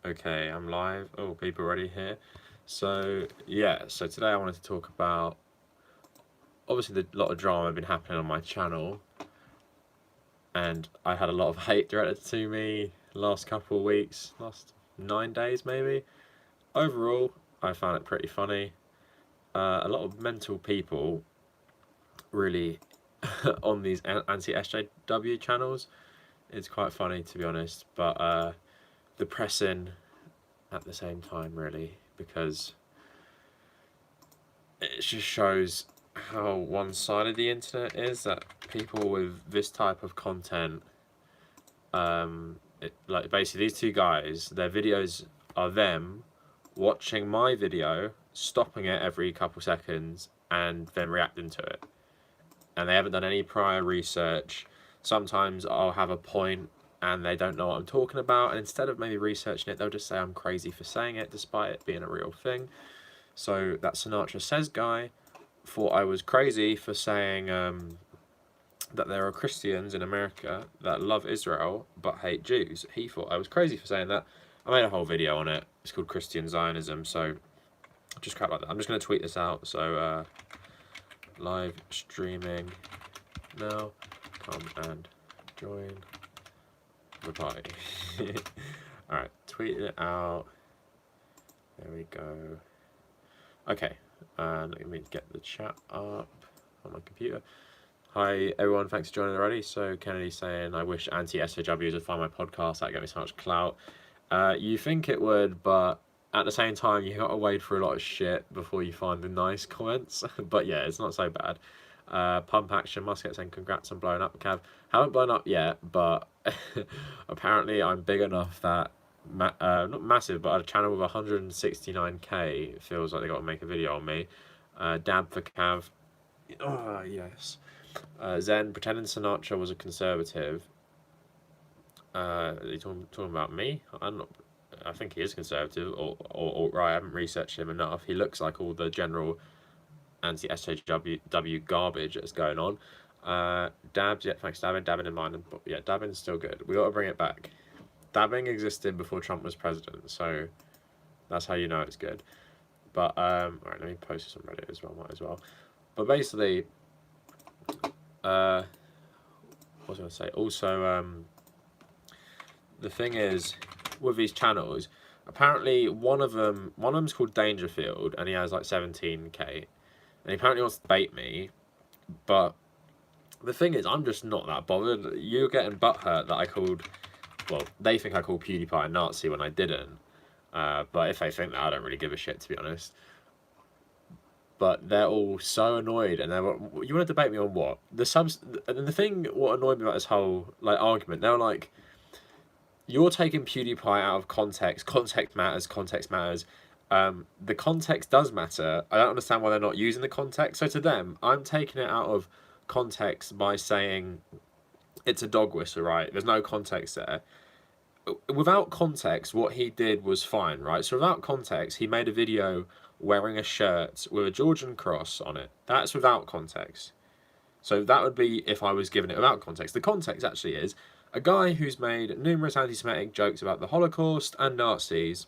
Okay, I'm live. Oh, people already here. So, yeah, so today I wanted to talk about, obviously, the lot of drama has been happening on my channel, and I had a lot of hate directed to me last couple of weeks, last 9 days maybe. Overall, I found it pretty funny. A lot of mental people really on these anti-SJW channels. It's quite funny, to be honest, but depressing at the same time, really, because it just shows how one-sided the internet is, that people with this type of content, like basically these two guys, their videos are them watching my video, stopping it every couple seconds, and then reacting to it. And they haven't done any prior research. Sometimes I'll have a point and they don't know what I'm talking about, and instead of maybe researching it, they'll just say I'm crazy for saying it, despite it being a real thing. So that Sinatra Says guy thought I was crazy for saying that there are Christians in America that love Israel but hate Jews. He thought I was crazy for saying that. I made a whole video on it. It's called Christian Zionism, so just crap like that. I'm just going to tweet this out. So live streaming now. Come and join the party. Alright, tweet it out. There we go. Okay, let me get the chat up on my computer. Hi everyone, thanks for joining already. So Kennedy's saying, I wish anti-SJWs would find my podcast, that gave me so much clout. You think it would, but at the same time you gotta wade through a lot of shit before you find the nice comments. But yeah, it's not so bad. Pump Action Musket saying congrats on blowing up, Cav. Haven't blown up yet, but apparently I'm big enough that not massive, but a channel with 169k feels like they got to make a video on me. Dab for Cav. Oh yes. Zen pretending Sinatra was a conservative. Are you talking about me? I'm not. I think he is conservative, or right. I haven't researched him enough. He looks like all the general anti-SJW garbage that's going on. Dabs, yeah, thanks dabbing. Dabbing in mind, but yeah, dabbing's still good. We got to bring it back. Dabbing existed before Trump was president, so that's how you know it's good. But alright, let me post this on Reddit as well. Might as well. But basically, what was I going to say? Also, the thing is, with these channels, apparently one of them's called Dangerfield, and he has like 17k, and he apparently wants to bait me. But the thing is, I'm just not that bothered. You're getting butthurt that I called. Well, they think I called PewDiePie a Nazi when I didn't. But if they think that, I don't really give a shit, to be honest. But they're all so annoyed, and they're, you want to debate me on what? And the thing, what annoyed me about this whole like argument, they were like, you're taking PewDiePie out of context. Context matters. Context matters. The context does matter. I don't understand why they're not using the context. So to them, I'm taking it out of context by saying it's a dog whistle, right? There's no context there. Without context, what he did was fine, right? So without context, he made a video wearing a shirt with a Georgian cross on it. That's without context. So that would be if I was giving it without context. The context actually is a guy who's made numerous anti-Semitic jokes about the Holocaust and Nazis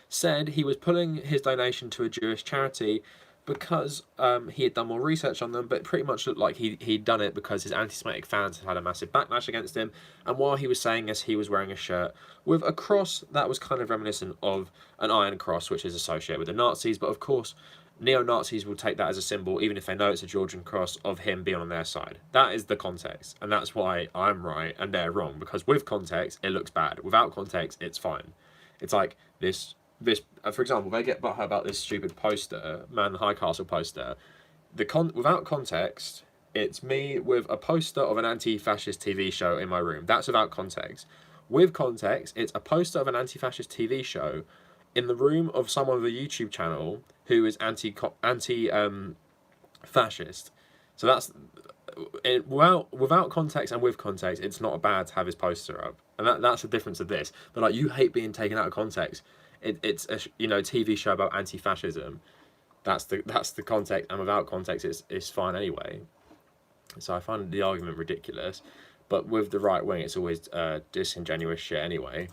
said he was pulling his donation to a Jewish charity because he had done more research on them, but pretty much looked like he'd done it because his anti-Semitic fans had had a massive backlash against him. And while he was saying this, he was wearing a shirt with a cross that was kind of reminiscent of an iron cross, which is associated with the Nazis. But of course, neo-Nazis will take that as a symbol, even if they know it's a Georgian cross, of him being on their side. That is the context. And that's why I'm right and they're wrong. Because with context, it looks bad. Without context, it's fine. It's like this, for example, they get butthurt about this stupid poster, Man High Castle poster. Without context, it's me with a poster of an anti-fascist TV show in my room. That's without context. With context, it's a poster of an anti-fascist TV show in the room of someone with a YouTube channel who is anti-fascist. So that's it. Without context and with context, it's not bad to have his poster up, and that's the difference of this. But like, you hate being taken out of context. It's a TV show about anti-fascism. That's the context, and without context, it's fine anyway. So I find the argument ridiculous, but with the right wing, it's always disingenuous shit anyway.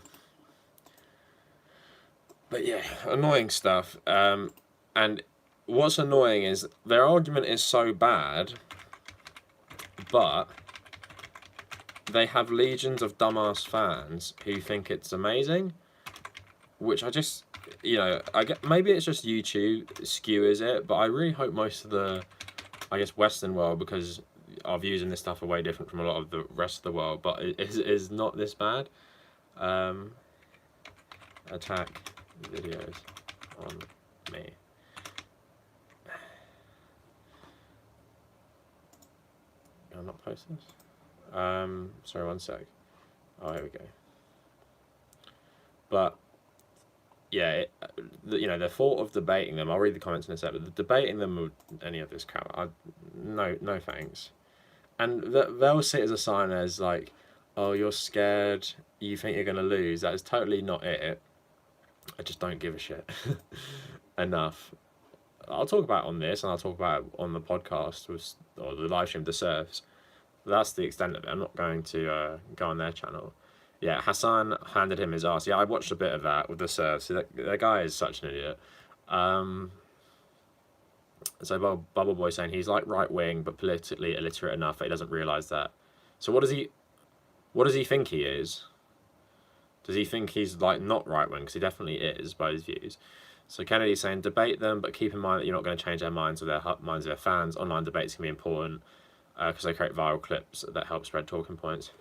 But yeah, annoying stuff. And what's annoying is their argument is so bad, but they have legions of dumbass fans who think it's amazing, which I just, I get, maybe it's just YouTube skewers it, but I really hope most of the, I guess, Western world, because our views in this stuff are way different from a lot of the rest of the world, but it is not this bad. Attack videos on me. Can I not post this? Sorry, one sec. Oh, here we go. But yeah, the thought of debating them. I'll read the comments in a sec. But debating them with any of this crap, no thanks. And they'll see it as a sign as like, oh, you're scared. You think you're gonna lose. That is totally not it. I just don't give a shit enough. I'll talk about it on this, and I'll talk about it on the podcast or the live stream, the surfs. That's the extent of it. I'm not going to go on their channel. Yeah, Hassan handed him his ass. Yeah, I watched a bit of that with the surfs. That guy is such an idiot. So Bubble Boy saying he's like right wing but politically illiterate enough that he doesn't realise that. So what does he think he is? Does he think he's like not right wing? Because he definitely is by his views. So Kennedy's saying debate them, but keep in mind that you're not going to change their minds or their minds of their fans. Online debates can be important because they create viral clips that help spread talking points.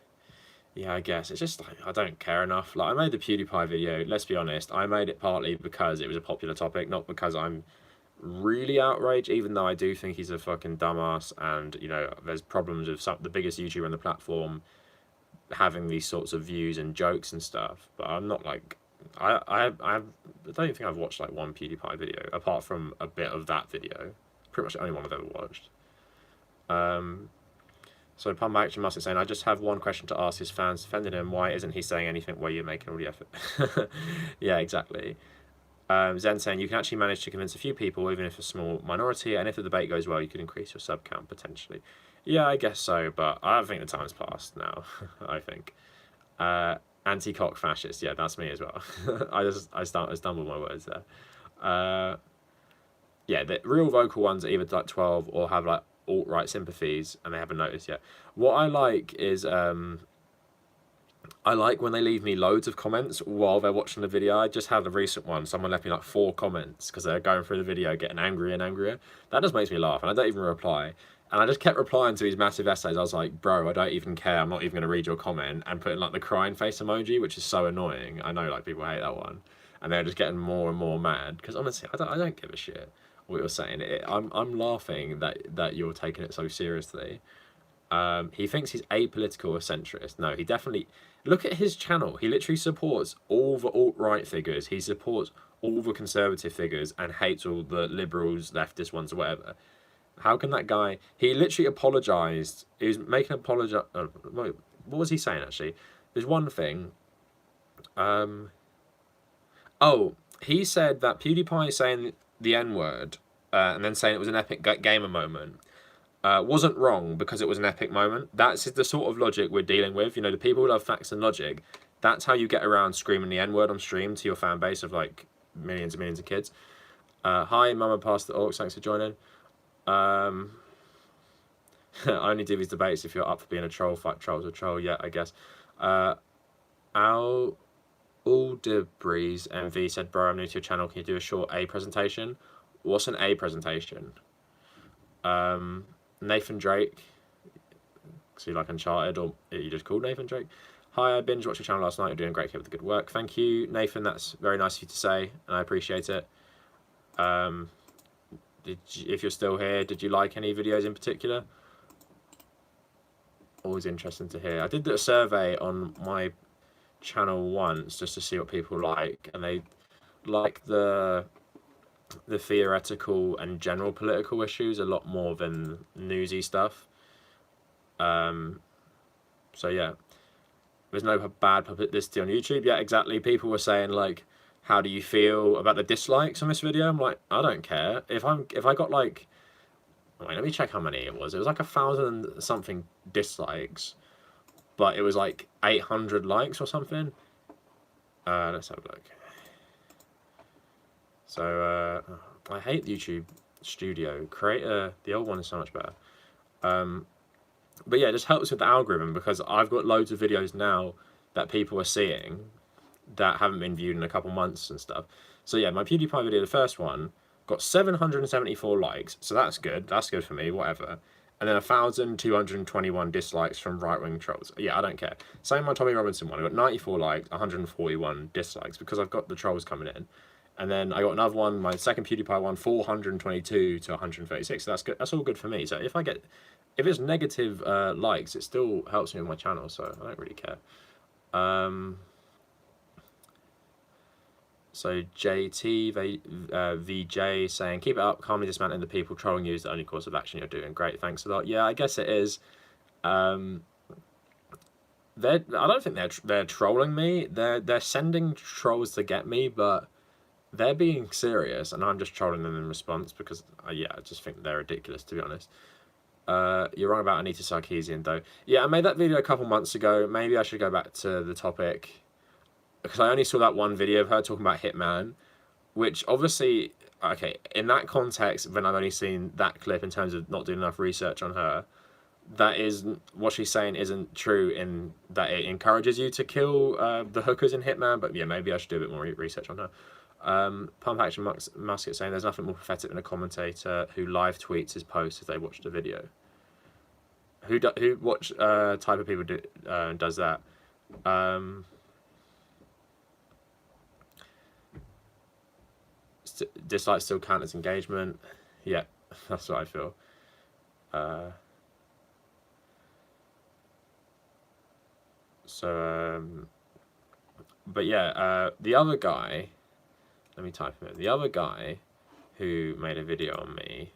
Yeah, I guess it's just like I don't care enough. Like I made the PewDiePie video. Let's be honest, I made it partly because it was a popular topic, not because I'm really outraged. Even though I do think he's a fucking dumbass, and there's problems with the biggest YouTuber on the platform having these sorts of views and jokes and stuff. But I'm not like I don't think I've watched like one PewDiePie video apart from a bit of that video. Pretty much the only one I've ever watched. So Pump Action Mustard saying, I just have one question to ask his fans defending him. Why isn't he saying anything where you're making all the effort? Yeah, exactly. Zen saying, you can actually manage to convince a few people, even if a small minority, and if the debate goes well, you could increase your sub count potentially. Yeah, I guess so, but I think the time's passed now, I think. Anti-cock fascist, yeah, that's me as well. I stumbled my words there. Yeah, the real vocal ones are either like 12 or have like alt-right sympathies, and they haven't noticed yet. What I like is I like when they leave me loads of comments while they're watching the video. I just had a recent one. Someone left me like 4 comments because they're going through the video, getting angrier and angrier. That just makes me laugh, and I don't even reply. And I just kept replying to these massive essays. I was like, bro, I don't even care. I'm not even going to read your comment. And putting like the crying face emoji, which is so annoying. I know like people hate that one. And they're just getting more and more mad. Because honestly, I don't give a shit what you're saying. I'm laughing that you're taking it so seriously. He thinks he's apolitical or centrist. No, he definitely... Look at his channel. He literally supports all the alt-right figures. He supports all the conservative figures and hates all the liberals, leftist ones, or whatever. How can that guy... He literally apologised. He was making an apology... what was he saying, actually? There's one thing. Oh, he said that PewDiePie saying the N-word and then saying it was an epic gamer moment wasn't wrong because it was an epic moment. That's the sort of logic we're dealing with. The people who love facts and logic, that's how you get around screaming the N-word on stream to your fan base of like millions and millions of kids. Hi, Mama Pastor Orcs, thanks for joining. I only do these debates if you're up for being a troll. Fight trolls or troll, yeah, I guess. All Debris MV said, bro, I'm new to your channel. Can you do a short A presentation? What's an A presentation? Nathan Drake. So you like Uncharted, or you just called Nathan Drake? Hi, I binge watched your channel last night. You're doing great here with the good work. Thank you, Nathan. That's very nice of you to say, and I appreciate it. If you're still here, did you like any videos in particular? Always interesting to hear. I did a survey on my channel once just to see what people like, and they like the theoretical and general political issues a lot more than newsy stuff. So yeah, there's no bad publicity on YouTube. Yeah, exactly. People were saying like, how do you feel about the dislikes on this video? I'm like, I don't care. If I got like, wait, let me check how many it was. It was like 1,000 something dislikes, but it was like 800 likes or something. Let's have a look. So I hate the YouTube Studio. Creator, the old one is so much better. But yeah, it just helps with the algorithm because I've got loads of videos now that people are seeing that haven't been viewed in a couple months and stuff. So yeah, my PewDiePie video, the first one, got 774 likes, so that's good. That's good for me, whatever. And then 1,221 dislikes from right-wing trolls. Yeah, I don't care. Same my Tommy Robinson one. I got 94 likes, 141 dislikes because I've got the trolls coming in. And then I got another one, my second PewDiePie one, 422 to 136. So that's good. That's all good for me. So if it's negative likes, it still helps me with my channel. So I don't really care. So JT VJ saying, keep it up, calmly dismantling the people trolling you is the only course of action you're doing. Great, thanks a lot. Yeah, I guess it is. I don't think they're trolling me. They're sending trolls to get me, but they're being serious, and I'm just trolling them in response because yeah, I just think they're ridiculous, to be honest. You're wrong about Anita Sarkeesian though. Yeah, I made that video a couple months ago. Maybe I should go back to the topic, because I only saw that one video of her talking about Hitman, which obviously, okay, in that context, when I've only seen that clip in terms of not doing enough research on her, that is, what she's saying isn't true in that it encourages you to kill the hookers in Hitman, but yeah, maybe I should do a bit more research on her. Pump Action Musket saying there's nothing more pathetic than a commentator who live tweets his post if they watched a video. What type of people does that? Dislikes still count as engagement. Yeah, that's what I feel. But yeah, the other guy, let me type him in. The other guy who made a video on me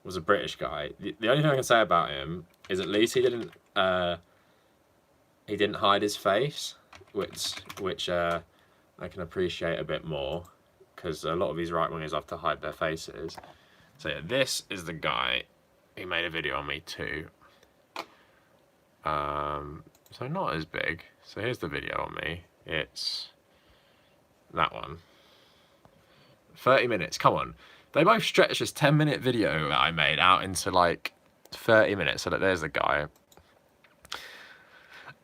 was a British guy. The only thing I can say about him is at least he didn't hide his face, which I can appreciate a bit more, because a lot of these right-wingers have to hide their faces. So yeah, this is the guy who made a video on me too. So not as big. So here's the video on me. It's that one. 30 minutes, come on. They both stretched this 10-minute video that I made out into like 30 minutes. So that there's the guy.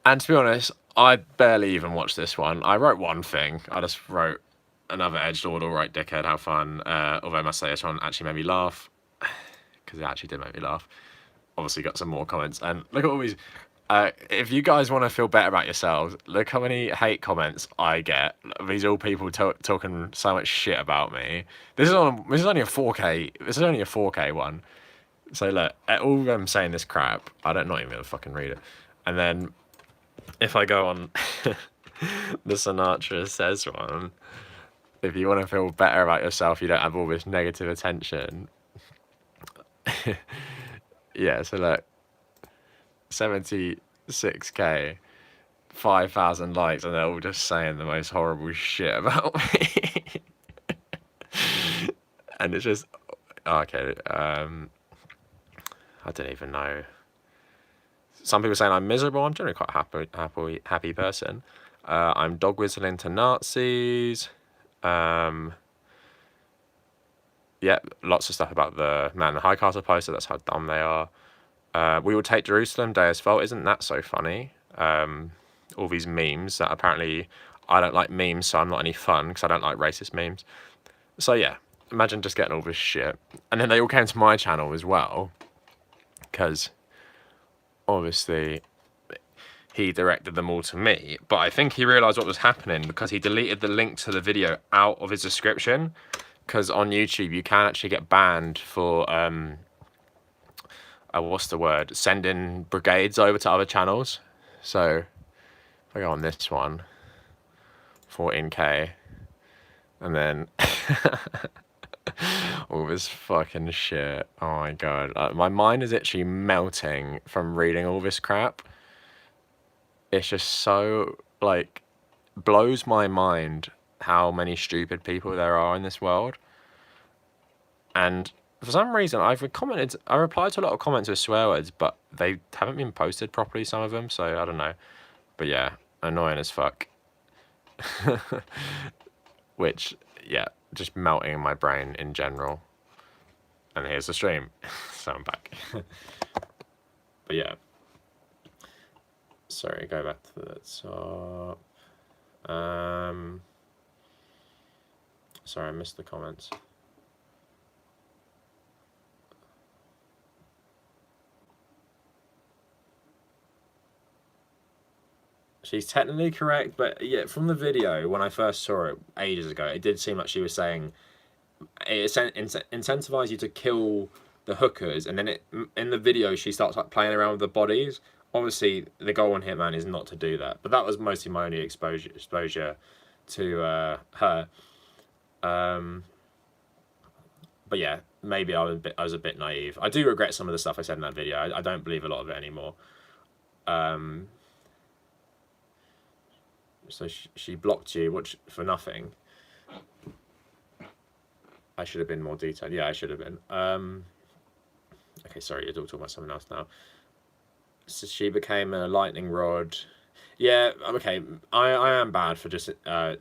And to be honest, I barely even watched this one. I wrote one thing. I just wrote another edged lord, alright dickhead, how fun. Although I must say this one actually made me laugh, because it actually did make me laugh. Obviously got some more comments, and look at all these. If you guys want to feel better about yourselves, look how many hate comments I get. These all people talking so much shit about me. This is only a 4K. This is only a 4K one. So look, all of them saying this crap. I don't not even gonna fucking read it. And then if I go on the Sinatra Says one, if you want to feel better about yourself, you don't have all this negative attention. Yeah, so look, 76k, 5,000 likes, and they're all just saying the most horrible shit about me. And it's just, okay, I don't even know. Some people saying I'm miserable. I'm generally quite happy person. I'm dog whistling to Nazis. Yeah, lots of stuff about the man in the high castle poster. That's how dumb they are. We will take Jerusalem, Deus Vult. Isn't that so funny? All these memes that apparently I don't like memes, so I'm not any fun because I don't like racist memes. So yeah, imagine just getting all this shit. And then they all came to my channel as well, because obviously he directed them all to me. But I think he realised what was happening because he deleted the link to the video out of his description. Because on YouTube you can actually get banned for what's the word? Sending brigades over to other channels. So if I go on this one, 14k, and then all this fucking shit. Oh my god, my mind is actually melting from reading all this crap. It's just so, like, blows my mind how many stupid people there are in this world. And for some reason, I replied to a lot of comments with swear words, but they haven't been posted properly, some of them, so I don't know. But yeah, annoying as fuck. Which, yeah, just melting in my brain in general. And here's the stream. So I'm back. But yeah. Sorry, go back to the top. Sorry, I missed the comments. She's technically correct, but yeah, from the video, when I first saw it ages ago, it did seem like she was saying it incentivizes you to kill the hookers, and then in the video she starts like playing around with the bodies. Obviously, the goal on Hitman is not to do that, but that was mostly my only exposure to her. But yeah, maybe I was a bit naive. I do regret some of the stuff I said in that video. I don't believe a lot of it anymore. So she blocked you, which for nothing. I should have been more detailed. Yeah, I should have been. Okay, sorry, you're talking about something else now. So she became a lightning rod. Yeah, okay. I am bad for just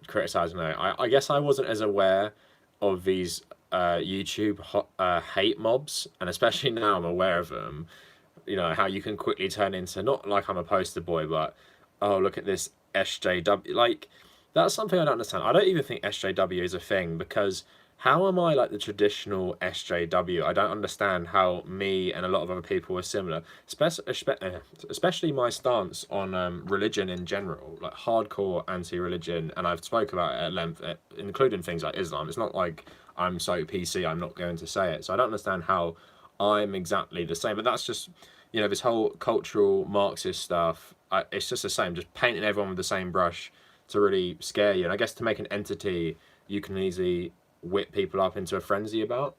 criticizing her. I guess I wasn't as aware of these YouTube hate mobs, and especially now I'm aware of them. You know, how you can quickly turn into, not like I'm a poster boy, but oh, look at this SJW. Like, that's something I don't understand. I don't even think SJW is a thing, because how am I like the traditional SJW? I don't understand how me and a lot of other people are similar, especially my stance on religion in general, like hardcore anti-religion, and I've spoke about it at length, including things like Islam. It's not like I'm so PC I'm not going to say it. So I don't understand how I'm exactly the same, but that's just, you know, this whole cultural Marxist stuff. It's just the same, just painting everyone with the same brush to really scare you. And I guess to make an entity you can easily whip people up into a frenzy about.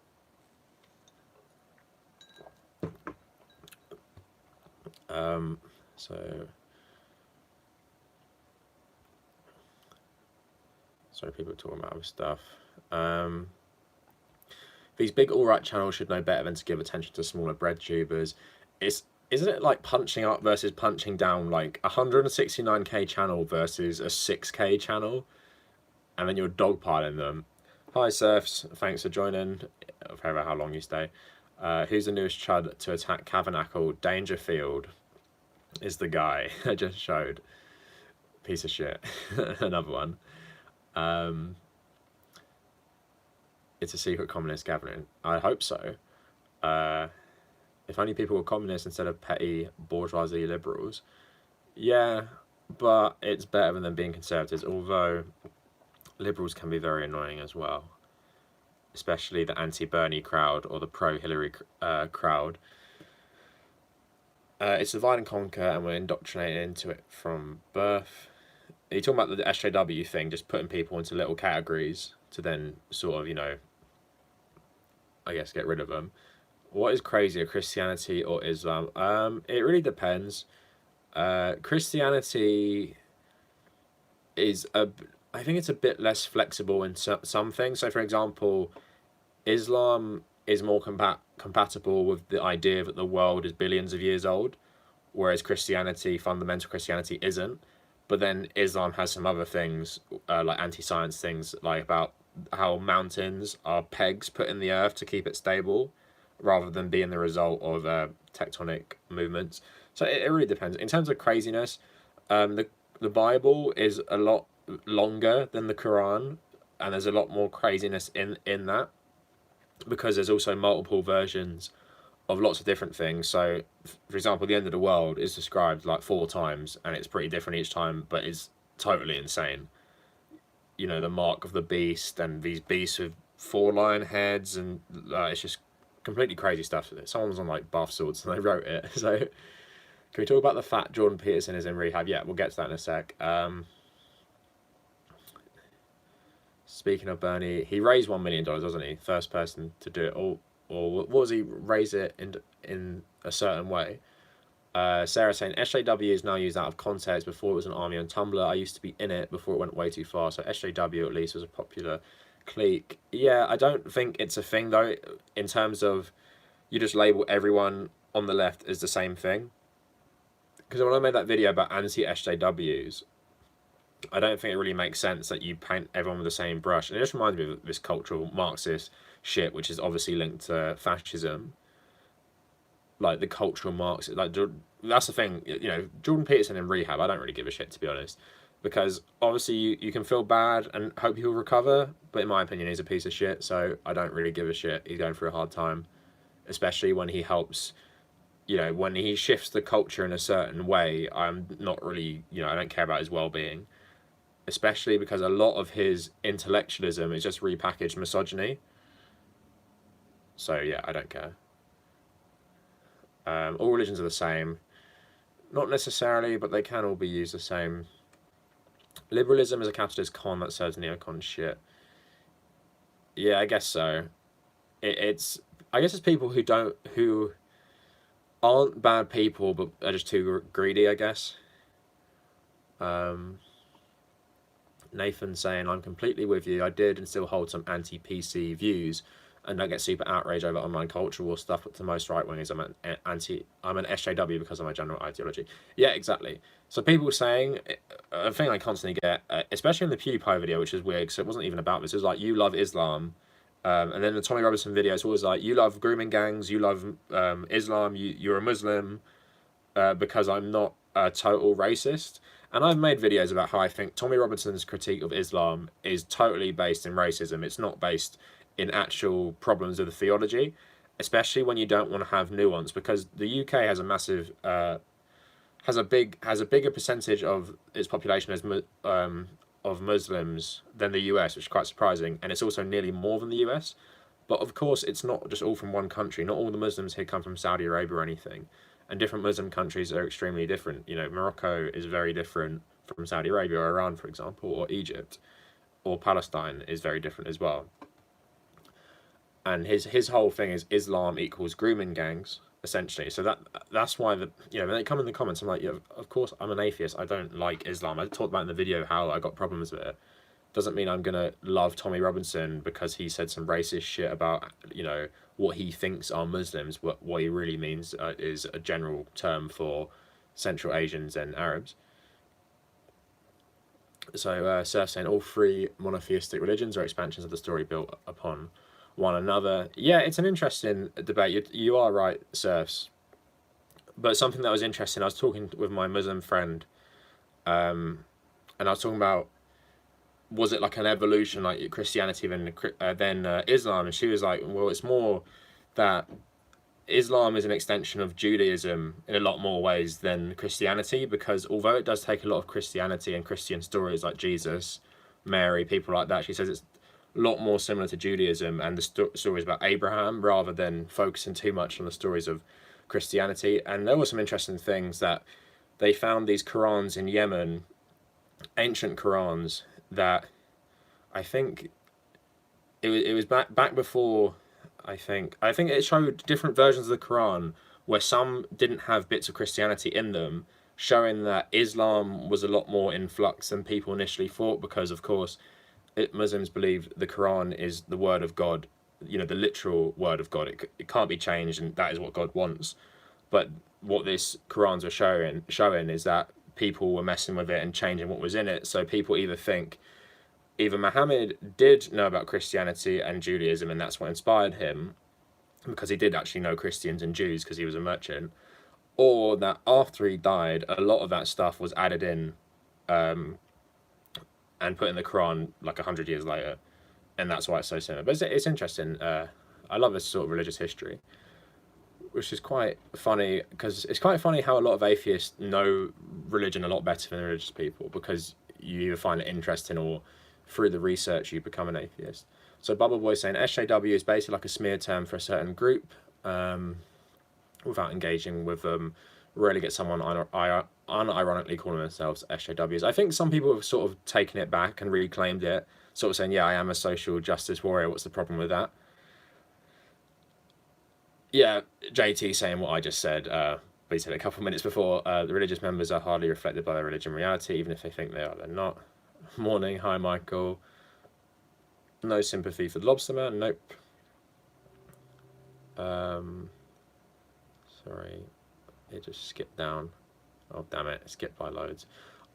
So people are talking about other stuff. These big alt-right channels should know better than to give attention to smaller bread tubers. Isn't it like punching up versus punching down, like 169k channel versus a 6k channel, and then you're dogpiling them. Hi Surfs, thanks for joining, for how long you stay. Who's the newest chud to attack Tabernacle? Dangerfield is the guy I just showed. Piece of shit. Another one. It's a secret communist gathering. I hope so. If only people were communists instead of petty bourgeoisie liberals. Yeah, but it's better than them being conservatives, although liberals can be very annoying as well. Especially the anti-Bernie crowd or the pro-Hillary crowd. It's divide and conquer, and we're indoctrinated into it from birth. You're talking about the SJW thing, just putting people into little categories to then sort of, you know, I guess get rid of them. What is crazier, Christianity or Islam? It really depends. Christianity is I think it's a bit less flexible in some things. So, for example, Islam is more compatible with the idea that the world is billions of years old, whereas Christianity, fundamental Christianity, isn't. But then Islam has some other things, like anti-science things, like about how mountains are pegs put in the earth to keep it stable, rather than being the result of tectonic movements. So it really depends. In terms of craziness, the Bible is a lot longer than the Quran, and there's a lot more craziness in that, because there's also multiple versions of lots of different things. So, for example, the end of the world is described like 4 times, and it's pretty different each time, but it's totally insane. You know, the mark of the beast, and these beasts with 4 lion heads, and it's just completely crazy stuff. Someone's on like bath swords and they wrote it. So, can we talk about the fact Jordan Peterson is in rehab? Yeah, we'll get to that in a sec. Speaking of Bernie, he raised $1 million, doesn't he? First person to do it. Or what was he? Raise it in a certain way. Sarah saying, SJW is now used out of context. Before it was an army on Tumblr. I used to be in it before it went way too far. So SJW at least was a popular clique. Yeah, I don't think it's a thing though, in terms of you just label everyone on the left as the same thing. Because when I made that video about anti-SJWs, I don't think it really makes sense that you paint everyone with the same brush. And it just reminds me of this cultural Marxist shit, which is obviously linked to fascism. Like the cultural Marxist, like that's the thing. You know, Jordan Peterson in rehab, I don't really give a shit, to be honest, because obviously you can feel bad and hope he'll recover, but in my opinion, he's a piece of shit. So I don't really give a shit. He's going through a hard time, especially when he helps. You know, when he shifts the culture in a certain way, I'm not really, you know, I don't care about his well-being, especially because a lot of his intellectualism is just repackaged misogyny. So yeah, I don't care. All religions are the same. Not necessarily, but they can all be used the same. Liberalism is a capitalist con that serves neocon shit. Yeah, I guess so. It's I guess it's people who aren't bad people but are just too greedy, I guess. Nathan saying, I'm completely with you. I did and still hold some anti-PC views and don't get super outraged over online culture war stuff, but to most right wingers, I'm an SJW because of my general ideology. Yeah, exactly. So people saying, a thing I constantly get, especially in the PewDiePie video, which is weird, so it wasn't even about this. It was like, you love Islam. And then the Tommy Robinson video, it's always like, you love grooming gangs, you love Islam, you're a Muslim, because I'm not a total racist. And I've made videos about how I think Tommy Robinson's critique of Islam is totally based in racism. It's not based in actual problems of the theology, especially when you don't want to have nuance, because the UK has a massive has a bigger percentage of its population as of Muslims than the US, which is quite surprising, and it's also nearly more than the US. But of course, it's not just all from one country. Not all the Muslims here come from Saudi Arabia or anything, and different Muslim countries are extremely different. You know, Morocco is very different from Saudi Arabia or Iran, for example, or Egypt, or Palestine is very different as well. And his whole thing is Islam equals grooming gangs, essentially. So that's why when they come in the comments, I'm like, yeah, of course I'm an atheist. I don't like Islam. I talked about in the video how I got problems with it. Doesn't mean I'm gonna love Tommy Robinson because he said some racist shit about what he thinks are Muslims. What he really means is a general term for Central Asians and Arabs. So Surf saying all three monotheistic religions are expansions of the story built upon one another. Yeah, it's an interesting debate. You are right, Surfs. But something that was interesting, I was talking with my Muslim friend, and I was talking about, was it like an evolution, like Christianity then Islam? And she was like, well, it's more that Islam is an extension of Judaism in a lot more ways than Christianity, because although it does take a lot of Christianity and Christian stories like Jesus, Mary, people like that, she says it's a lot more similar to Judaism and the stories about Abraham, rather than focusing too much on the stories of Christianity. And there were some interesting things that they found these Qurans in Yemen, ancient Qurans, that I think it was back before. I think it showed different versions of the Quran where some didn't have bits of Christianity in them, showing that Islam was a lot more in flux than people initially thought, because of course Muslims believe the Quran is the word of God, the literal word of God. It can't be changed, and that is what God wants. But what this Qurans were showing is that people were messing with it and changing what was in it. So people either Muhammad did know about Christianity and Judaism, and that's what inspired him, because he did actually know Christians and Jews because he was a merchant, or that after he died, a lot of that stuff was added in and put in the Quran like 100 years later, and that's why it's so similar. But it's interesting. I love this sort of religious history, which is quite funny, because it's quite funny how a lot of atheists know religion a lot better than religious people, because you either find it interesting or through the research you become an atheist. So Bubble Boy saying SJW is basically like a smear term for a certain group, without engaging with them. Rarely get someone unironically calling themselves SJWs. I think some people have sort of taken it back and reclaimed it, sort of saying, yeah, I am a social justice warrior, what's the problem with that? Yeah, JT saying what I just said, but he said a couple of minutes before, the religious members are hardly reflected by their religion reality, even if they think they are, they're not. Morning, hi Michael. No sympathy for the lobster man, nope. Sorry, it just skipped down. Oh damn it, it skipped by loads.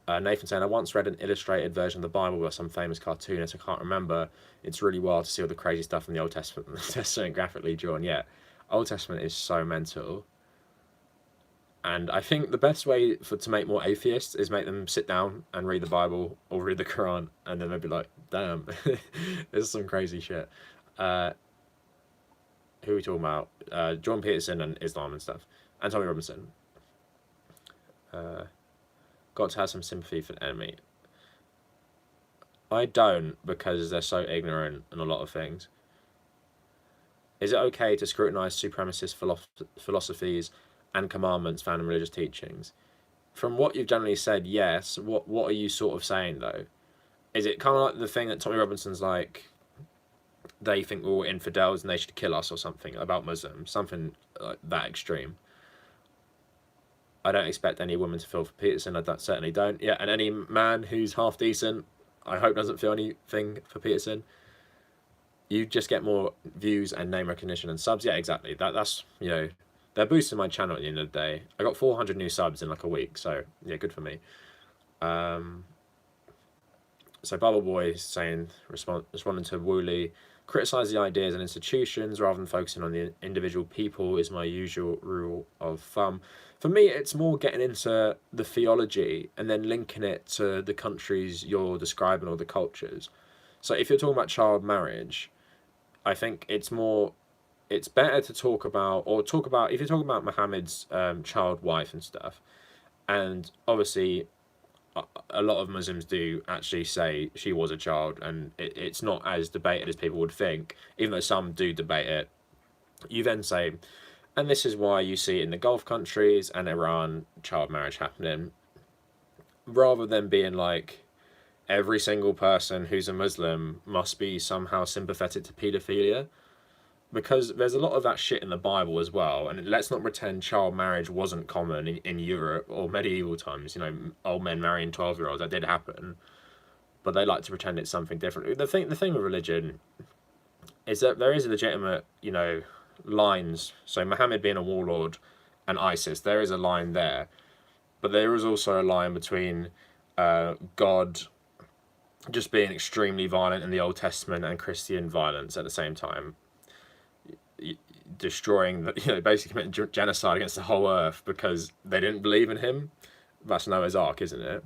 Nathan saying, I once read an illustrated version of the Bible by some famous cartoonist. I can't remember. It's really wild to see all the crazy stuff in the Old Testament graphically drawn. Yeah, Old Testament is so mental. And I think the best way to make more atheists is make them sit down and read the Bible or read the Quran, and then they'll be like, damn, this is some crazy shit. Who are we talking about? Jordan Peterson and Islam and stuff. And Tommy Robinson. Got to have some sympathy for the enemy. I don't, because they're so ignorant in a lot of things. Is it okay to scrutinise supremacist philosophies and commandments found in religious teachings? From what you've generally said, yes. What are you sort of saying, though? Is it kind of like the thing that Tommy Robinson's like, they think we're all infidels and they should kill us or something about Muslims? Something like that extreme. I don't expect any woman to feel for Peterson. I certainly don't. Yeah, and any man who's half decent, I hope doesn't feel anything for Peterson. You just get more views and name recognition and subs. Yeah, exactly. That's, you know, they're boosting my channel at the end of the day. I got 400 new subs in like a week, so yeah, good for me. So Bubble Boy is saying, responding to Wooly, criticise the ideas and institutions rather than focusing on the individual people is my usual rule of thumb. For me, it's more getting into the theology and then linking it to the countries you're describing or the cultures. So if you're talking about child marriage, I think it's better to talk about, if you're talking about Muhammad's child wife and stuff, and obviously a lot of Muslims do actually say she was a child, and it's not as debated as people would think, even though some do debate it. You then say, and this is why you see in the Gulf countries and Iran child marriage happening, rather than being like, every single person who's a Muslim must be somehow sympathetic to paedophilia. Because there's a lot of that shit in the Bible as well, and let's not pretend child marriage wasn't common in Europe or medieval times. You know, old men marrying 12-year-olds, that did happen, but they like to pretend it's something different. The thing with religion is that there is legitimate, you know, lines. So Muhammad being a warlord and ISIS, there is a line there, but there is also a line between God just being extremely violent in the Old Testament and Christian violence at the same time. Destroying, basically committing genocide against the whole earth because they didn't believe in him. That's Noah's Ark, isn't it?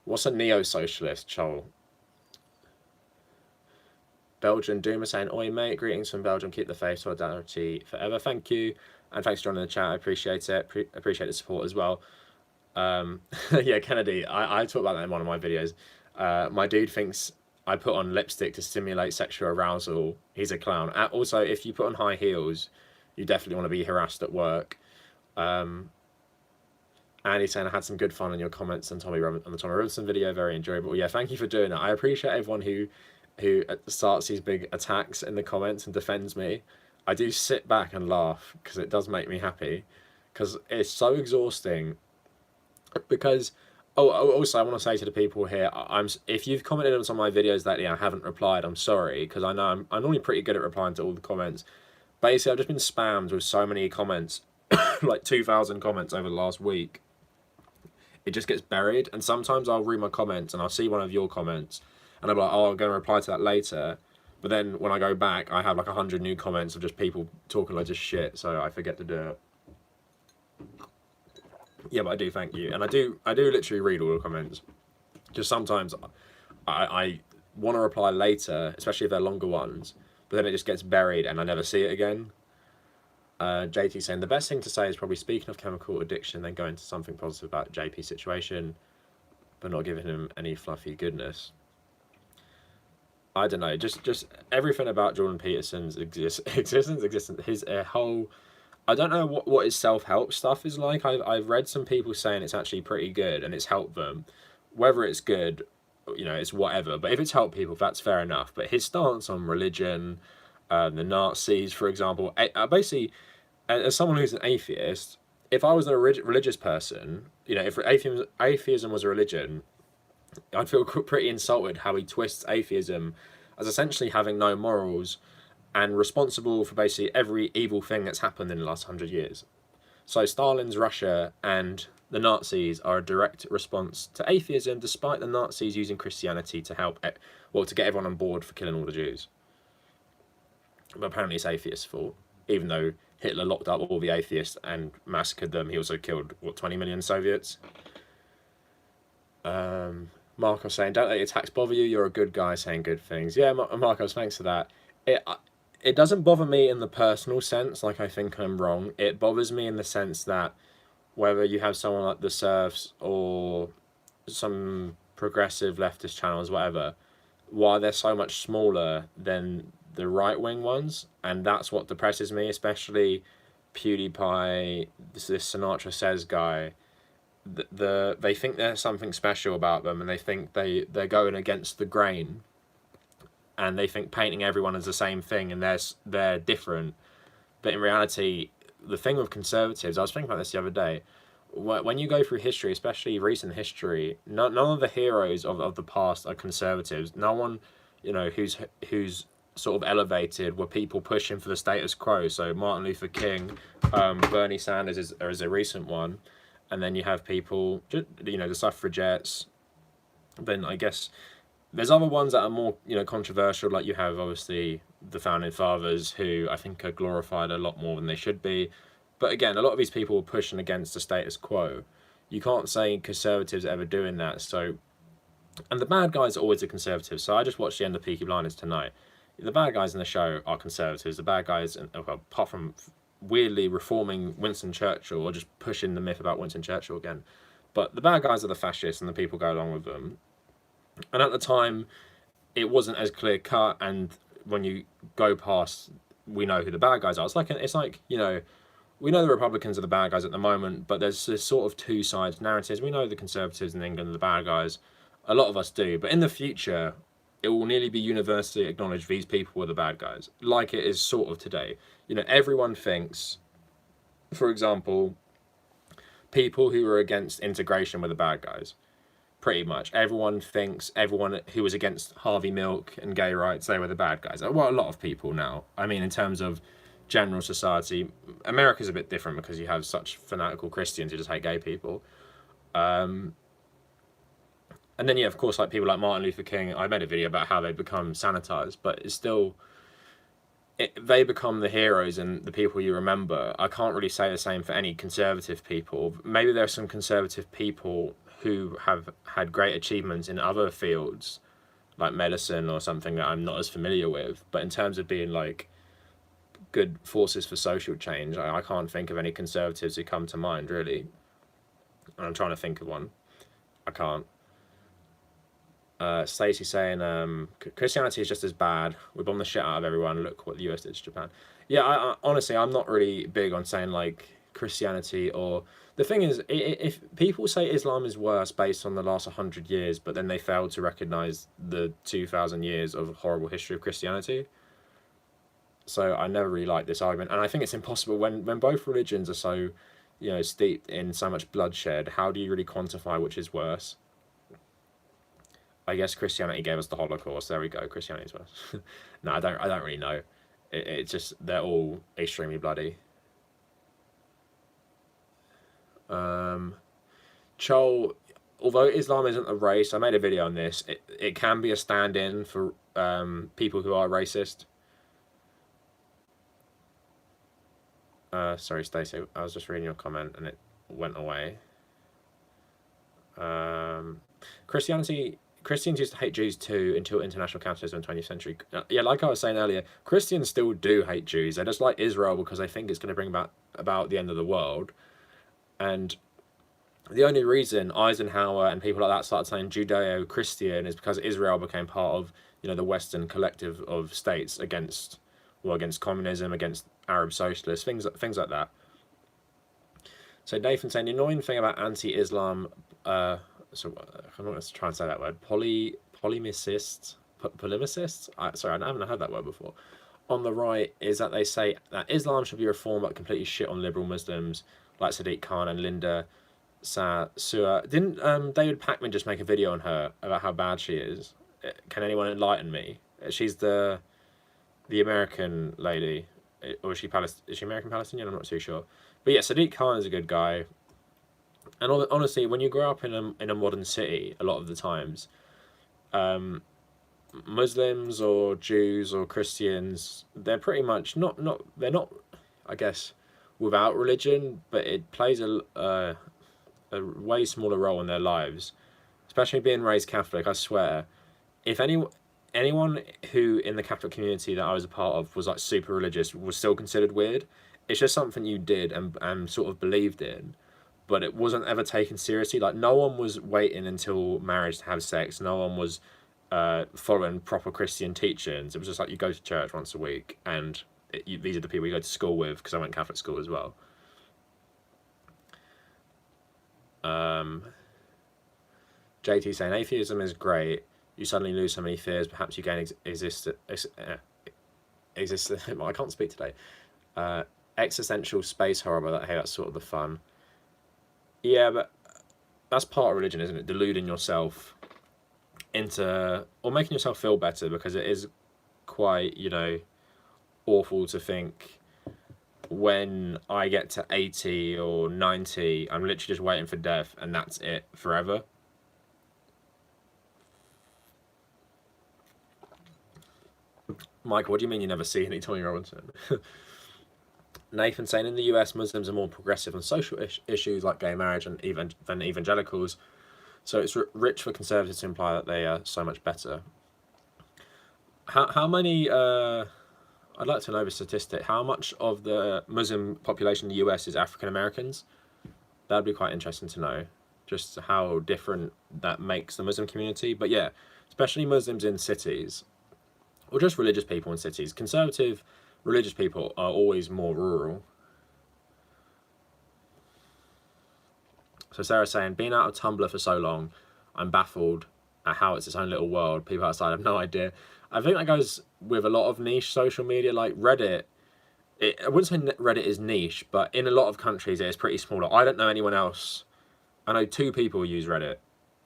What's a neo-socialist, Chol? Belgian Doomer saying, oi mate, greetings from Belgium, keep the faith, solidarity forever. Thank you, and thanks for joining the chat, I appreciate it, appreciate the support as well. Yeah, Kennedy, I talked about that in one of my videos. My dude thinks I put on lipstick to stimulate sexual arousal. He's a clown. Also, if you put on high heels, you definitely want to be harassed at work. Andy saying, I had some good fun in your comments on the Tommy Robinson video, very enjoyable. Yeah, thank you for doing that. I appreciate everyone who starts these big attacks in the comments and defends me. I do sit back and laugh because it does make me happy, because it's so exhausting. Because also, I want to say to the people here, if you've commented on some of my videos lately, I haven't replied, I'm sorry, because I know I'm normally pretty good at replying to all the comments. Basically, I've just been spammed with so many comments, like 2,000 comments over the last week. It just gets buried, and sometimes I'll read my comments and I'll see one of your comments, and I'm like, oh, I'm going to reply to that later. But then when I go back, I have like 100 new comments of just people talking loads of shit, so I forget to do it. Yeah, but I do thank you, and I do literally read all the comments. Just sometimes I want to reply later, especially if they're longer ones, but then it just gets buried and I never see it again. JT saying, the best thing to say is probably, speaking of chemical addiction, then go into something positive about JP's situation, but not giving him any fluffy goodness. I don't know, just everything about Jordan Peterson's existence, his whole... I don't know what his self-help stuff is like. I've read some people saying it's actually pretty good and it's helped them. Whether it's good, you know, it's whatever. But if it's helped people, that's fair enough. But his stance on religion, the Nazis, for example, basically, as someone who's an atheist, if I was a religious person, you know, if atheism was a religion, I'd feel pretty insulted how he twists atheism as essentially having no morals and responsible for basically every evil thing that's happened in the last 100 years. So Stalin's Russia and the Nazis are a direct response to atheism, despite the Nazis using Christianity to help, well, to get everyone on board for killing all the Jews. But apparently it's atheists' fault, even though Hitler locked up all the atheists and massacred them. He also killed, what, 20 million Soviets? Marcos saying, don't let your attacks bother you. You're a good guy saying good things. Yeah, Marcos, thanks for that. It doesn't bother me in the personal sense, like I think I'm wrong. It bothers me in the sense that whether you have someone like the Serfs or some progressive leftist channels, whatever, why they're so much smaller than the right-wing ones, and that's what depresses me, especially PewDiePie, this Sinatra Says guy. They think there's something special about them, and they think they're going against the grain, and they think painting everyone as the same thing, and they're different. But in reality, the thing with conservatives, I was thinking about this the other day, when you go through history, especially recent history, none of the heroes of the past are conservatives. No one, who's sort of elevated were people pushing for the status quo. So Martin Luther King, Bernie Sanders is a recent one, and then you have people, the suffragettes. Then I guess there's other ones that are more, controversial. Like you have obviously the founding fathers, who I think are glorified a lot more than they should be. But again, a lot of these people were pushing against the status quo. You can't say conservatives are ever doing that. So, and the bad guys are always the conservatives. So I just watched the end of Peaky Blinders tonight. The bad guys in the show are conservatives. The bad guys, apart from weirdly reforming Winston Churchill or just pushing the myth about Winston Churchill again, but the bad guys are the fascists, and the people go along with them. And at the time, it wasn't as clear cut. And when you go past, we know who the bad guys are. It's like we know the Republicans are the bad guys at the moment, but there's this sort of two sides narratives. We know the Conservatives in England are the bad guys. A lot of us do. But in the future, it will nearly be universally acknowledged these people were the bad guys, like it is sort of today. Everyone thinks, for example, people who are against integration were the bad guys. Pretty much. Everyone thinks everyone who was against Harvey Milk and gay rights, they were the bad guys. Well, a lot of people now. I mean, in terms of general society, America's a bit different because you have such fanatical Christians who just hate gay people. And then, of course, like people like Martin Luther King. I made a video about how they become sanitized, but it's still, they become the heroes and the people you remember. I can't really say the same for any conservative people. Maybe there are some conservative people who have had great achievements in other fields, like medicine or something that I'm not as familiar with. But in terms of being like good forces for social change, I can't think of any conservatives who come to mind, really. And I'm trying to think of one. I can't. Stacey saying, Christianity is just as bad. We bomb the shit out of everyone. Look what the US did to Japan. Yeah, I honestly, I'm not really big on saying like Christianity or... The thing is, if people say Islam is worse based on the last 100 years, but then they fail to recognize the 2,000 years of horrible history of Christianity. So I never really like this argument. And I think it's impossible when both religions are so, steeped in so much bloodshed. How do you really quantify which is worse? I guess Christianity gave us the Holocaust. There we go. Christianity is worse. No, I don't really know. It's just, they're all extremely bloody. Chol, although Islam isn't a race, I made a video on this. It can be a stand-in for people who are racist. Sorry, Stacey. I was just reading your comment and it went away. Christians used to hate Jews too until international capitalism in the 20th century. Yeah, like I was saying earlier, Christians still do hate Jews. They just like Israel because they think it's going to bring about the end of the world. And the only reason Eisenhower and people like that started saying Judeo-Christian is because Israel became part of, the Western collective of states against communism, against Arab socialists, things like that. So Nathan saying, the annoying thing about anti-Islam, I'm not going to try and say that word, polemicists? Sorry, I haven't heard that word before. On the right is that they say that Islam should be reformed but completely shit on liberal Muslims like Sadiq Khan and Linda Su'a. Didn't David Pakman just make a video on her about how bad she is? Can anyone enlighten me? She's the American lady, or is she American Palestinian? I'm not too sure. But yeah, Sadiq Khan is a good guy. And honestly, when you grow up in a modern city, a lot of the times, Muslims or Jews or Christians, they're pretty much they're not, I guess, without religion, but it plays a way smaller role in their lives. Especially being raised Catholic, I swear, if anyone who in the Catholic community that I was a part of was like super religious was still considered weird. It's just something you did and sort of believed in, but it wasn't ever taken seriously. Like no one was waiting until marriage to have sex. No one was following proper Christian teachings. It was just like you go to church once a week, and these are the people you go to school with, because I went Catholic school as well. JT saying atheism is great. You suddenly lose so many fears. Perhaps you gain exist. Well, I can't speak today. Existential space horror. Hey, that's sort of the fun. Yeah, but that's part of religion, isn't it? Deluding yourself into, or making yourself feel better, because it is quite, awful to think when I get to 80 or 90, I'm literally just waiting for death and that's it forever. Michael, what do you mean you never see any Tommy Robinson? Nathan saying in the US, Muslims are more progressive on social issues like gay marriage and than evangelicals. So it's rich for conservatives to imply that they are so much better. How many? I'd like to know the statistic. How much of the Muslim population in the US is African Americans? That'd be quite interesting to know, just how different that makes the Muslim community. But yeah, especially Muslims in cities, or just religious people in cities. Conservative religious people are always more rural. So Sarah's saying, being out of Tumblr for so long, I'm baffled at how it's its own little world. People outside have no idea. I think that goes with a lot of niche social media, like Reddit. I wouldn't say Reddit is niche, but in a lot of countries it is pretty small. I don't know anyone else. I know 2 people use Reddit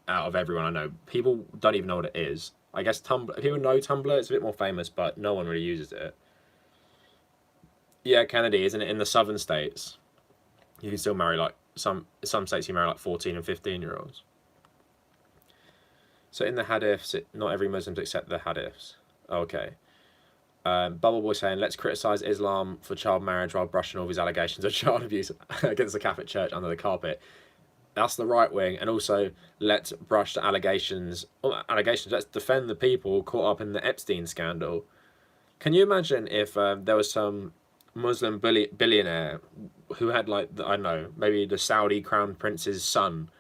out of everyone I know. People don't even know what it is. I guess Tumblr, if people know Tumblr, it's a bit more famous, but no one really uses it. Yeah, Kennedy, isn't it? In the southern states, you can still marry like some states you marry like 14 and 15-year-olds. So in the hadiths, not every Muslims accept the hadiths. Okay. Bubble Boy saying, let's criticise Islam for child marriage while brushing all these allegations of child abuse against the Catholic Church under the carpet. That's the right wing. And also, let's brush the allegations. Let's defend the people caught up in the Epstein scandal. Can you imagine if there was some Muslim billionaire who had, like, I don't know, maybe the Saudi crown prince's son,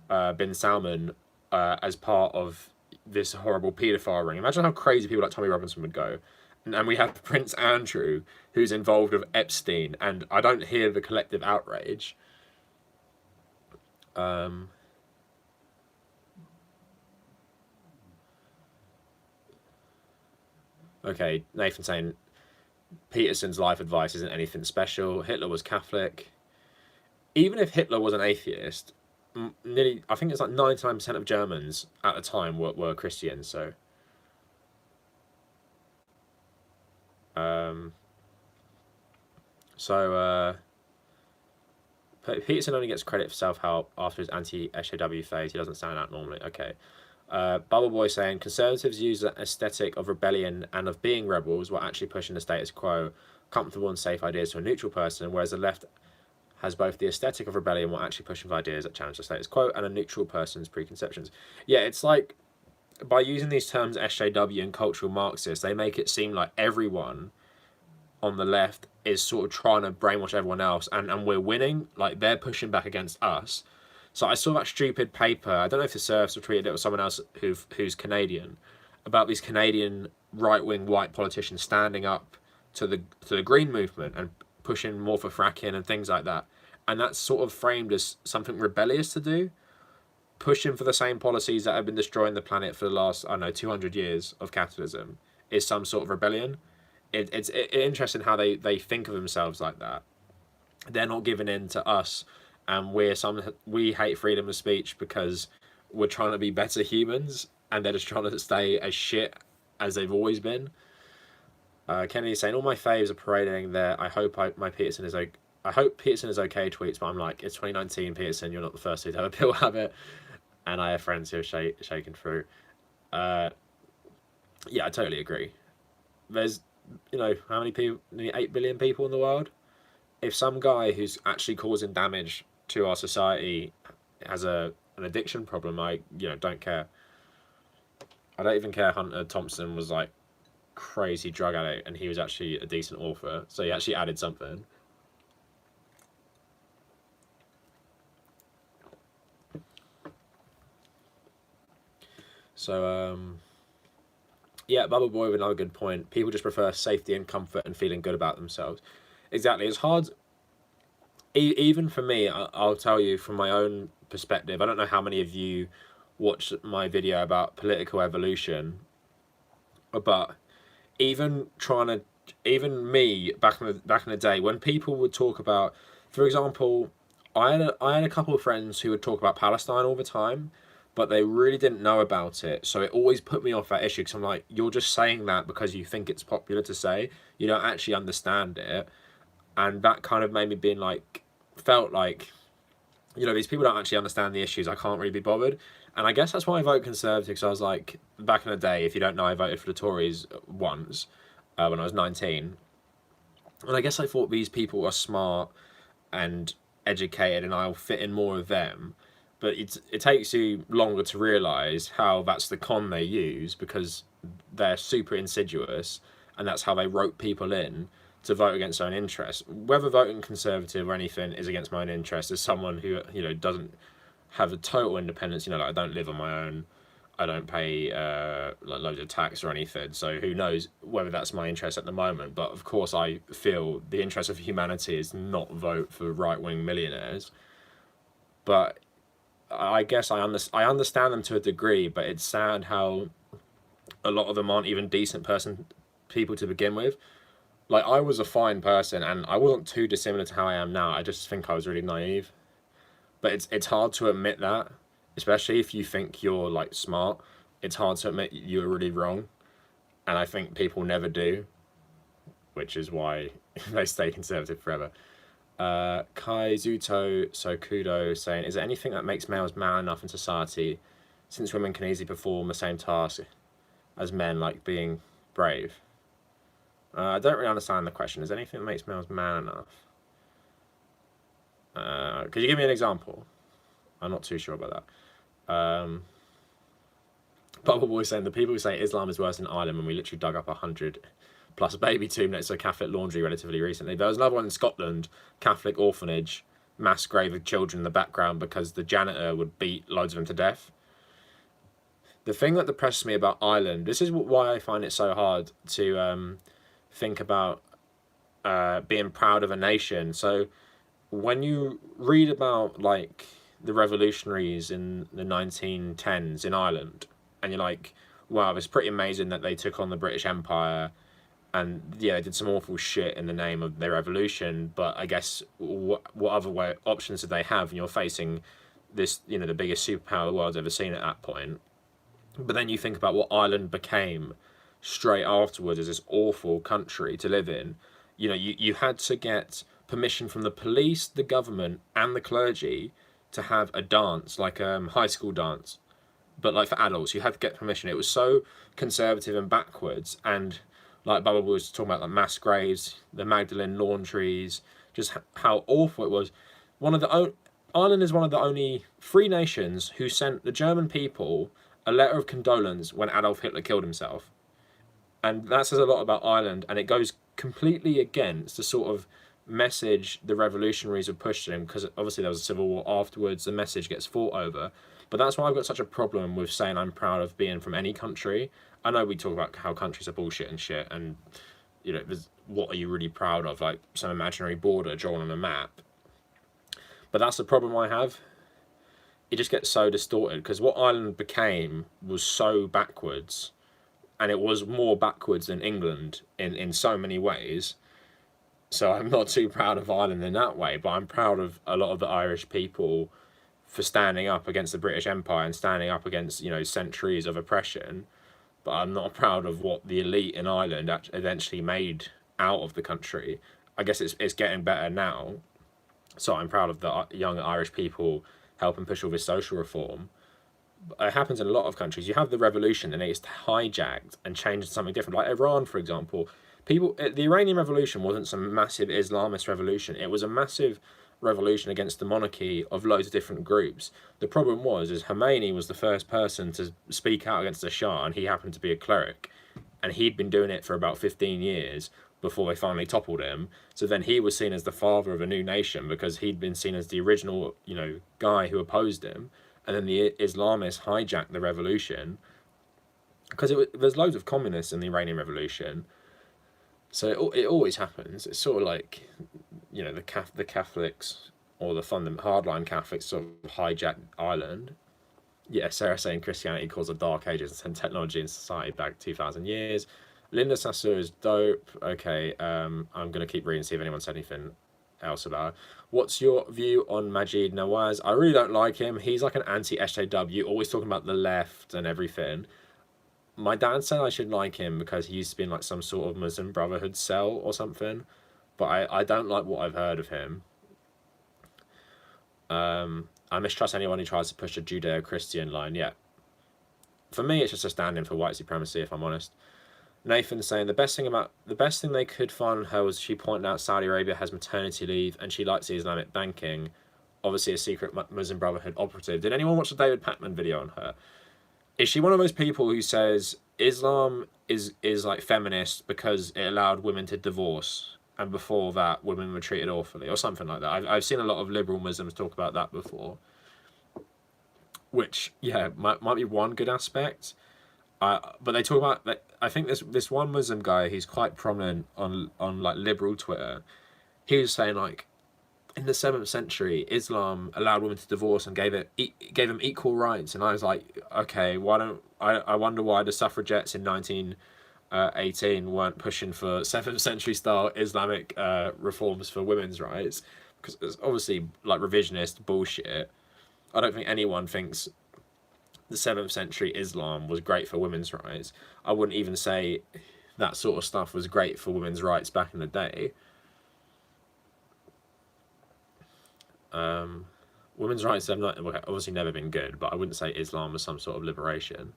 bin Salman, as part of this horrible paedophile ring? Imagine how crazy people like Tommy Robinson would go. And we have Prince Andrew, who's involved with Epstein, and I don't hear the collective outrage. Okay, Nathan saying Peterson's life advice isn't anything special. Hitler was Catholic. Even if Hitler was an atheist, nearly, I think it's like 99% of Germans at the time were Christians, so... Peterson only gets credit for self-help after his anti-SJW phase. He doesn't stand out normally. Okay. Bubble Boy saying, conservatives use the aesthetic of rebellion and of being rebels while actually pushing the status quo, comfortable and safe ideas to a neutral person, whereas the left has both the aesthetic of rebellion while actually pushing for ideas that challenge the status quo and a neutral person's preconceptions. Yeah, it's like, by using these terms SJW and cultural Marxist, they make it seem like everyone on the left is sort of trying to brainwash everyone else, and we're winning. Like, they're pushing back against us. So I saw that stupid paper, I don't know if the Serfs retweeted it or someone else who's Canadian, about these Canadian right-wing white politicians standing up to the Green movement and pushing more for fracking and things like that. And that's sort of framed as something rebellious to do, pushing for the same policies that have been destroying the planet for the last, I don't know, 200 years of capitalism is some sort of rebellion. It's interesting how they think of themselves like that. They're not giving in to us, and we hate freedom of speech because we're trying to be better humans, and they're just trying to stay as shit as they've always been. Kennedy's saying, all my faves are parading there. I hope my Peterson is I hope Peterson is okay tweets, but I'm like, it's 2019, Peterson, you're not the first to have a pill habit. And I have friends who are shaken through. Yeah, I totally agree. There's, how many people? 8 billion people in the world. If some guy who's actually causing damage to our society has an addiction problem, I don't care. I don't even care Hunter Thompson was like crazy drug addict and he was actually a decent author, so he actually added something. So yeah, Bubble Boy with another good point. People just prefer safety and comfort and feeling good about themselves. Exactly. It's hard. Even for me, I'll tell you from my own perspective. I don't know how many of you watched my video about political evolution, but even me back in the day, when people would talk about, for example, I had a couple of friends who would talk about Palestine all the time, but they really didn't know about it. So it always put me off that issue because I'm like, you're just saying that because you think it's popular to say. You don't actually understand it. And that kind of made me felt like, these people don't actually understand the issues. I can't really be bothered. And I guess that's why I vote Conservative, because I was like, back in the day, if you don't know, I voted for the Tories once when I was 19. And I guess I thought these people are smart and educated and I'll fit in more of them. But it takes you longer to realise how that's the con they use, because they're super insidious and that's how they rope people in to vote against their own interests. Whether voting Conservative or anything is against my own interest, as someone who doesn't have a total independence, I don't live on my own, I don't pay loads of tax or anything, so who knows whether that's my interest at the moment. But of course I feel the interest of humanity is not vote for right-wing millionaires. But I guess I understand them to a degree, but it's sad how a lot of them aren't even decent people to begin with. Like, I was a fine person and I wasn't too dissimilar to how I am now. I just think I was really naive. But it's hard to admit that, especially if you think you're like smart. It's hard to admit you were really wrong, and I think people never do, which is why they stay conservative forever. Kai Zuto Sokudo saying, is there anything that makes males man enough in society, since women can easily perform the same task as men, like being brave? I don't really understand the question. Is there anything that makes males man enough? Could you give me an example? I'm not too sure about that. Bubble Boy saying, the people who say Islam is worse in Ireland when we literally dug up 100 plus a baby tomb next to a Catholic laundry relatively recently. There was another one in Scotland, Catholic orphanage, mass grave of children in the background because the janitor would beat loads of them to death. The thing that depresses me about Ireland, this is why I find it so hard to think about being proud of a nation. So when you read about like the revolutionaries in the 1910s in Ireland, and you're like, wow, it's pretty amazing that they took on the British Empire, and yeah, they did some awful shit in the name of their revolution, but I guess what other options did they have? And you're facing this, the biggest superpower the world's ever seen at that point. But then you think about what Ireland became straight afterwards as this awful country to live in. You had to get permission from the police, the government, and the clergy to have a dance, like a high school dance, but like for adults. You had to get permission. It was so conservative and backwards, and like Bubba was talking about, like mass graves, the Magdalene laundries, just how awful it was. Ireland is one of the only free nations who sent the German people a letter of condolence when Adolf Hitler killed himself. And that says a lot about Ireland, and it goes completely against the sort of message the revolutionaries have pushed him, because obviously there was a civil war afterwards, the message gets fought over. But that's why I've got such a problem with saying I'm proud of being from any country. I know we talk about how countries are bullshit and shit, and what are you really proud of, like some imaginary border drawn on a map. But that's the problem I have. It just gets so distorted, because what Ireland became was so backwards, and it was more backwards than England in so many ways. So I'm not too proud of Ireland in that way, but I'm proud of a lot of the Irish people for standing up against the British Empire and standing up against, centuries of oppression. But I'm not proud of what the elite in Ireland eventually made out of the country. I guess it's getting better now, So I'm proud of the young Irish people helping push all this social reform. It happens in a lot of countries. You have the revolution and it's hijacked and changed into something different. Like Iran, for example, the Iranian Revolution wasn't some massive Islamist revolution. It was a massive revolution against the monarchy of loads of different groups. The problem is Khomeini was the first person to speak out against the Shah, and he happened to be a cleric, and he'd been doing it for about 15 years before they finally toppled him. So then he was seen as the father of a new nation because he'd been seen as the original, guy who opposed him. And then the Islamists hijacked the revolution because there's loads of communists in the Iranian Revolution. So it always happens. It's sort of like, the Catholics or the hardline Catholics sort of hijacked Ireland. Yeah, Sarah saying Christianity caused the dark ages and technology in society back 2,000 years. Linda Sassou is dope. Okay, I'm going to keep reading, see if anyone said anything else about it. What's your view on Majid Nawaz? I really don't like him. He's like an anti-SJW, always talking about the left and everything. My dad said I should like him because he used to be in like some sort of Muslim Brotherhood cell or something. But I don't like what I've heard of him. I mistrust anyone who tries to push a Judeo-Christian line. Yeah. For me, it's just a stand-in for white supremacy, if I'm honest. Nathan's saying the best thing they could find on her was she pointed out Saudi Arabia has maternity leave and she likes the Islamic banking. Obviously a secret Muslim Brotherhood operative. Did anyone watch the David Pakman video on her? Is she one of those people who says Islam is like feminist because it allowed women to divorce, and before that women were treated awfully, or something like that? I've seen a lot of liberal Muslims talk about that before, which might be one good aspect. But they talk about that. I think this one Muslim guy, he's quite prominent on like liberal Twitter. He was saying like, in the 7th century, Islam allowed women to divorce and gave them equal rights. And I was like, okay, I wonder why the suffragettes in 1918 weren't pushing for 7th century style Islamic reforms for women's rights, because it's obviously like revisionist bullshit. I don't think anyone thinks the 7th century Islam was great for women's rights. I wouldn't even say that sort of stuff was great for women's rights back in the day. Women's rights have obviously never been good, but I wouldn't say Islam was some sort of liberation.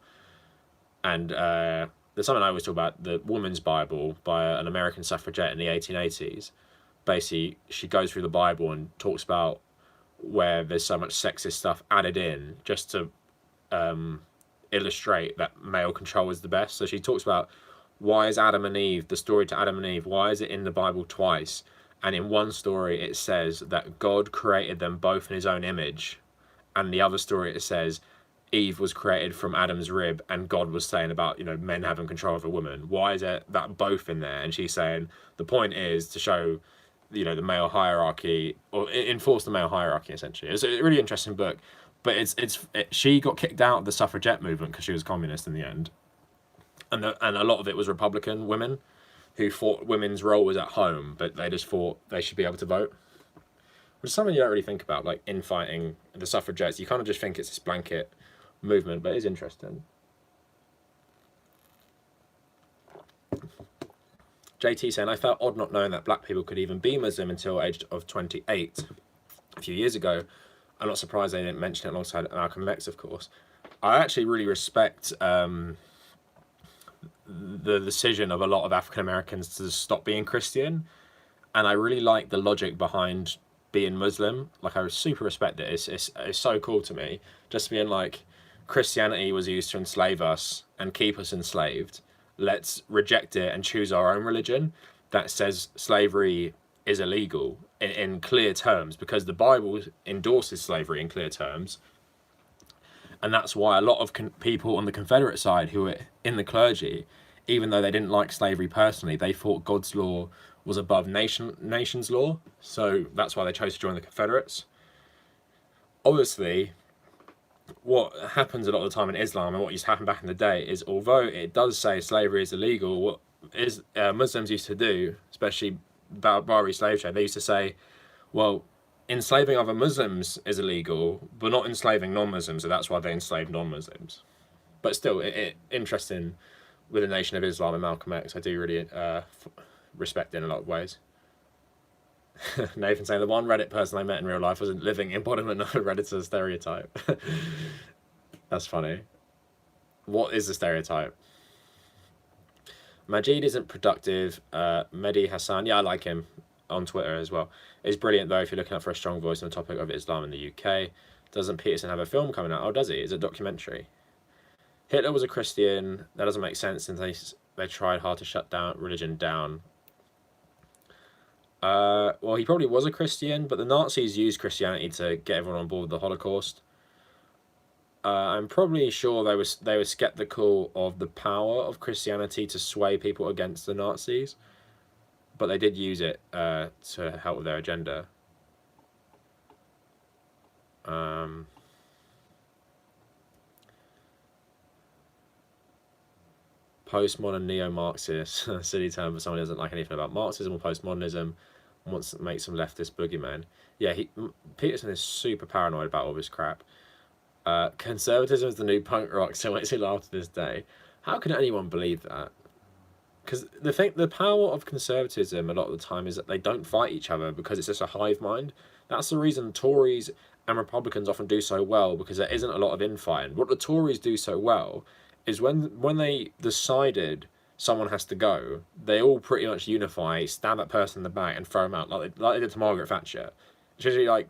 And there's something I always talk about, the Woman's Bible by an American suffragette in the 1880s. Basically, she goes through the Bible and talks about where there's so much sexist stuff added in just to illustrate that male control is the best. So she talks about, why is Adam and Eve, the story to Adam and Eve, why is it in the Bible twice? And in one story it says that God created them both in his own image, and the other story it says Eve was created from Adam's rib, and God was saying about men having control of a woman. Why is it that both in there? And she's saying the point is to show the male hierarchy, or enforce the male hierarchy essentially. It's a really interesting book, but she got kicked out of the suffragette movement because she was communist in the end, and a lot of it was Republican women who thought women's role was at home, but they just thought they should be able to vote. Which is something you don't really think about, like infighting the suffragettes. You kind of just think it's this blanket movement, but it is interesting. JT saying, I felt odd not knowing that black people could even be Muslim until age of 28 a few years ago. I'm not surprised they didn't mention it alongside Malcolm X, of course. I actually really respect the decision of a lot of African Americans to stop being Christian, and I really like the logic behind being Muslim. Like, I super respect it. It's so cool to me, just being like, Christianity was used to enslave us and keep us enslaved. Let's reject it and choose our own religion that says slavery is illegal in clear terms, because the Bible endorses slavery in clear terms. And that's why a lot of people on the Confederate side who were in the clergy, even though they didn't like slavery personally, they thought God's law was above nation's law. So that's why they chose to join the Confederates. Obviously, what happens a lot of the time in Islam, and what used to happen back in the day, is although it does say slavery is illegal, what Muslims used to do, especially Bahraini slave trade, they used to say, well, enslaving other Muslims is illegal, but not enslaving non-Muslims, so that's why they enslaved non-Muslims. But still, interesting with the Nation of Islam and Malcolm X. I do really respect it in a lot of ways. Nathan saying the one Reddit person I met in real life was a living embodiment of a Redditor stereotype. That's funny. What is the stereotype? Majid isn't productive. Mehdi Hassan, yeah, I like him on Twitter as well. He's brilliant though if you're looking out for a strong voice on the topic of Islam in the UK. Doesn't Peterson have a film coming out? Oh, does he? Is it a documentary? Hitler was a Christian. That doesn't make sense since they tried hard to shut down religion down. Well, he probably was a Christian, but the Nazis used Christianity to get everyone on board with the Holocaust. I'm probably sure they were skeptical of the power of Christianity to sway people against the Nazis, but they did use it to help with their agenda. Postmodern neo-Marxist, silly term for someone who doesn't like anything about Marxism or postmodernism, wants to make some leftist boogeyman. Yeah, Peterson is super paranoid about all this crap. Conservatism is the new punk rock, so it makes me laugh to this day. How can anyone believe that? Because the power of conservatism a lot of the time is that they don't fight each other because it's just a hive mind. That's the reason Tories and Republicans often do so well, because there isn't a lot of infighting. What the Tories do so well is when they decided someone has to go, they all pretty much unify, stab that person in the back and throw them out, like they did to Margaret Thatcher. It's usually like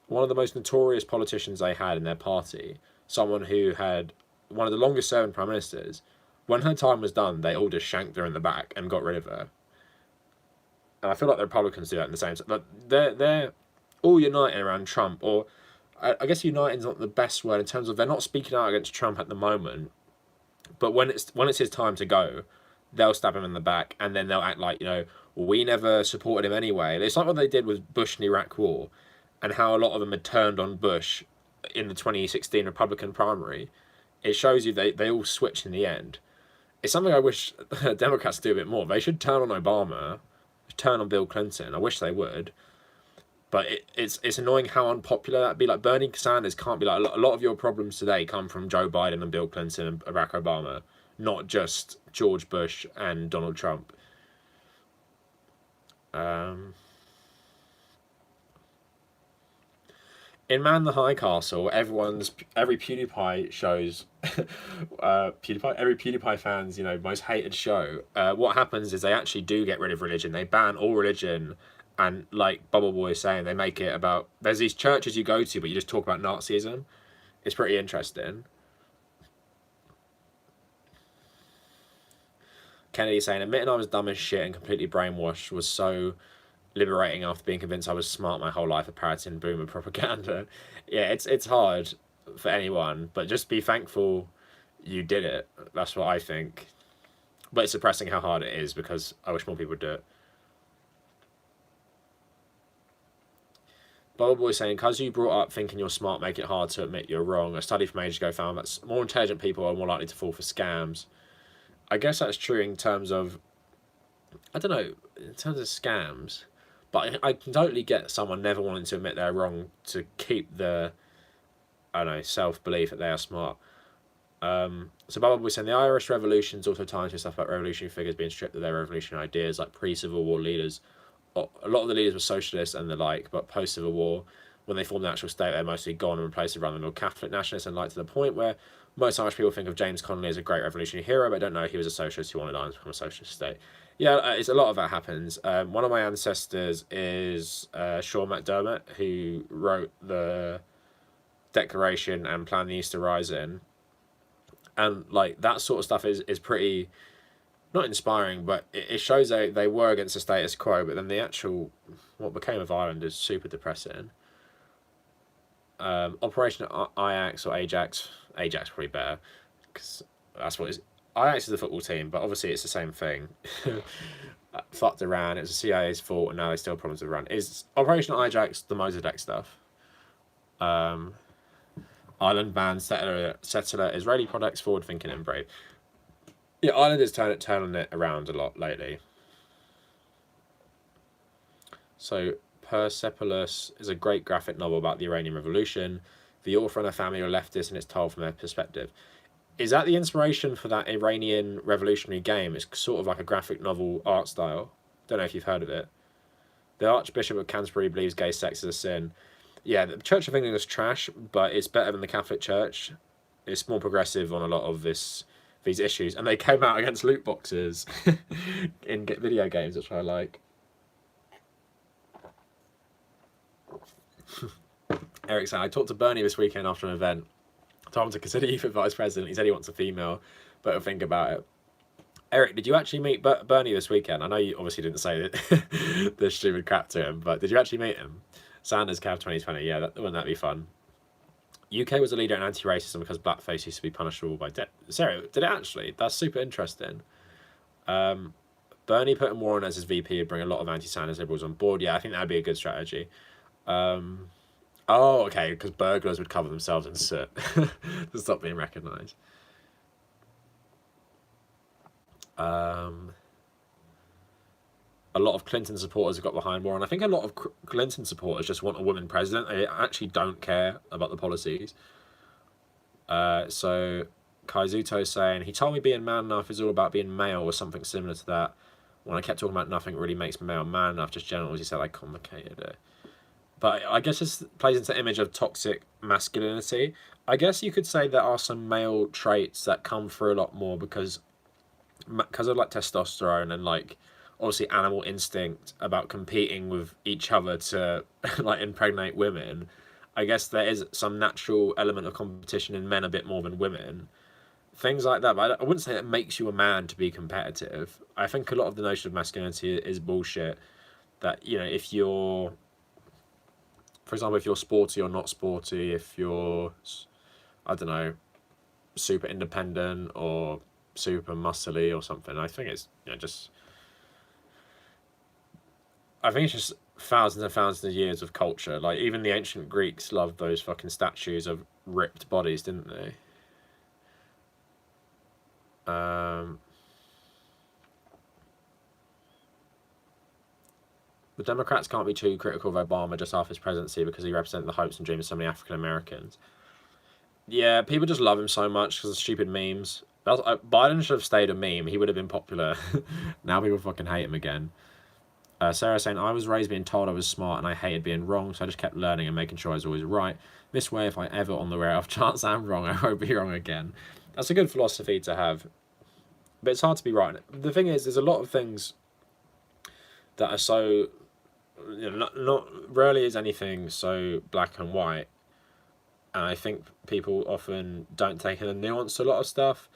one of the most notorious politicians they had in their party, someone who had one of the longest serving prime ministers. When her time was done, they all just shanked her in the back and got rid of her. And I feel like the Republicans do that in the same. But they're all uniting around Trump, or I guess uniting is not the best word in terms of they're not speaking out against Trump at the moment. But when it's his time to go, they'll stab him in the back, and then they'll act like, we never supported him anyway. It's like what they did with Bush and the Iraq War, and how a lot of them had turned on Bush in the 2016 Republican primary. It shows you they all switched in the end. It's something I wish Democrats do a bit more. They should turn on Obama, turn on Bill Clinton. I wish they would. But it's annoying how unpopular that'd be. Like Bernie Sanders can't be like, a lot of your problems today come from Joe Biden and Bill Clinton and Barack Obama, not just George Bush and Donald Trump. In Man the High Castle, every PewDiePie shows, every PewDiePie fan's most hated show. What happens is they actually do get rid of religion. They ban all religion, and like Bubble Boy is saying, they make it about there's these churches you go to, but you just talk about Nazism. It's pretty interesting. Kennedy saying, admitting I was dumb as shit and completely brainwashed was so liberating after being convinced I was smart my whole life of parroting boomer propaganda. Yeah, it's hard for anyone, but just be thankful you did it. That's what I think. But it's depressing how hard it is, because I wish more people would do it. Bubble Boy saying, because you brought up thinking you're smart, make it hard to admit you're wrong. A study from ages ago found that more intelligent people are more likely to fall for scams. I guess that's true in terms of, I don't know, in terms of scams. But I can totally get someone never wanting to admit they're wrong to keep the, I don't know, self-belief that they are smart. So Bubble was saying the Irish Revolution's also tying to stuff about revolutionary figures being stripped of their revolutionary ideas, like pre-Civil War leaders. A lot of the leaders were socialists and the like, but post-Civil War, when they formed the actual state, they're mostly gone and replaced with run-of-the-mill Catholic nationalists, and like to the point where most Irish people think of James Connolly as a great revolutionary hero, but don't know he was a socialist who wanted Ireland to become a socialist state. Yeah, it's a lot of that happens. One of my ancestors is Sean McDermott, who wrote the Declaration and planned the Easter Rising. And like that sort of stuff is pretty, not inspiring, but it shows they were against the status quo, but then the actual, what became of Ireland is super depressing. Operation Ajax or Ajax probably better, because that's what it is. Ajax is the football team, but obviously it's the same thing. Fucked Iran, it was the CIA's fault, and now they still have problems with Iran. Is Operation Ajax the Mossadegh stuff? Ireland bans settler Israeli products, forward thinking and brave. Yeah, Ireland is turning it around a lot lately. So Persepolis is a great graphic novel about the Iranian Revolution. The author and her family are leftists, and it's told from their perspective. Is that the inspiration for that Iranian revolutionary game? It's sort of like a graphic novel art style. Don't know if you've heard of it. The Archbishop of Canterbury believes gay sex is a sin. Yeah, the Church of England is trash, but it's better than the Catholic Church. It's more progressive on a lot of these issues, and they came out against loot boxes in video games, which I like. Eric said, I talked to Bernie this weekend after an event. I told him to consider you for vice president. He said he wants a female, but he'll think about it. Eric, did you actually meet Bernie this weekend? I know you obviously didn't say this stupid crap to him, but did you actually meet him? Sanders Cav 2020, yeah, wouldn't that be fun? UK was a leader in anti-racism because blackface used to be punishable by death. Sorry, did it actually? That's super interesting. Bernie putting Warren as his VP would bring a lot of anti-Sanders liberals on board. Yeah, I think that would be a good strategy. Oh, okay, because burglars would cover themselves in soot to stop being recognised. A lot of Clinton supporters have got behind Warren. I think a lot of Clinton supporters just want a woman president. They actually don't care about the policies. So Kaizuto is saying, he told me being man enough is all about being male or something similar to that. When I kept talking about nothing really makes me male man enough, just general, as he said, I complicated it. But I guess this plays into the image of toxic masculinity. I guess you could say there are some male traits that come through a lot more because of like testosterone and like obviously animal instinct about competing with each other to like impregnate women. I guess there is some natural element of competition in men a bit more than women. Things like that, but I wouldn't say it makes you a man to be competitive. I think a lot of the notion of masculinity is bullshit. That, you know, if you're, for example, if you're sporty or not sporty, if you're, I don't know, super independent or super muscly or something, I think it's, you know, just, I think it's just thousands and thousands of years of culture. Like, even the ancient Greeks loved those fucking statues of ripped bodies, didn't they? The Democrats can't be too critical of Obama just after his presidency because he represented the hopes and dreams of so many African Americans. Yeah, people just love him so much because of stupid memes. Biden should have stayed a meme. He would have been popular. Now people fucking hate him again. Sarah saying, I was raised being told I was smart and I hated being wrong, so I just kept learning and making sure I was always right. This way, if I ever on the rare off chance I'm wrong, I won't be wrong again. That's a good philosophy to have. But it's hard to be right. The thing is, there's a lot of things that are so, you know, not rarely is anything so black and white. And I think people often don't take in the nuance to a lot of stuff.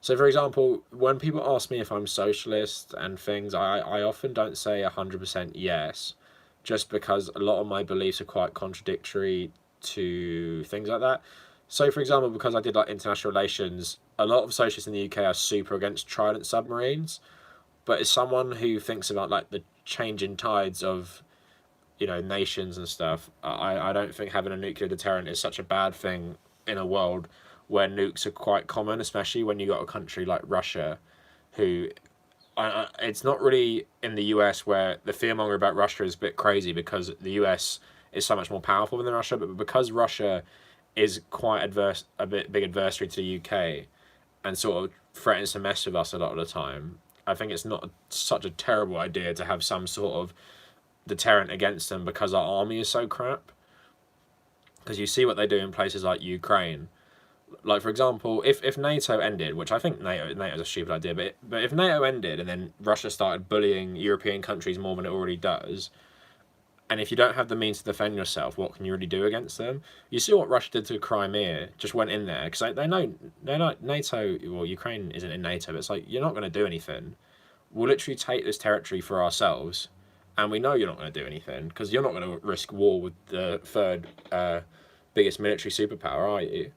So, for example, when people ask me if I'm socialist and things, I often don't say 100% yes, just because a lot of my beliefs are quite contradictory to things like that. So, for example, because I did like international relations, a lot of socialists in the UK are super against Trident submarines. But as someone who thinks about like the changing tides of, you know, nations and stuff, I don't think having a nuclear deterrent is such a bad thing in a world where nukes are quite common, especially when you got a country like Russia, who, it's not really in the US where the fearmonger about Russia is a bit crazy because the US is so much more powerful than Russia, but because Russia is quite a big adversary to the UK and sort of threatens to mess with us a lot of the time, I think it's not such a terrible idea to have some sort of deterrent against them because our army is so crap. Because you see what they do in places like Ukraine. Like, for example, if NATO ended, which I think NATO is a stupid idea, but if NATO ended and then Russia started bullying European countries more than it already does, and if you don't have the means to defend yourself, what can you really do against them? You see what Russia did to Crimea, just went in there, because they know they're not NATO, well, Ukraine isn't in NATO, but it's like, you're not going to do anything. We'll literally take this territory for ourselves, and we know you're not going to do anything, because you're not going to risk war with the third biggest military superpower, are you?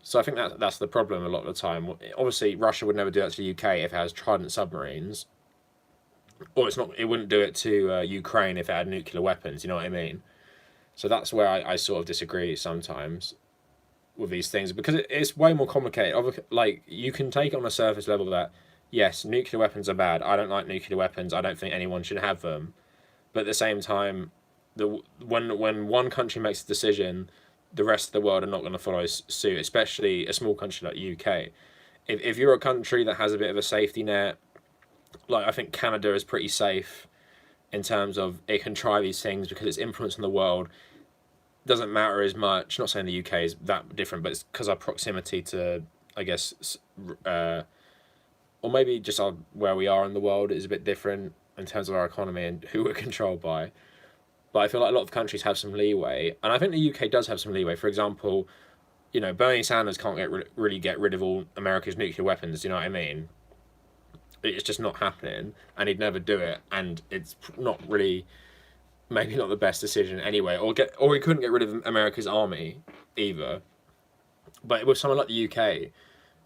So I think that's the problem a lot of the time. Obviously, Russia would never do that to the UK if it has Trident submarines. Or it wouldn't do it to Ukraine if it had nuclear weapons, you know what I mean? So that's where I sort of disagree sometimes with these things, because it's way more complicated. Like, you can take it on a surface level that, yes, nuclear weapons are bad. I don't like nuclear weapons. I don't think anyone should have them. But at the same time, when one country makes a decision, the rest of the world are not going to follow suit, especially a small country like UK. If you're a country that has a bit of a safety net, like I think Canada is pretty safe in terms of it can try these things because its influence on the world doesn't matter as much. Not saying the UK is that different, but it's because our proximity to, I guess, or maybe just where we are in the world is a bit different in terms of our economy and who we're controlled by. But I feel like a lot of countries have some leeway, and I think the UK does have some leeway. For example, Bernie Sanders can't really get rid of all America's nuclear weapons. You know what I mean? It's just not happening, and he'd never do it, and it's not really, maybe not the best decision anyway. Or he couldn't get rid of America's army either. But with someone like the UK,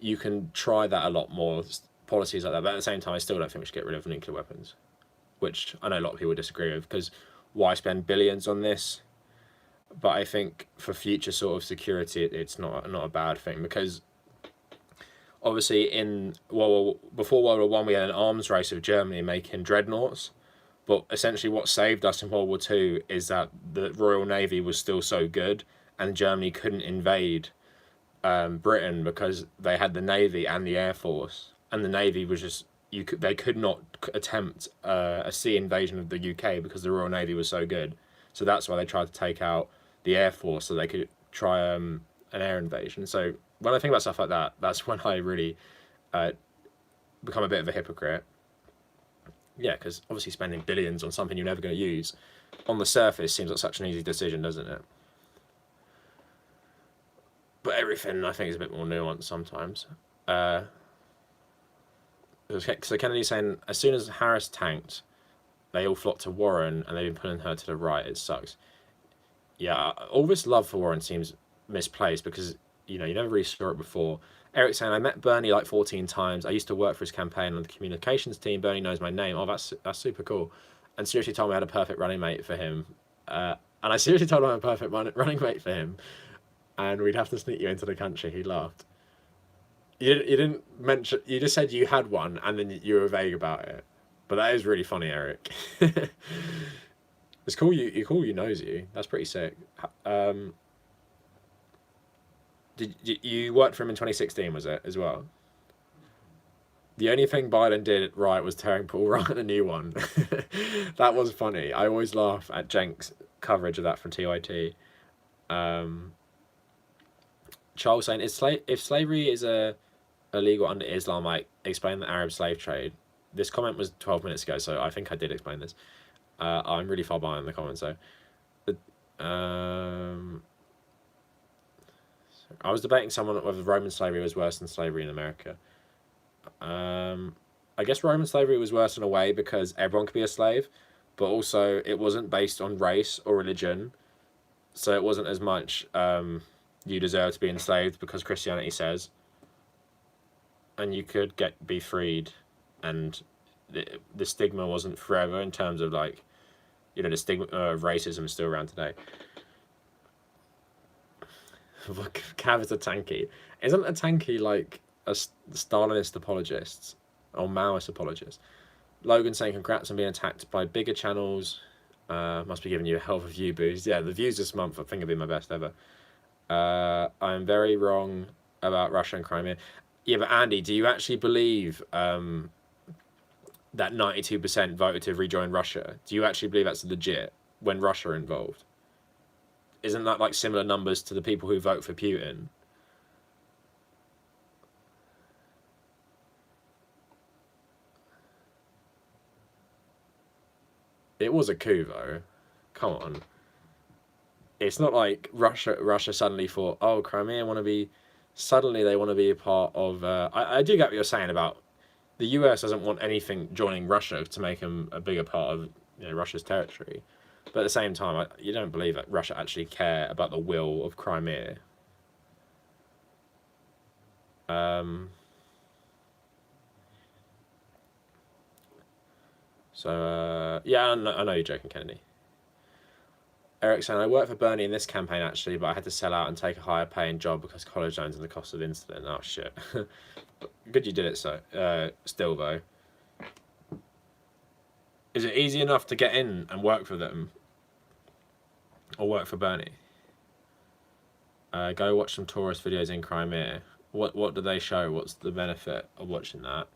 you can try that a lot more, policies like that. But at the same time, I still don't think we should get rid of nuclear weapons, which I know a lot of people disagree with, because why spend billions on this? But I think for future sort of security, it's not a bad thing, because obviously before World War One, we had an arms race of Germany making dreadnoughts. But essentially what saved us in World War Two is that the Royal Navy was still so good, and Germany couldn't invade Britain because they had the Navy and the Air Force, and the Navy was just they could not attempt a sea invasion of the UK because the Royal Navy was so good. So that's why they tried to take out the Air Force so they could try an air invasion. So when I think about stuff like that, that's when I really become a bit of a hypocrite. Yeah, because obviously spending billions on something you're never going to use, on the surface, seems like such an easy decision, doesn't it? But everything, I think, is a bit more nuanced sometimes. So Kennedy's saying, as soon as Harris tanked, they all flocked to Warren, and they've been pulling her to the right. It sucks. Yeah, all this love for Warren seems misplaced, because, you never really saw it before. Eric saying, I met Bernie like 14 times. I used to work for his campaign on the communications team. Bernie knows my name. Oh, that's super cool. And seriously told me I had a perfect running mate for him. And I seriously told him I had a perfect running mate for him. And we'd have to sneak you into the country. He laughed. You didn't mention... You just said you had one, and then you were vague about it. But that is really funny, Eric. It's cool you knows you. That's pretty sick. Did you worked for him in 2016, was it, as well? The only thing Biden did right was tearing Paul Ryan a new one. That was funny. I always laugh at Cenk's coverage of that from TYT. Charles saying, if slavery is illegal under Islam, I explain the Arab slave trade. This comment was 12 minutes ago, so I think I did explain this. I'm really far behind in the comments, though. I was debating someone whether Roman slavery was worse than slavery in America. I guess Roman slavery was worse in a way because everyone could be a slave, but also it wasn't based on race or religion, so it wasn't as much you deserve to be enslaved because Christianity says, and you could be freed, and the stigma wasn't forever in terms of the stigma of racism is still around today. Cav is a tanky. Isn't a tanky like a Stalinist apologist or Maoist apologist? Logan saying, congrats on being attacked by bigger channels. Must be giving you a hell of a view boost. Yeah, the views this month I think have been my best ever. I'm very wrong about Russia and Crimea. Yeah, but Andy, do you actually believe that 92% voted to rejoin Russia? Do you actually believe that's legit when Russia are involved? Isn't that like similar numbers to the people who vote for Putin? It was a coup, though. Come on. It's not like Russia suddenly thought, oh, Crimea want to be... Suddenly they want to be a part of... I do get what you're saying about the US doesn't want anything joining Russia to make them a bigger part of Russia's territory. But at the same time, you don't believe that Russia actually care about the will of Crimea. Yeah, I know you're joking, Kennedy. Eric saying, I worked for Bernie in this campaign, actually, but I had to sell out and take a higher paying job because college loans and the cost of insulin. Oh, shit. Good you did it, still, though. Is it easy enough to get in and work for them? Or work for Bernie? Go watch some tourist videos in Crimea. What do they show? What's the benefit of watching that?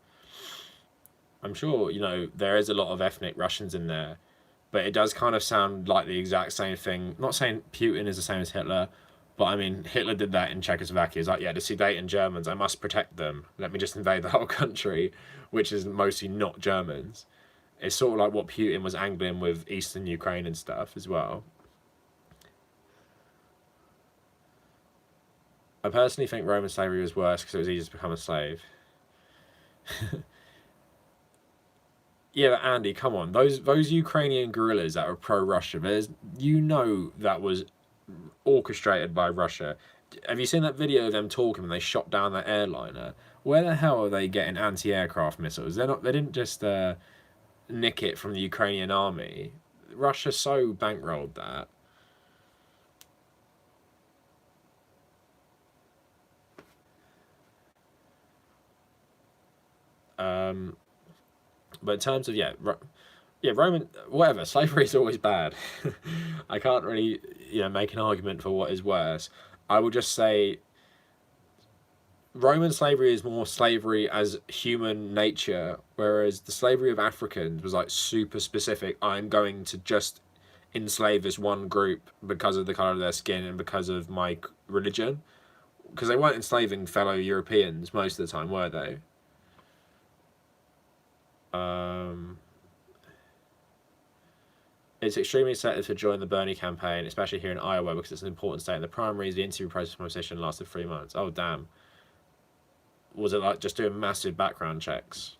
I'm sure, there is a lot of ethnic Russians in there. but it does kind of sound like the exact same thing. Not saying Putin is the same as Hitler, but I mean, Hitler did that in Czechoslovakia. He's like, yeah, the Sudeten Germans, I must protect them. Let me just invade the whole country, which is mostly not Germans. It's sort of like what Putin was angling with Eastern Ukraine and stuff as well. I personally think Roman slavery was worse because it was easier to become a slave. Yeah, but Andy, come on. Those Ukrainian guerrillas that were pro-Russia, that was orchestrated by Russia. Have you seen that video of them talking when they shot down that airliner? Where the hell are they getting anti-aircraft missiles? They didn't just nick it from the Ukrainian army. Russia so bankrolled that. But in terms of Roman, whatever, slavery is always bad. I can't really make an argument for what is worse. I will just say Roman slavery is more slavery as human nature, whereas the slavery of Africans was like super specific. I'm going to just enslave this one group because of the color of their skin and because of my religion. Because they weren't enslaving fellow Europeans most of the time, were they? It's extremely selective to join the Bernie campaign, especially here in Iowa, because it's an important state in the primaries. The interview process for my position lasted 3 months. Oh, damn. Was it like just doing massive background checks?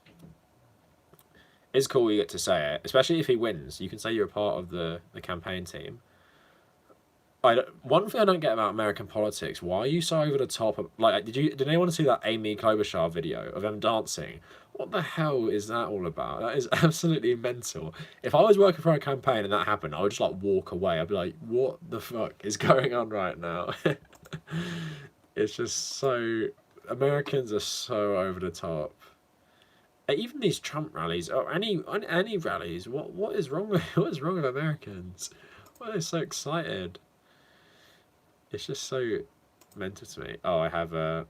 It's cool you get to say it, especially if he wins. You can say you're a part of the campaign team. One thing I don't get about American politics, why are you so over the top? Like, did anyone see that Amy Klobuchar video of them dancing? What the hell is that all about? That is absolutely mental. If I was working for a campaign and that happened, I would just like walk away. I'd be like, what the fuck is going on right now? It's just so... Americans are so over the top. Even these Trump rallies or any rallies, what is wrong with Americans? Why are they so excited? It's just so mental to me. Oh, I have 11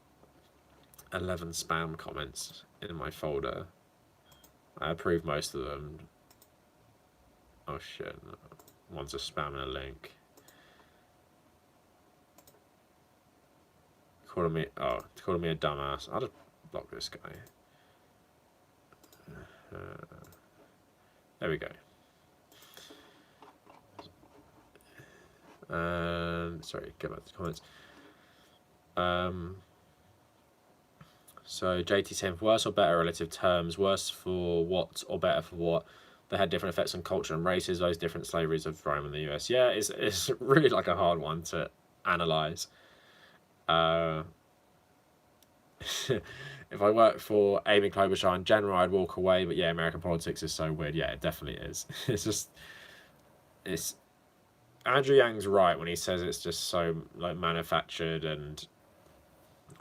spam comments in my folder. I approve most of them. Oh shit, one's a spam and a link. Calling me a dumbass. I'll just block this guy. There we go. Sorry, get back to the comments. So JT saying, worse or better relative terms, worse for what or better for what? They had different effects on culture and races, those different slaveries of Rome and the US. Yeah, it's really like a hard one to analyse. If I worked for Amy Klobuchar in general, I'd walk away. But yeah, American politics is so weird. Yeah, it definitely is. It's Andrew Yang's right when he says it's just so like manufactured and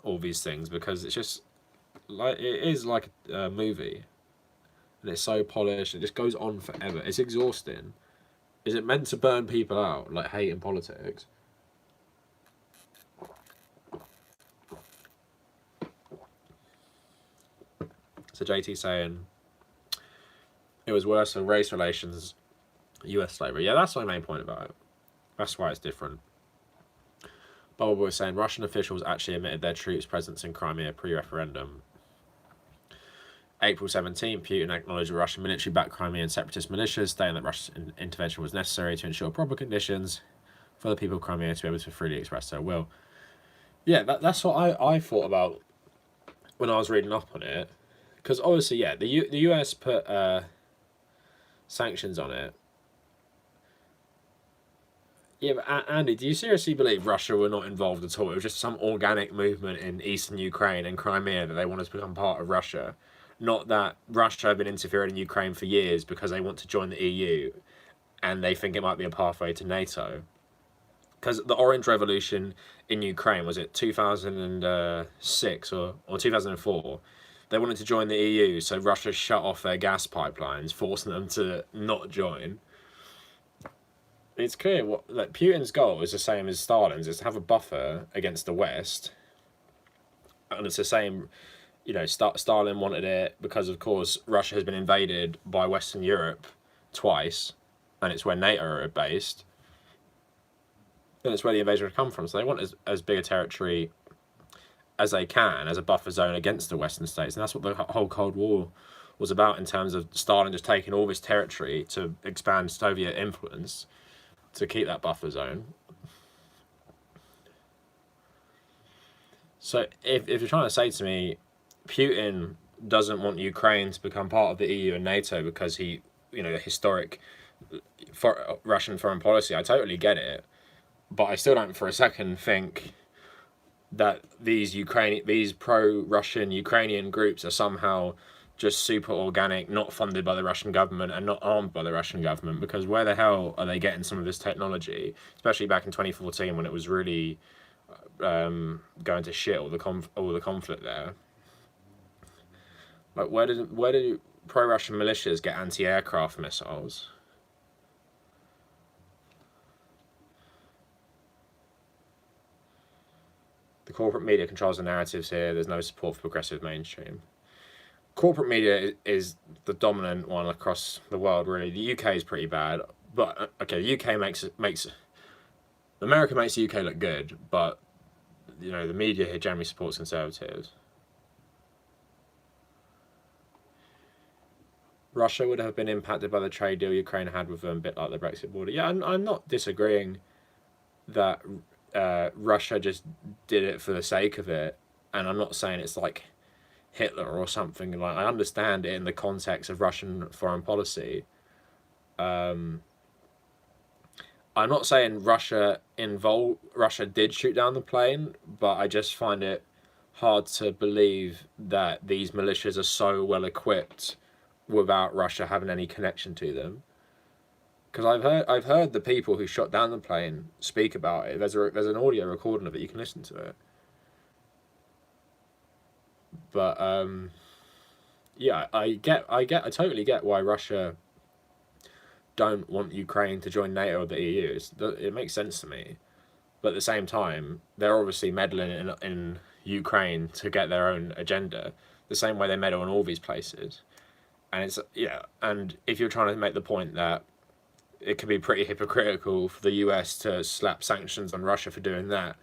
all these things, because it's just like it is like a movie, and it's so polished. It just goes on forever. It's exhausting. Is it meant to burn people out like hate in politics? So JT saying it was worse for race relations, US slavery. Yeah, that's my main point about it. That's why it's different. Bob was saying Russian officials actually admitted their troops' presence in Crimea pre-referendum. April 17, Putin acknowledged the Russian military backed Crimean separatist militias, stating that Russian intervention was necessary to ensure proper conditions for the people of Crimea to be able to freely express their will. Yeah, that's what I thought about when I was reading up on it. Because obviously, yeah, the US put sanctions on it. Yeah, but Andy, do you seriously believe Russia were not involved at all? It was just some organic movement in eastern Ukraine and Crimea that they wanted to become part of Russia. Not that Russia have been interfering in Ukraine for years because they want to join the EU and they think it might be a pathway to NATO. Because the Orange Revolution in Ukraine, was it 2006 or 2004? They wanted to join the EU, so Russia shut off their gas pipelines, forcing them to not join. It's clear that Putin's goal is the same as Stalin's, is to have a buffer against the West. And it's the same, Stalin wanted it because, of course, Russia has been invaded by Western Europe twice. and it's where NATO are based, then it's where the invasion would come from. So they want as big a territory as they can as a buffer zone against the Western states, and that's what the whole Cold War was about, in terms of Stalin just taking all this territory to expand Soviet influence to keep that buffer zone. So if you're trying to say to me, Putin doesn't want Ukraine to become part of the EU and NATO because he, historic Russian foreign policy, I totally get it, but I still don't for a second think that these pro-Russian Ukrainian groups are somehow just super organic, not funded by the Russian government and not armed by the Russian government, because where the hell are they getting some of this technology, especially back in 2014 when it was really going to shit, all the conflict there. Like, where do pro-Russian militias get anti-aircraft missiles? The corporate media controls the narratives here. There's no support for progressive mainstream. Corporate media is the dominant one across the world, really. The UK is pretty bad, but okay, the UK makes America makes the UK look good, but the media here generally supports conservatives. Russia would have been impacted by the trade deal Ukraine had with them, a bit like the Brexit border. Yeah, I'm not disagreeing that Russia just did it for the sake of it, and I'm not saying it's like Hitler or something. Like, I understand it in the context of Russian foreign policy. I'm not saying Russia did shoot down the plane, but I just find it hard to believe that these militias are so well equipped without Russia having any connection to them. Because I've heard the people who shot down the plane speak about it. There's an audio recording of it. You can listen to it. But yeah, I totally get why Russia don't want Ukraine to join NATO or the EU. It makes sense to me. But at the same time, they're obviously meddling in Ukraine to get their own agenda, the same way they meddle in all these places. And and if you're trying to make the point that it can be pretty hypocritical for the US to slap sanctions on Russia for doing that,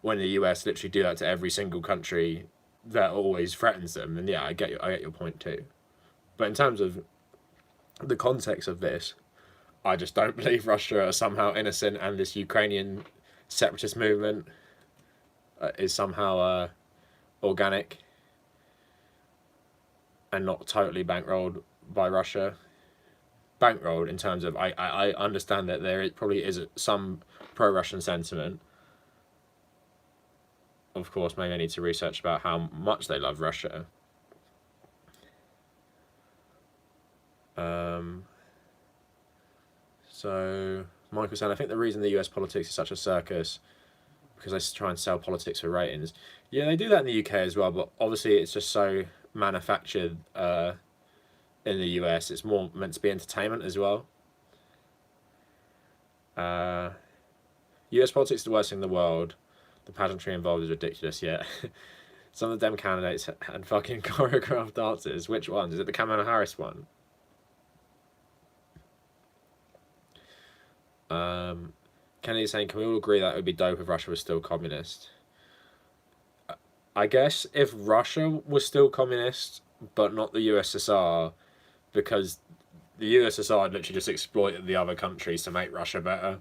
when the US literally do that to every single country that always threatens them, then yeah, I get your point too. But in terms of the context of this, I just don't believe Russia are somehow innocent, and this Ukrainian separatist movement is somehow organic and not totally bankrolled by Russia. Bankrolled in terms of, I understand that there probably is some pro-Russian sentiment. Of course, maybe I need to research about how much they love Russia. So Michael said, I think the reason the US politics is such a circus because they try and sell politics for ratings. Yeah, they do that in the UK as well, but obviously it's just so manufactured in the US. It's more meant to be entertainment as well. US politics is the worst thing in the world. The pageantry involved is ridiculous, yeah. Some of the Dem candidates had fucking choreographed dances. Which ones? Is it the Kamala Harris one? Kennedy's saying, can we all agree that it would be dope if Russia was still communist? I guess if Russia was still communist, but not the USSR, because the USSR had literally just exploited the other countries to make Russia better.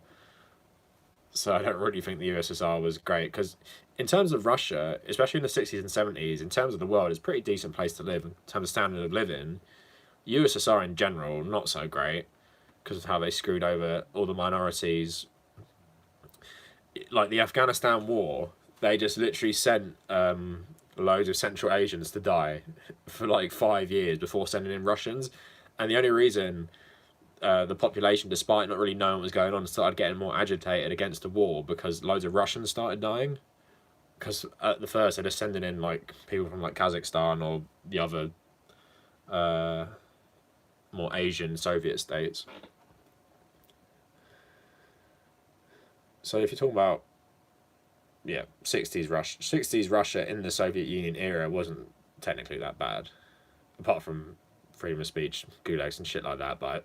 So I don't really think the USSR was great, because in terms of Russia, especially in the 60s and 70s, in terms of the world, it's a pretty decent place to live in terms of standard of living. USSR in general, not so great, because of how they screwed over all the minorities. Like the Afghanistan war, they just literally sent loads of Central Asians to die for like 5 years before sending in Russians. And the only reason the population, despite not really knowing what was going on, started getting more agitated against the war because loads of Russians started dying. Because at the first, they're just sending in like people from like Kazakhstan or the other more Asian Soviet states. So if you're talking about 60s Russia in the Soviet Union era wasn't technically that bad, apart from freedom of speech, gulags and shit like that. But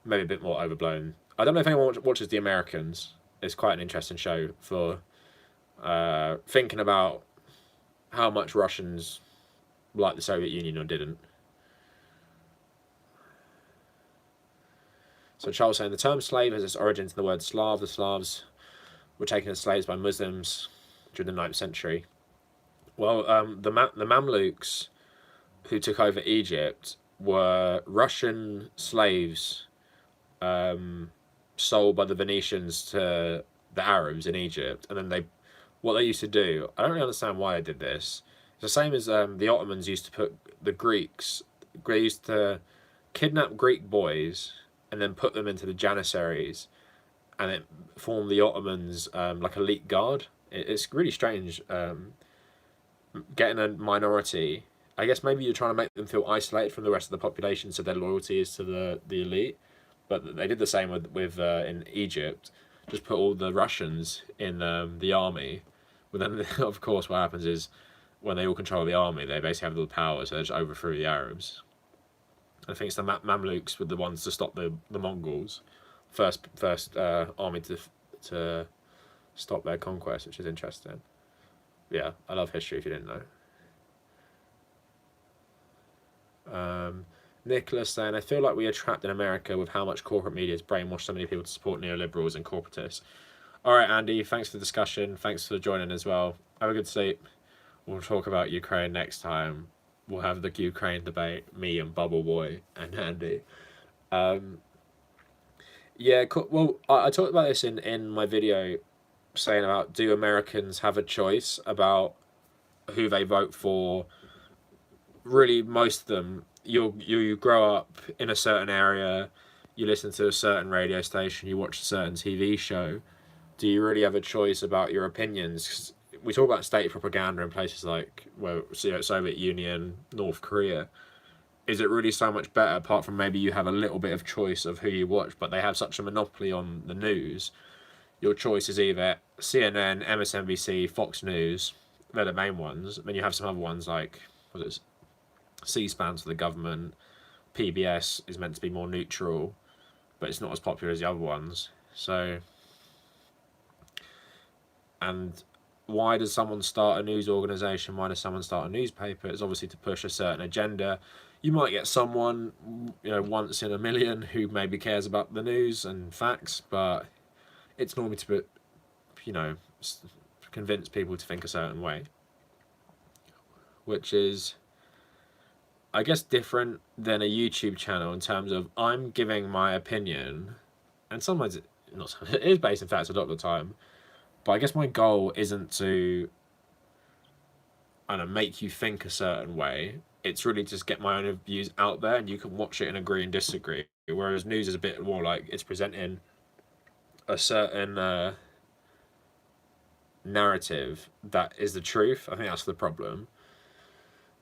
maybe a bit more overblown. I don't know if anyone watches The Americans. It's quite an interesting show for thinking about how much Russians like the Soviet Union or didn't. So Charles saying the term slave has its origins in the word Slav. The Slavs were taken as slaves by Muslims during the 9th century. Well, the Mamluks who took over Egypt were Russian slaves sold by the Venetians to the Arabs in Egypt, and then what they used to do, I don't really understand why they did this. It's the same as the Ottomans used to put the Greeks. They used to kidnap Greek boys and then put them into the Janissaries, and it formed the Ottomans like elite guard. It's really strange getting a minority. I guess maybe you're trying to make them feel isolated from the rest of the population, so their loyalty is to the elite. But they did the same with in Egypt. Just put all the Russians in the army. But then, of course, what happens is when they all control the army, they basically have all the power, so they just overthrew the Arabs. I think it's the Mamluks were the ones to stop the Mongols. First army to stop their conquest, which is interesting. Yeah, I love history if you didn't know. Nicholas saying, I feel like we are trapped in America with how much corporate media has brainwashed so many people to support neoliberals and corporatists. All right, Andy, thanks for the discussion. Thanks for joining as well. Have a good sleep. We'll talk about Ukraine next time. We'll have the Ukraine debate, me and Bubble Boy and Andy. Yeah, well, I talked about this in my video saying about, do Americans have a choice about who they vote for? Really, most of them, you grow up in a certain area, you listen to a certain radio station, you watch a certain TV show. Do you really have a choice about your opinions? 'Cause we talk about state propaganda in places like Soviet Union, North Korea. Is it really so much better, apart from maybe you have a little bit of choice of who you watch, but they have such a monopoly on the news? Your choice is either CNN, MSNBC, Fox News. They're the main ones. Then you have some other ones like, what is it? C-SPAN for the government. PBS is meant to be more neutral, but it's not as popular as the other ones. So, and why does someone start a news organisation? Why does someone start a newspaper? It's obviously to push a certain agenda. You might get someone, once in a million who maybe cares about the news and facts, but it's normally to, convince people to think a certain way, which is, I guess, different than a YouTube channel in terms of I'm giving my opinion, and sometimes it is based in facts a lot of the time, but I guess my goal isn't to, make you think a certain way. It's really just get my own views out there, and you can watch it and agree and disagree. Whereas news is a bit more like it's presenting a certain narrative that is the truth. I think that's the problem.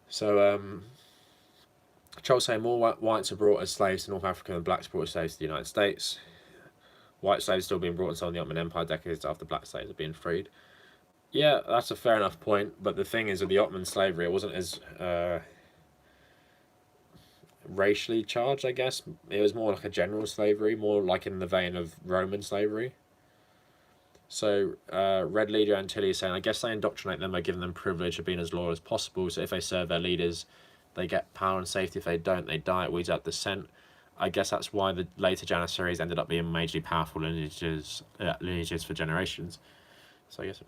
So, Charles saying more whites are brought as slaves to North Africa than blacks brought as slaves to the United States. White slaves still being brought into the Ottoman Empire decades after black slaves are being freed. Yeah, that's a fair enough point. But the thing is, with the Ottoman slavery, it wasn't as racially charged, I guess. It was more like a general slavery, more like in the vein of Roman slavery. So, Red Leader Antilli is saying, I guess they indoctrinate them by giving them privilege of being as loyal as possible. So if they serve their leaders, they get power and safety. If they don't, they die. It weeds out dissent. I guess that's why the later Janissaries ended up being majorly powerful lineages for generations. So I guess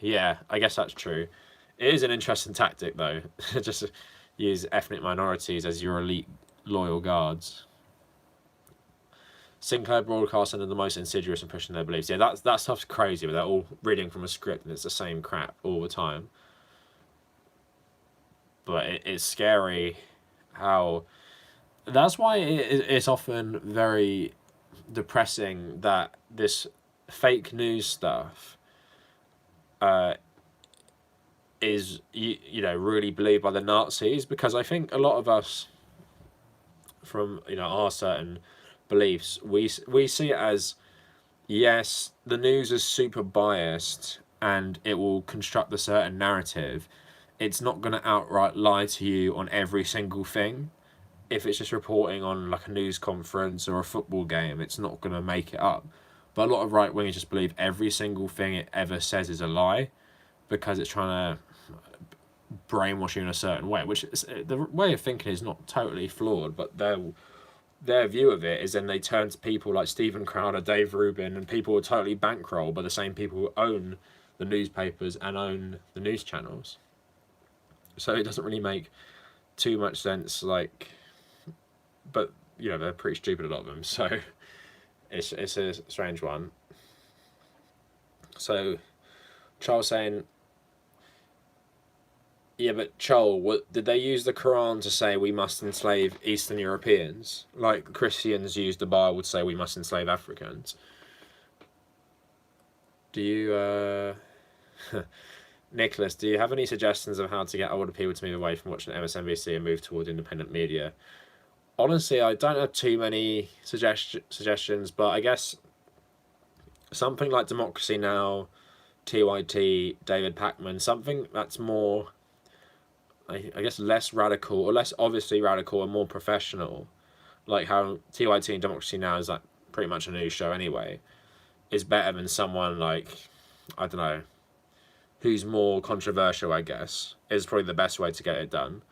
yeah, I guess that's true. It is an interesting tactic, though. Just use ethnic minorities as your elite loyal guards. Sinclair broadcasting are the most insidious and pushing their beliefs. Yeah, that stuff's crazy, but they're all reading from a script and it's the same crap all the time. But it's scary how... That's why it's often very depressing that this fake news stuff is, really believed by the Nazis, because I think a lot of us from, our certain beliefs, we see it as, yes, the news is super biased and it will construct a certain narrative. It's not going to outright lie to you on every single thing. if it's just reporting on like a news conference or a football game, it's not going to make it up. But a lot of right wingers just believe every single thing it ever says is a lie, because it's trying to brainwash you in a certain way, which is, the way of thinking is not totally flawed, but their view of it is then they turn to people like Stephen Crowder, Dave Rubin, and people who are totally bankrolled by the same people who own the newspapers and own the news channels. So it doesn't really make too much sense, like, but you know, they're pretty stupid, a lot of them, so it's a strange one. So Charles saying, yeah, but Chol, what did they use the Quran to say we must enslave Eastern Europeans? Like Christians use the Bible to say we must enslave Africans. Do you, Nicholas, do you have any suggestions of how to get older people to move away from watching MSNBC and move toward independent media? Honestly, I don't have too many suggestions, but I guess something like Democracy Now!, TYT, David Pakman, something that's more, I guess, less radical, or less obviously radical, and more professional, like how TYT and Democracy Now! Is like pretty much a news show anyway, is better than someone like, I don't know, who's more controversial, I guess, is probably the best way to get it done.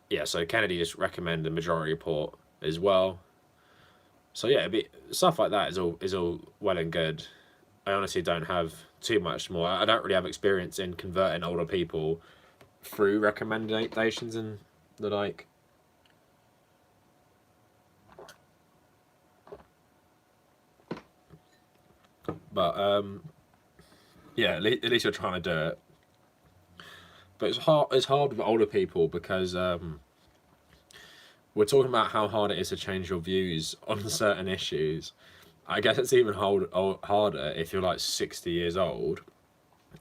Yeah, so Kennedy just recommended Majority Report as well. So yeah, stuff like that is all well and good. I honestly don't have too much more. I don't really have experience in converting older people through recommendations and the like. But yeah, at least you're trying to do it. But it's hard with older people because we're talking about how hard it is to change your views on certain issues. I guess it's even harder if you're like 60 years old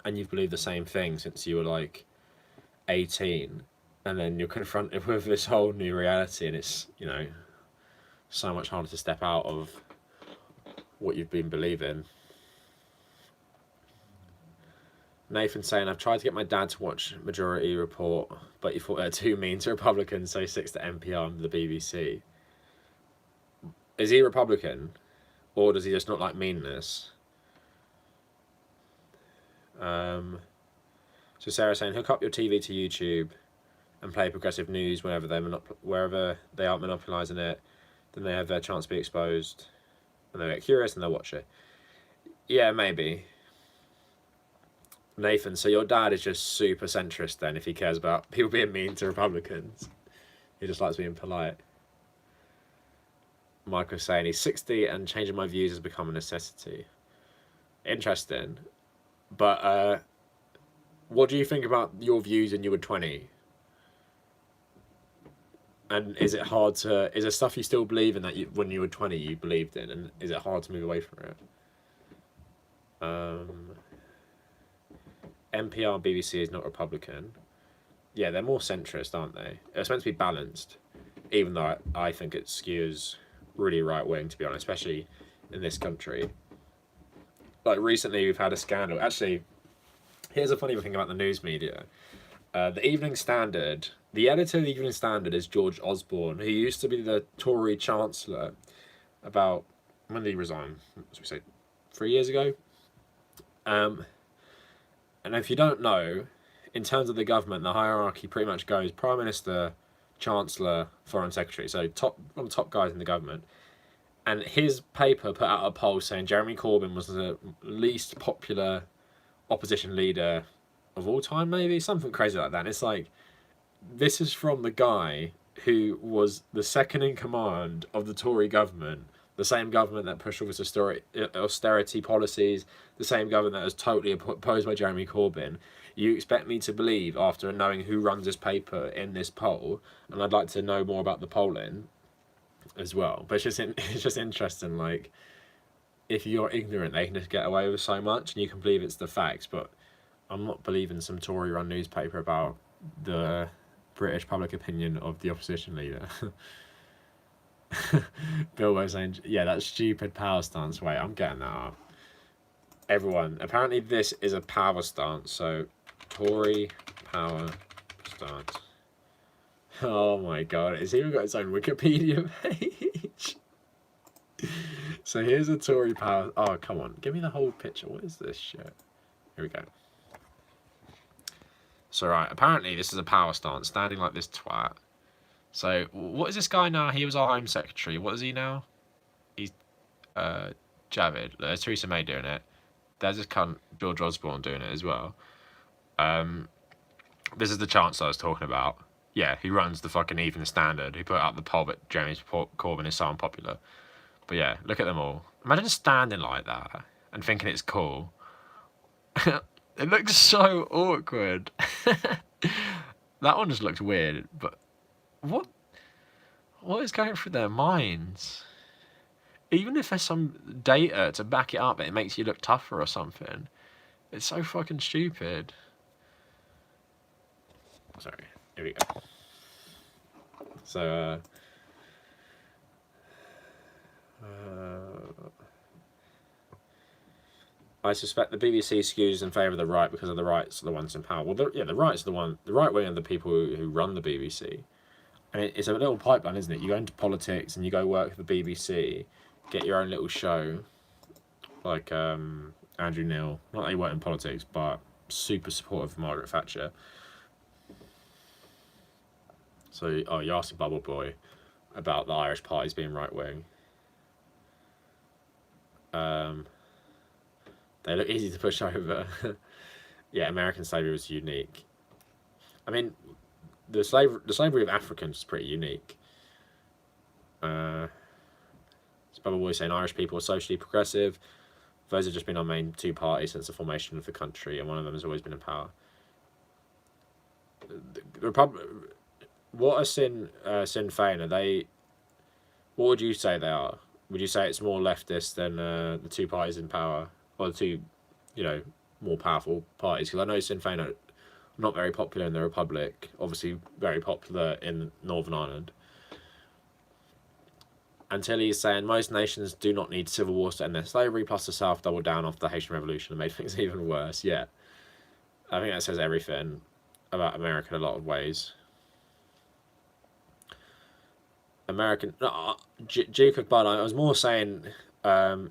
and you've believed the same thing since you were like 18, and then you're confronted with this whole new reality, and it's, you know, so much harder to step out of what you've been believing. Nathan saying, I've tried to get my dad to watch Majority Report, but he thought they're too mean to Republicans, so he sticks to NPR and the BBC. Is he Republican? Or does he just not like meanness? So Sarah's saying, hook up your TV to YouTube and play progressive news wherever they are monopolising it. Then they have their chance to be exposed. And they'll get curious and they'll watch it. Yeah, maybe. Nathan, so your dad is just super centrist then if he cares about people being mean to Republicans. He just likes being polite. Michael's saying he's 60 and changing my views has become a necessity. Interesting. But what do you think about your views when you were 20? And is there stuff you still believe in that when you were 20 you believed in, and is it hard to move away from it? NPR, BBC is not Republican. Yeah, they're more centrist, aren't they? It's meant to be balanced, even though I think it skews really right wing, to be honest, especially in this country. Like recently, we've had a scandal. Actually, here's a funny thing about the news media. The Evening Standard, the editor of the Evening Standard is George Osborne, who used to be the Tory Chancellor. About, when did he resign? As we say, 3 years ago. And if you don't know, in terms of the government, the hierarchy pretty much goes Prime Minister, Chancellor, Foreign Secretary, so one of the top guys in the government. And his paper put out a poll saying Jeremy Corbyn was the least popular opposition leader of all time, maybe? Something crazy like that. And it's like, this is from the guy who was the second in command of the Tory government, the same government that pushed all this austerity policies, the same government that was totally opposed by Jeremy Corbyn. You expect me to believe, after knowing who runs this paper in this poll, and I'd like to know more about the polling as well. But it's just interesting, like, if you're ignorant, they can just get away with so much, and you can believe it's the facts, but I'm not believing some Tory-run newspaper about the British public opinion of the opposition leader. Bill was saying, yeah, that stupid power stance. Wait, I'm getting that up. Everyone, apparently this is a power stance, so Tory power stance. Oh my god, it's even got its own Wikipedia page. So here's a Tory power. Oh, come on. Give me the whole picture. What is this shit? Here we go. So, right, apparently this is a power stance, standing like this twat. So, what is this guy now? He was our Home Secretary. What is he now? He's, Javid. There's Theresa May doing it. There's this cunt, George Osborne, doing it as well. This is the Chancellor I was talking about. Yeah, he runs the fucking Evening Standard. He put out the poll that Jeremy Corbyn is so unpopular. But yeah, look at them all. Imagine standing like that and thinking it's cool. It looks so awkward. That one just looks weird, but what is going through their minds? Even if there's some data to back it up, it makes you look tougher or something. It's so fucking stupid. Sorry, here we go. So, I suspect the BBC skews in favour of the right because of the rights are the ones in power. Well, the rights are the right wing are the people who run the BBC. And it's a little pipeline, isn't it? You go into politics and you go work for the BBC, get your own little show, like Andrew Neil. Not that he worked in politics, but super supportive of Margaret Thatcher. So, you asked Bubble Boy about the Irish parties being right wing. They look easy to push over. Yeah, American slavery was unique. I mean, the slavery of Africans is pretty unique. It's Bubble Boy saying Irish people are socially progressive. Those have just been our main two parties since the formation of the country, and one of them has always been in power. The Republic. What are Sinn Féin? Are they? What would you say they are? Would you say it's more leftist than the two parties in power, or the two, more powerful parties? Because I know Sinn Féin are not very popular in the Republic. Obviously, very popular in Northern Ireland. Until he's saying most nations do not need civil wars to end their slavery. Plus, the South doubled down after the Haitian Revolution and made things even worse. Yeah, I think that says everything about America in a lot of ways. Duke of Bud, I was more saying the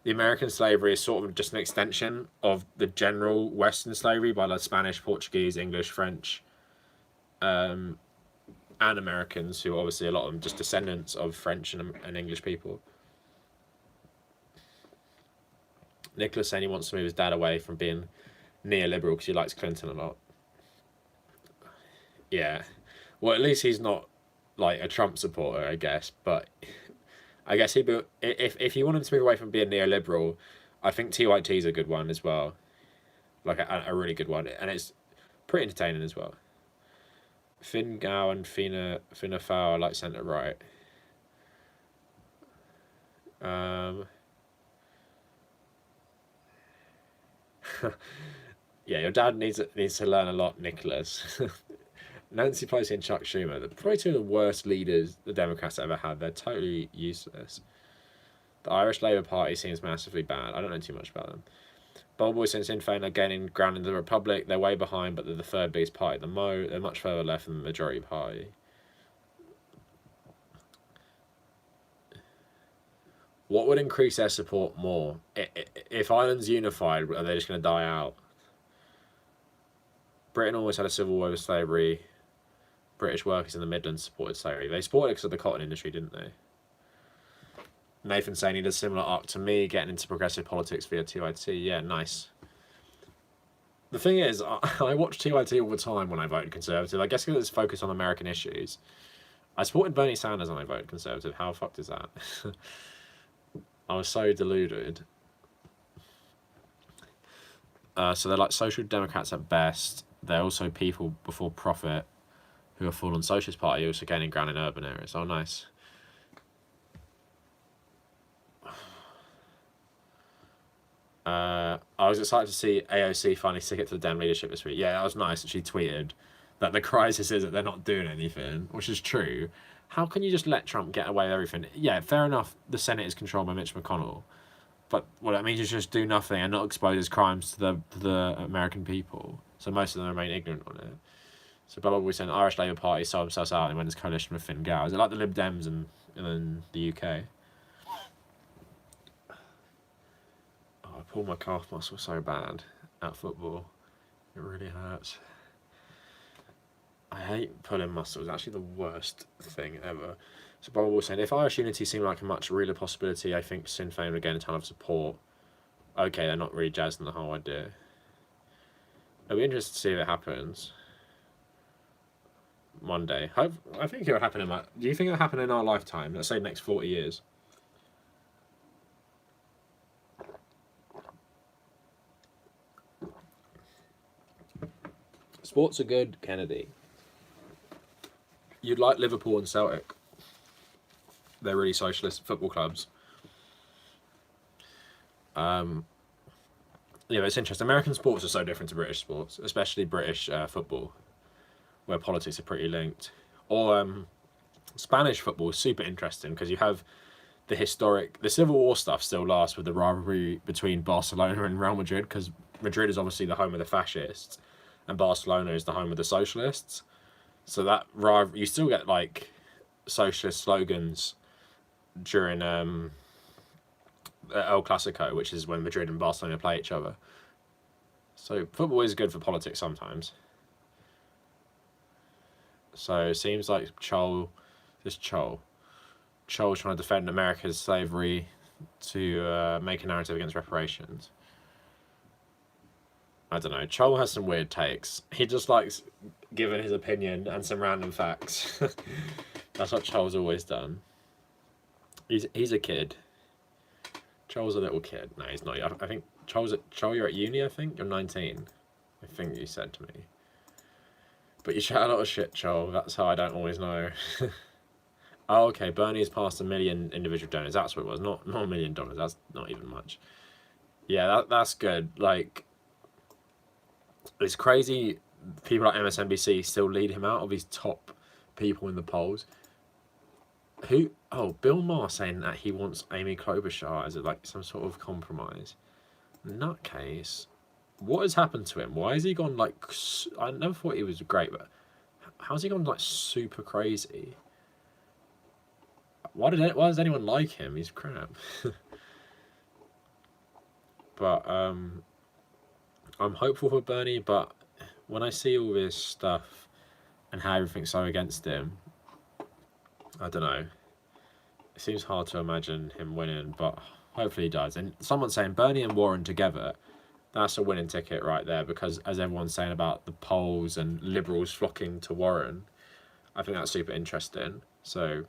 American slavery is sort of just an extension of the general Western slavery by the Spanish, Portuguese, English, French, and Americans, who are obviously a lot of them just descendants of French and English people. Nicholas saying he wants to move his dad away from being neoliberal because he likes Clinton a lot. Yeah, well, at least he's not like a Trump supporter, I guess. But I guess if you want him to move away from being neoliberal, I think TYT is a good one as well, like a really good one, and it's pretty entertaining as well. Finn Gao and Fianna Fáil are like centre right. Yeah, your dad needs to learn a lot, Nicholas. Nancy Pelosi and Chuck Schumer, they're probably two of the worst leaders the Democrats ever had. They're totally useless. The Irish Labour Party seems massively bad. I don't know too much about them. Bold Boy and Sinn Féin are gaining ground in the Republic. They're way behind, but they're the third biggest party at the Mo. They're much further left than the majority party. What would increase their support more? If Ireland's unified, are they just going to die out? Britain always had a civil war with slavery. British workers in the Midlands supported slavery. They supported it because of the cotton industry, didn't they? Nathan saying he did a similar arc to me, getting into progressive politics via TYT. Yeah, nice. The thing is, I watch TYT all the time when I voted Conservative. I guess because it's focused on American issues. I supported Bernie Sanders when I voted Conservative. How fucked is that? I was so deluded. So they're like social democrats at best. They're also people before profit who are full on Socialist Party, also gaining ground in urban areas. Oh, nice. I was excited to see AOC finally stick it to the Dem leadership this week. Yeah, that was nice. She tweeted that the crisis is that they're not doing anything, which is true. How can you just let Trump get away with everything? Yeah, fair enough, the Senate is controlled by Mitch McConnell. But what it means is just do nothing and not expose his crimes to the American people. So most of them remain ignorant on it. So blah blah blah saying Irish Labour Party sold themselves out and went into coalition with Fine Gael. Is it like the Lib Dems in the UK? Oh, I pulled my calf muscle so bad at football. It really hurts. I hate pulling muscles. It's actually the worst thing ever. So Bob was saying, if Irish unity seemed like a much realer possibility, I think Sinn Féin would gain a ton of support. Okay, they're not really jazzed on the whole idea. It'll be interesting to see if it happens one day. I think it'll happen do you think it'll happen in our lifetime? Let's say next 40 years. Sports are good, Kennedy. You'd like Liverpool and Celtic. They're really socialist football clubs. Yeah, it's interesting. American sports are so different to British sports, especially British football, where politics are pretty linked. Or Spanish football is super interesting because you have the Civil War stuff still lasts with the rivalry between Barcelona and Real Madrid, because Madrid is obviously the home of the fascists and Barcelona is the home of the socialists. So that you still get like socialist slogans during El Clasico, which is when Madrid and Barcelona play each other. So football is good for politics sometimes. So it seems like Chole's trying to defend America's slavery to make a narrative against reparations. I don't know. Chol has some weird takes. He just likes giving his opinion and some random facts. That's what Chol's always done. He's a kid. Chol's a little kid. No, he's not. I think Chol, you're at uni, I think? You're 19. I think you said to me. But you chat a lot of shit, Chol. That's how I don't always know. Oh, okay. Bernie's passed 1 million individual donors. That's what it was. Not $1 million. That's not even much. Yeah, that's good. Like, it's crazy people like MSNBC still lead him out of his top people in the polls. Bill Maher saying that he wants Amy Klobuchar as like some sort of compromise. Nutcase. What has happened to him? Why has he gone like... I never thought he was great, but how's he gone like super crazy? Why does anyone like him? He's crap. But I'm hopeful for Bernie, but when I see all this stuff and how everything's so against him, I don't know. It seems hard to imagine him winning, but hopefully he does. And someone's saying Bernie and Warren together, that's a winning ticket right there, because as everyone's saying about the polls and liberals flocking to Warren, I think that's super interesting. So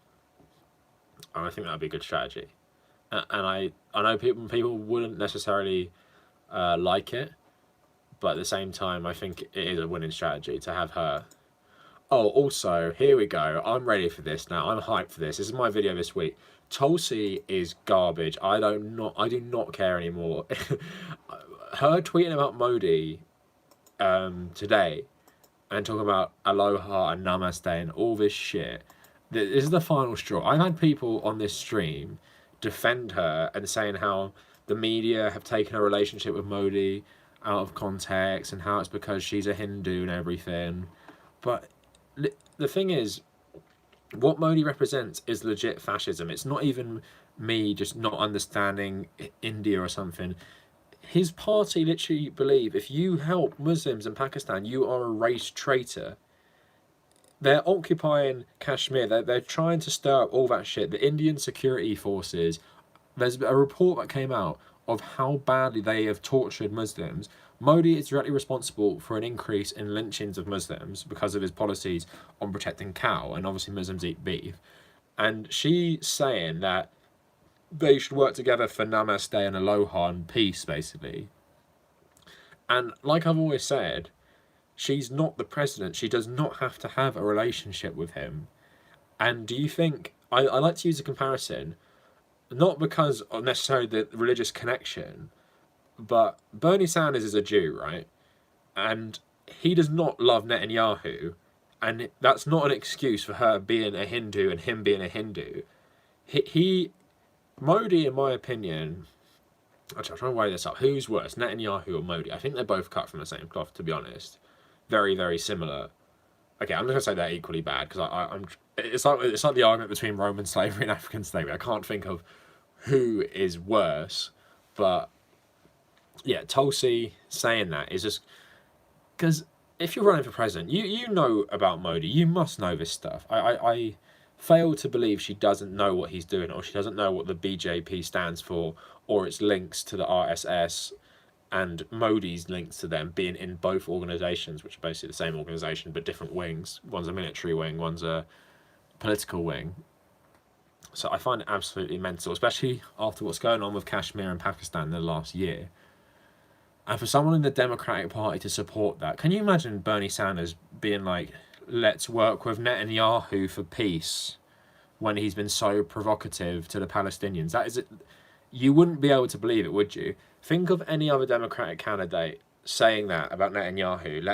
I think that would be a good strategy. And I know people wouldn't necessarily like it, but at the same time, I think it is a winning strategy to have her. Oh, also, here we go. I'm ready for this now. I'm hyped for this. This is my video this week. Tulsi is garbage. I do not care anymore. Her tweeting about Modi today and talking about aloha and namaste and all this shit. This is the final straw. I've had people on this stream defend her and saying how the media have taken her relationship with Modi out of context and how it's because she's a Hindu and everything. But the thing is, what Modi represents is legit fascism. It's not even me just not understanding India or something. His party literally believe if you help Muslims in Pakistan, you are a race traitor. They're occupying Kashmir. They're trying to stir up all that shit. The Indian security forces, there's a report that came out of how badly they have tortured Muslims. Modi is directly responsible for an increase in lynchings of Muslims because of his policies on protecting cow, and obviously Muslims eat beef. And she's saying that they should work together for namaste and aloha and peace, basically. And like I've always said, she's not the president. She does not have to have a relationship with him. And do you think... I like to use a comparison, not because of necessarily the religious connection, but Bernie Sanders is a Jew, right? And he does not love Netanyahu, and that's not an excuse for her being a Hindu and him being a Hindu. Modi, in my opinion... Actually, I'm trying to weigh this up. Who's worse, Netanyahu or Modi? I think they're both cut from the same cloth, to be honest. Very, very similar. okay, I'm just gonna say they're equally bad because I'm. It's like the argument between Roman slavery and African slavery. I can't think of who is worse, but yeah, Tulsi saying that is just because if you're running for president, you know about Modi. You must know this stuff. I fail to believe she doesn't know what he's doing, or she doesn't know what the BJP stands for, or its links to the RSS, and Modi's links to them being in both organisations, which are basically the same organisation but different wings. One's a military wing, one's a political wing. So I find it absolutely mental, especially after what's going on with Kashmir and Pakistan in the last year. And for someone in the Democratic Party to support that, can you imagine Bernie Sanders being like, let's work with Netanyahu for peace, when he's been so provocative to the Palestinians? That is it. You wouldn't be able to believe it, would you? Think of any other Democratic candidate saying that about Netanyahu.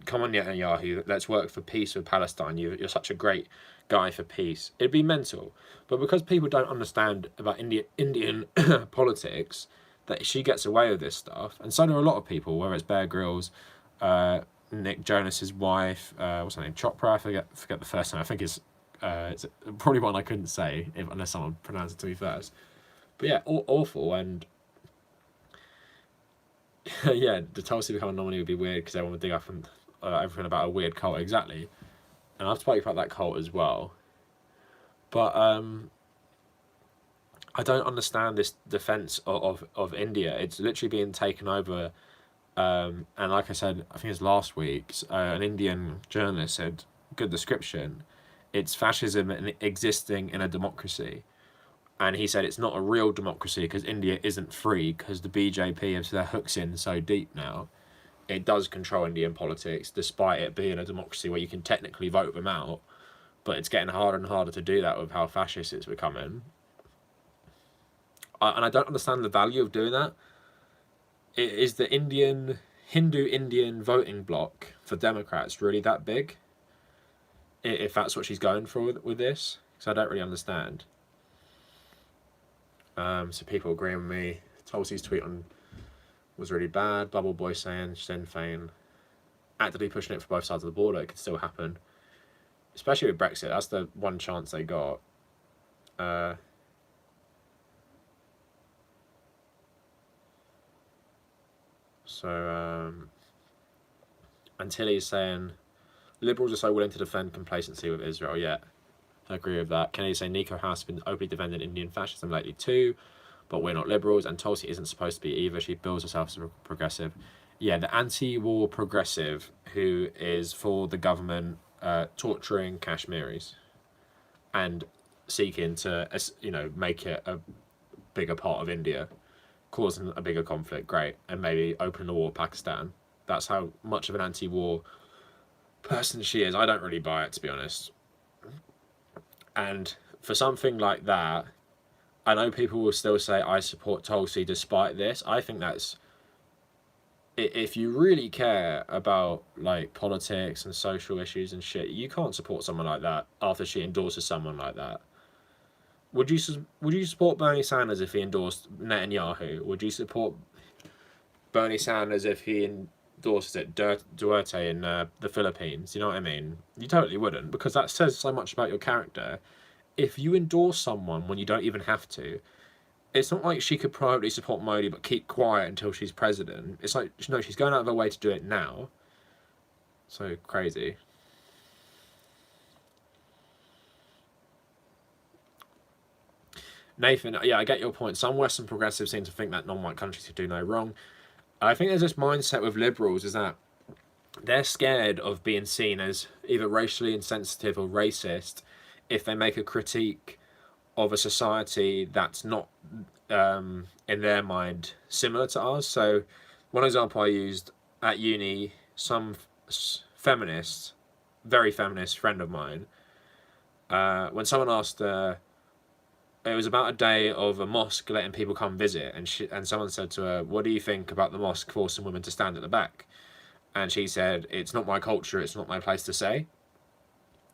Come on, Netanyahu, let's work for peace with Palestine. You're such a great guy for peace. It'd be mental. But because people don't understand about Indian politics, that she gets away with this stuff, and so do a lot of people, whether it's Bear Grylls, Nick Jonas's wife, what's her name, Chopra, I forget the first name. I think it's probably one I couldn't say unless someone pronounced it to me first. But yeah, awful. And yeah, the Tulsi become a nominee would be weird because everyone would dig up everything about a weird cult. Exactly. And I've spoken about that cult as well. But I don't understand this defense of India. It's literally being taken over. And like I said, I think it's last week, an Indian journalist said, good description, it's fascism existing in a democracy. And he said it's not a real democracy because India isn't free because the BJP have their hooks in so deep now. It does control Indian politics, despite it being a democracy where you can technically vote them out. But it's getting harder and harder to do that with how fascist it's becoming. And I don't understand the value of doing that. Is the Hindu-Indian voting bloc for Democrats really that big? If that's what she's going for with this? Because I don't really understand. So people agreeing with me. Tulsi's tweet was really bad. Bubble Boy saying Sinn Féin actively pushing it for both sides of the border. It could still happen. Especially with Brexit. That's the one chance they got. And Tilly's saying Liberals are so willing to defend complacency with Israel. Yeah, I agree with that. Kennedy saying Nico House has been openly defending Indian fascism lately too, but we're not Liberals, and Tulsi isn't supposed to be either. She bills herself as a progressive. Yeah, the anti-war progressive who is for the government torturing Kashmiris and seeking to make it a bigger part of India, causing a bigger conflict, great, and maybe opening the war with Pakistan. That's how much of an anti-war person she is. I don't really buy it, to be honest. And for something like that, I know people will still say I support Tulsi despite this. I think that's, if you really care about like politics and social issues and shit, you can't support someone like that after she endorses someone like that. Would you support Bernie Sanders if he endorsed Netanyahu? Would you support Bernie Sanders if he endorses Duterte in the Philippines? You know what I mean? You totally wouldn't, because that says so much about your character. If you endorse someone when you don't even have to, it's not like she could privately support Modi but keep quiet until she's president. It's like, no, she's going out of her way to do it now. So crazy. Nathan, yeah, I get your point. Some Western progressives seem to think that non-white countries could do no wrong. I think there's this mindset with liberals is that they're scared of being seen as either racially insensitive or racist if they make a critique of a society that's not, in their mind, similar to ours. So one example I used at uni, some feminist, very feminist friend of mine, when someone asked it was about a day of a mosque letting people come visit, and someone said to her, what do you think about the mosque forcing women to stand at the back? And she said, it's not my culture, it's not my place to say.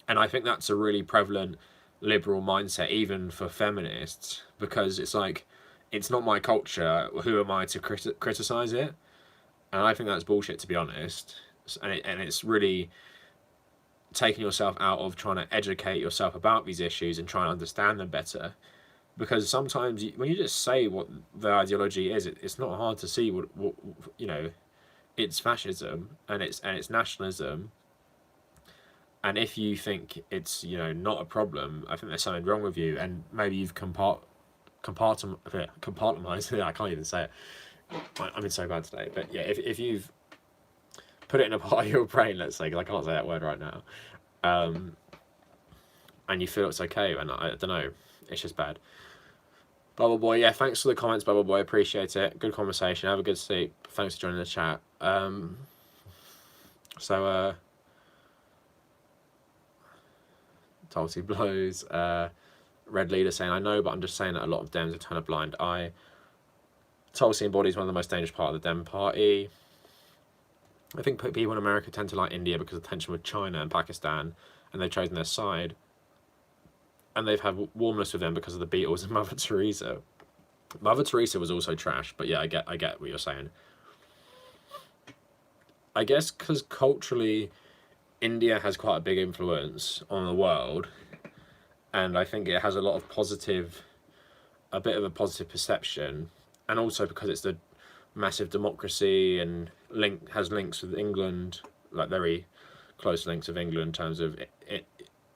And I think that's a really prevalent liberal mindset, even for feminists, because it's like, it's not my culture, who am I to criticise it? And I think that's bullshit, to be honest. And it's really, taking yourself out of trying to educate yourself about these issues and trying to understand them better. Because sometimes when you just say what the ideology is, it's not hard to see what you know, it's fascism and it's nationalism. And if you think it's, you know, not a problem, I think there's something wrong with you, and maybe you've compartmentalized. I can't even say it. I've been so bad today. But yeah, if you've put it in a part of your brain, let's say, because I can't say that word right now, and you feel it's okay, and I don't know, it's just bad. Bubble Boy, yeah, thanks for the comments, Bubble Boy, appreciate it. Good conversation, have a good sleep. Thanks for joining the chat. Tulsi blows. Red Leader saying, I know, but I'm just saying that a lot of Dems have turned a blind eye. Tulsi embodies one of the most dangerous part of the Dem party. I think people in America tend to like India because of the tension with China and Pakistan, and they've chosen their side. And they've had warmness with them because of the Beatles and Mother Teresa. Mother Teresa was also trash, but yeah, I get what you're saying. I guess because culturally, India has quite a big influence on the world, and I think it has a lot of a bit of a positive perception, and also because it's the massive democracy and has links with England, like very close links with England in terms of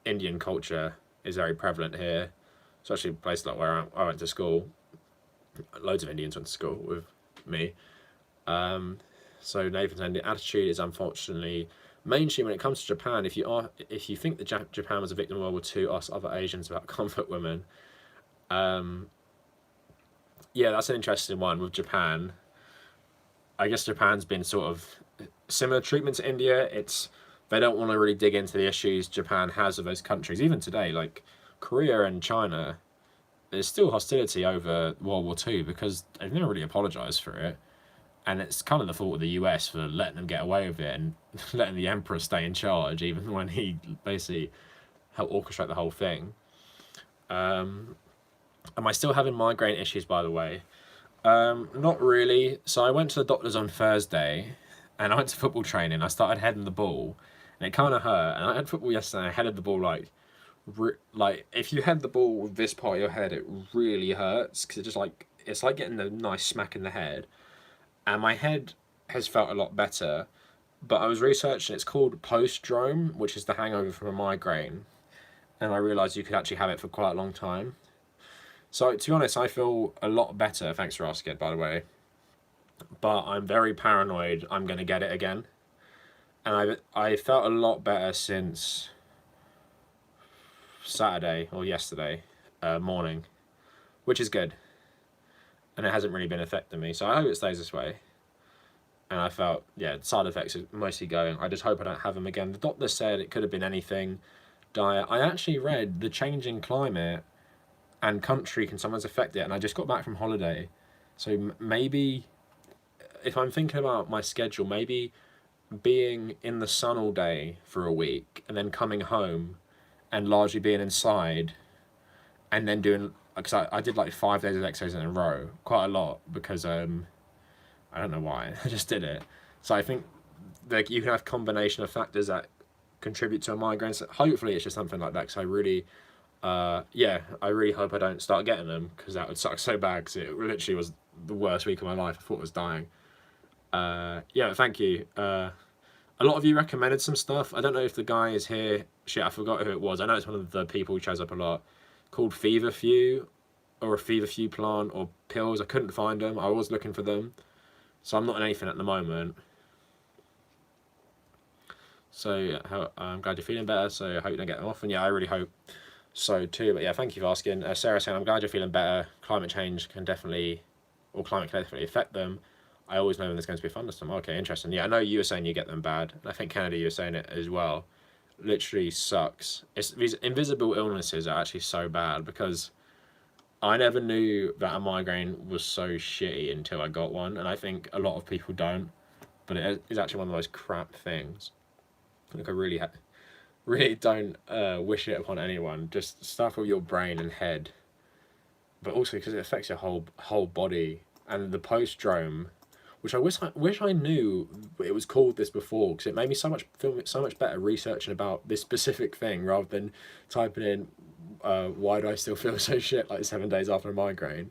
Indian culture is very prevalent here. It's actually a place like where I went to school. Loads of Indians went to school with me. So Nathan's saying the attitude is unfortunately mainstream when it comes to Japan. If you think that Japan was a victim of World War II, ask other Asians about comfort women. Yeah, that's an interesting one with Japan. I guess Japan's been sort of similar treatment to India. They don't want to really dig into the issues Japan has with those countries. Even today, like Korea and China, there's still hostility over World War II because they've never really apologised for it. And it's kind of the fault of the US for letting them get away with it and letting the emperor stay in charge, even when he basically helped orchestrate the whole thing. Am I still having migraine issues, by the way? Not really. So I went to the doctor's on Thursday, and I went to football training. I started heading the ball, and it kind of hurt. And I had football yesterday, and I headed the ball like if you head the ball with this part of your head, it really hurts because it's like getting a nice smack in the head. And my head has felt a lot better, but I was researching, it's called post-drome, which is the hangover from a migraine. And I realised you could actually have it for quite a long time. So, to be honest, I feel a lot better, thanks for asking, by the way. But I'm very paranoid I'm going to get it again. And I felt a lot better since Saturday, or yesterday morning, which is good. And it hasn't really been affecting me, so I hope it stays this way. And I felt, yeah, side effects are mostly going. I just hope I don't have them again. The doctor said it could have been anything. Diet. I actually read the changing climate and country can sometimes affect it, and I just got back from holiday. So maybe, if I'm thinking about my schedule, maybe being in the sun all day for a week and then coming home and largely being inside and then doing, because I did like 5 days of exercise in a row, quite a lot, because I don't know why, I just did it. So I think like you can have a combination of factors that contribute to a migraine. So hopefully it's just something like that, because I really hope I don't start getting them, because that would suck so bad, because it literally was the worst week of my life. I thought I was dying. Yeah, thank you. A lot of you recommended some stuff. I don't know if the guy is here. Shit, I forgot who it was. I know it's one of the people who shows up a lot, called Feverfew, or a Feverfew plant, or pills. I couldn't find them. I was looking for them. So I'm not on anything at the moment. So I'm glad you're feeling better. So I hope you don't get them often. Yeah, I really hope so too. But yeah, thank you for asking. Sarah saying, I'm glad you're feeling better. Climate can definitely affect them. I always know when there's going to be a thunderstorm. Okay, interesting. Yeah, I know you were saying you get them bad. I think Kennedy, you were saying it as well. Literally sucks. These invisible illnesses are actually so bad, because I never knew that a migraine was so shitty until I got one, and I think a lot of people don't. But it is actually one of those crap things. Like I really don't wish it upon anyone. Just stuff with your brain and head, but also because it affects your whole body. And the post-drome, which I wish I knew it was called this before, because it made me feel so much better researching about this specific thing rather than typing in why do I still feel so shit like 7 days after a migraine.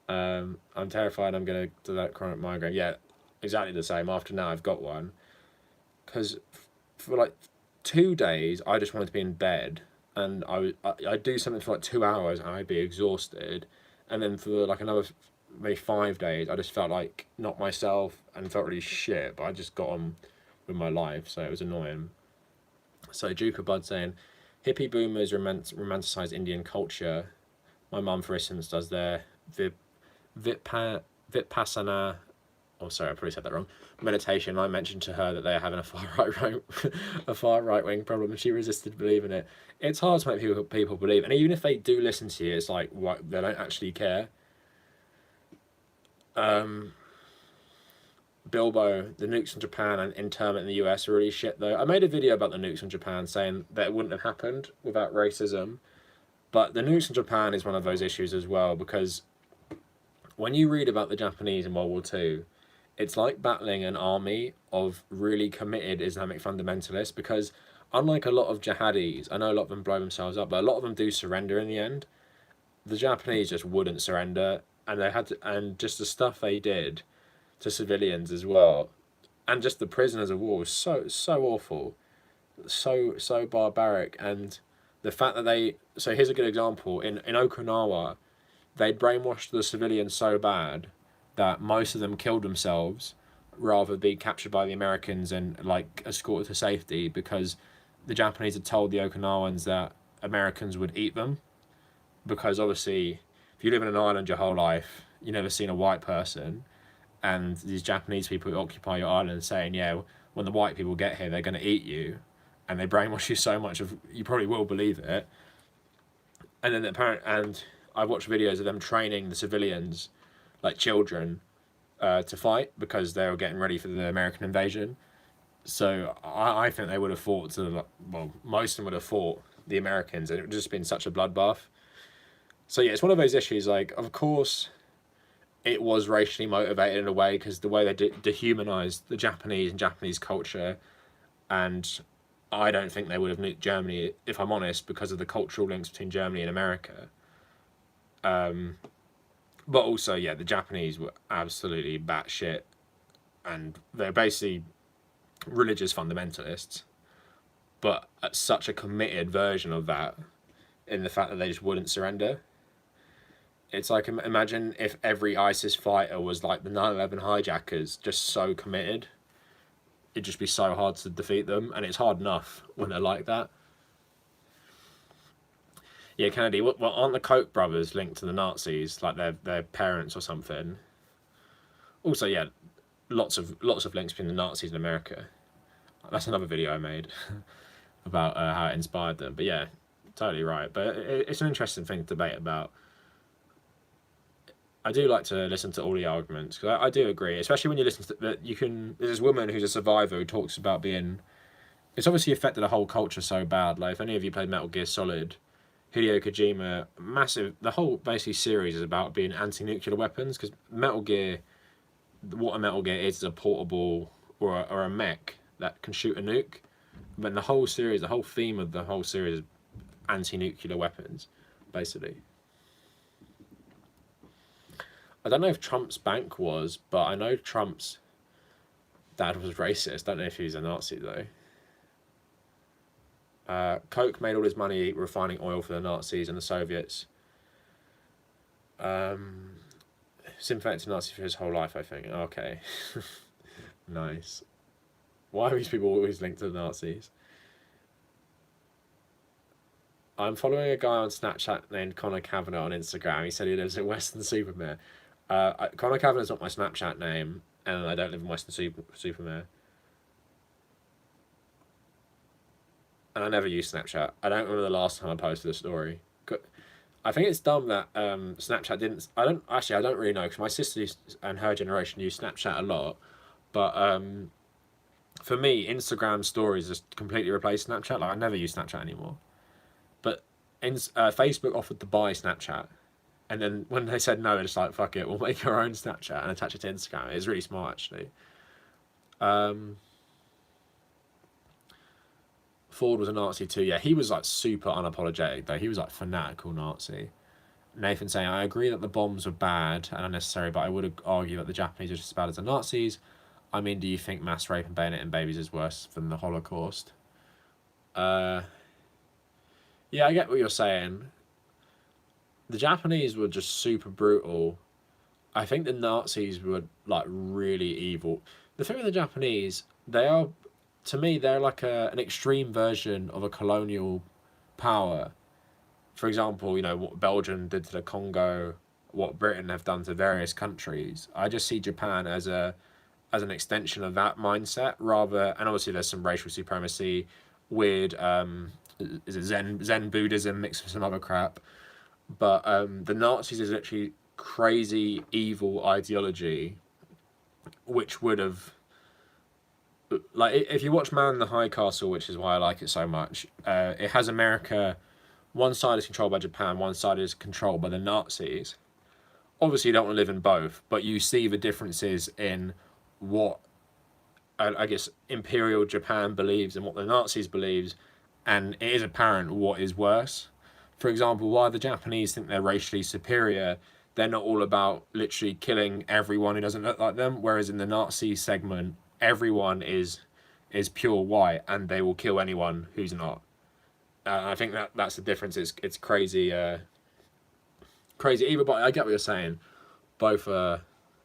I'm terrified I'm gonna develop chronic migraine. Yeah, exactly the same. After now I've got one, because for like 2 days I just wanted to be in bed, and I'd do something for like 2 hours and I'd be exhausted, and then for like another maybe 5 days I just felt like not myself and felt really shit, but I just got on with my life, so it was annoying. So Duke of Blood saying, hippie boomers romanticize Indian culture. My mum, for instance, does their Vipassana, oh sorry, I probably said that wrong, meditation. I mentioned to her that they are having a far right wing problem, and she resisted believing it. It's hard to make people believe, and even if they do listen to you, it's like, what, they don't actually care. Bilbo, the nukes from Japan and internment in the US are really shit though. I made a video about the nukes from Japan saying that it wouldn't have happened without racism, but the nukes from Japan is one of those issues as well, because when you read about the Japanese in World War II, it's like battling an army of really committed Islamic fundamentalists, because unlike a lot of jihadis, I know a lot of them blow themselves up, but a lot of them do surrender in the end. The Japanese just wouldn't surrender, and they had to, and just the stuff they did to civilians as well, and just the prisoners of war was so awful, so barbaric. And the fact that so here's a good example, in Okinawa, they'd brainwashed the civilians so bad that most of them killed themselves rather than be captured by the Americans and like escorted to safety, because the Japanese had told the Okinawans that Americans would eat them, because obviously if you live in an island your whole life, you never seen a white person, and these Japanese people who occupy your island saying, yeah, when the white people get here they're going to eat you, and they brainwash you so much of you probably will believe it. And then and I watched videos of them training the civilians like children to fight, because they were getting ready for the American invasion. So I think they would have fought most of them would have fought the Americans, and it would have just been such a bloodbath. So yeah, it's one of those issues, like, of course it was racially motivated in a way, because the way they dehumanized the Japanese and Japanese culture, and I don't think they would have nuked Germany, if I'm honest, because of the cultural links between Germany and America. But also, yeah, the Japanese were absolutely batshit, and they're basically religious fundamentalists, but at such a committed version of that, in the fact that they just wouldn't surrender. It's like, imagine if every ISIS fighter was like the 9/11 hijackers, just so committed. It'd just be so hard to defeat them, and it's hard enough when they're like that. Yeah, Kennedy, well, aren't the Koch brothers linked to the Nazis, like their parents or something? Also, yeah, lots of links between the Nazis and America. That's another video I made about how it inspired them. But yeah, totally right. But it's an interesting thing to debate about. I do like to listen to all the arguments, because I do agree, especially when you listen to that. There's this woman who's a survivor who talks about being, it's obviously affected the whole culture so bad. Like, if any of you played Metal Gear Solid, Hideo Kojima, the whole basically series is about being anti-nuclear weapons, because what a Metal Gear is a portable or a mech that can shoot a nuke. But the whole series, the whole theme of the whole series is anti-nuclear weapons, basically. I don't know if Trump's bank was, but I know Trump's dad was racist. I don't know if he was a Nazi, though. Koch made all his money refining oil for the Nazis and the Soviets. Sympathetic to Nazis for his whole life, I think. Okay. Nice. Why are these people always linked to the Nazis? I'm following a guy on Snapchat named Connor Kavanagh on Instagram. He said he lives in Weston-super-Mare. Connor Kavanagh's not my Snapchat name, and I don't live in Weston-super-Mare. And I never use Snapchat. I don't remember the last time I posted a story. I think it's dumb that Snapchat didn't. I don't really know, because my sister and her generation use Snapchat a lot. But for me, Instagram stories just completely replaced Snapchat. Like, I never use Snapchat anymore. But Facebook offered to buy Snapchat, And then when they said no, they're just like, fuck it, we'll make our own Snapchat and attach it to Instagram. It's really smart, actually. Ford was a Nazi too. Yeah, he was like super unapologetic though. He was like fanatical Nazi. Nathan saying, I agree that the bombs were bad and unnecessary, but I would argue that the Japanese are just as bad as the Nazis. I mean, do you think mass rape and bayoneting babies is worse than the Holocaust? Yeah, I get what you're saying. The Japanese were just super brutal. I think the Nazis were like really evil. The thing with the Japanese, they are, to me, they're like an extreme version of a colonial power. For example, you know, what Belgium did to the Congo, what Britain have done to various countries. I just see Japan as an extension of that mindset rather, and obviously there's some racial supremacy, weird is it Zen Buddhism mixed with some other crap. But the Nazis is literally crazy evil ideology which would have, like, if you watch Man in the High Castle, which is why I like it so much, it has America, one side is controlled by Japan, one side is controlled by the Nazis. Obviously you don't want to live in both, but you see the differences in what I guess Imperial Japan believes and what the Nazis believes, and it is apparent what is worse. For example, why the Japanese think they're racially superior, they're not all about literally killing everyone who doesn't look like them, whereas in the Nazi segment, everyone is pure white and they will kill anyone who's not. I think that's the difference. It's crazy, crazy evil, but I get what you're saying. Both are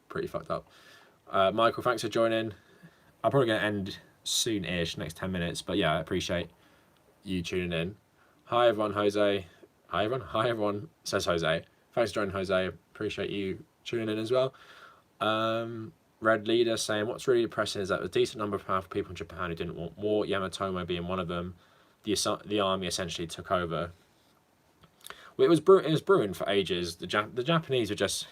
pretty fucked up. Michael, thanks for joining. I'm probably going to end soon-ish, next 10 minutes, but yeah, I appreciate you tuning in. Hi everyone, Jose. Hi everyone, says Jose. Thanks for joining, Jose. Appreciate you tuning in as well. Red Leader saying, what's really depressing is that a decent number of powerful people in Japan who didn't want war, Yamatomo being one of them, the army essentially took over. Well, it was brewing for ages. The Japanese were just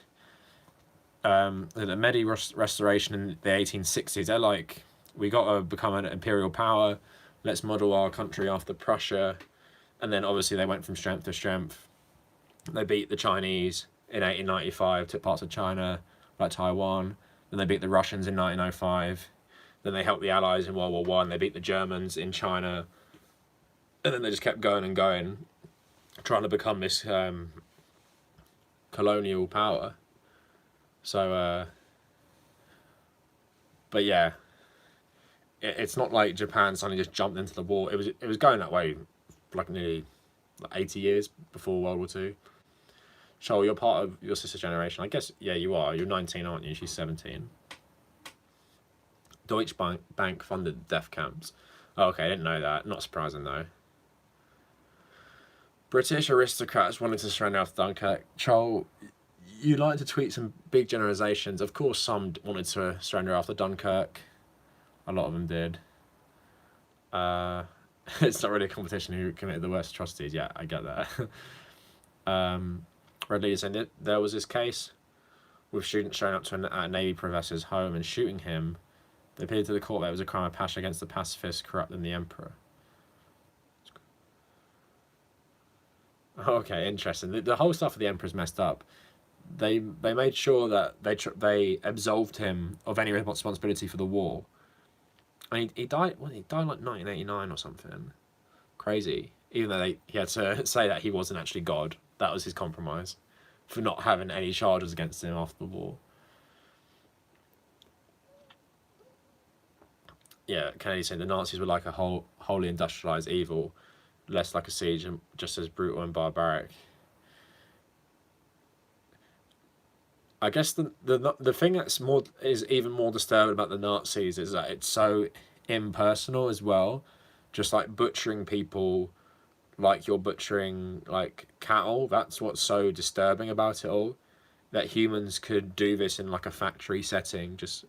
the Meiji Restoration in the 1860s. They're like, we got to become an imperial power. Let's model our country after Prussia. And then obviously they went from strength to strength. They beat the Chinese in 1895, took parts of China, like Taiwan. Then they beat the Russians in 1905. Then they helped the Allies in World War One. They beat the Germans in China. And then they just kept going and going, trying to become this colonial power. So, but yeah, it's not like Japan suddenly just jumped into the war. It was going that way for like nearly 80 years before World War Two. Shoal, you're part of your sister's generation. I guess, yeah, you are. You're 19, aren't you? She's 17. Deutsche Bank funded death camps. Oh, okay, I didn't know that. Not surprising, though. British aristocrats wanted to surrender after Dunkirk. Shoal, you like to tweet some big generalizations. Of course, some wanted to surrender after Dunkirk. A lot of them did. It's not really a competition who committed the worst atrocities. Yeah, I get that. Red Leader saying that there was this case with students showing up to a Navy professor's home and shooting him. They appealed to the court that it was a crime of passion against the pacifists corrupting the emperor. Okay, interesting. The whole stuff of the emperor's messed up. They made sure that they absolved him of any responsibility for the war. And he died. Well, he died like 1989 or something. Crazy. Even though he had to say that he wasn't actually God. That was his compromise for not having any charges against him after the war. Yeah, Kennedy saying the Nazis were like a wholly industrialized evil, less like a siege and just as brutal and barbaric. I guess the thing that's is even more disturbing about the Nazis is that it's so impersonal as well, just like butchering people like you're butchering like cattle. That's what's so disturbing about it all, that humans could do this in like a factory setting, just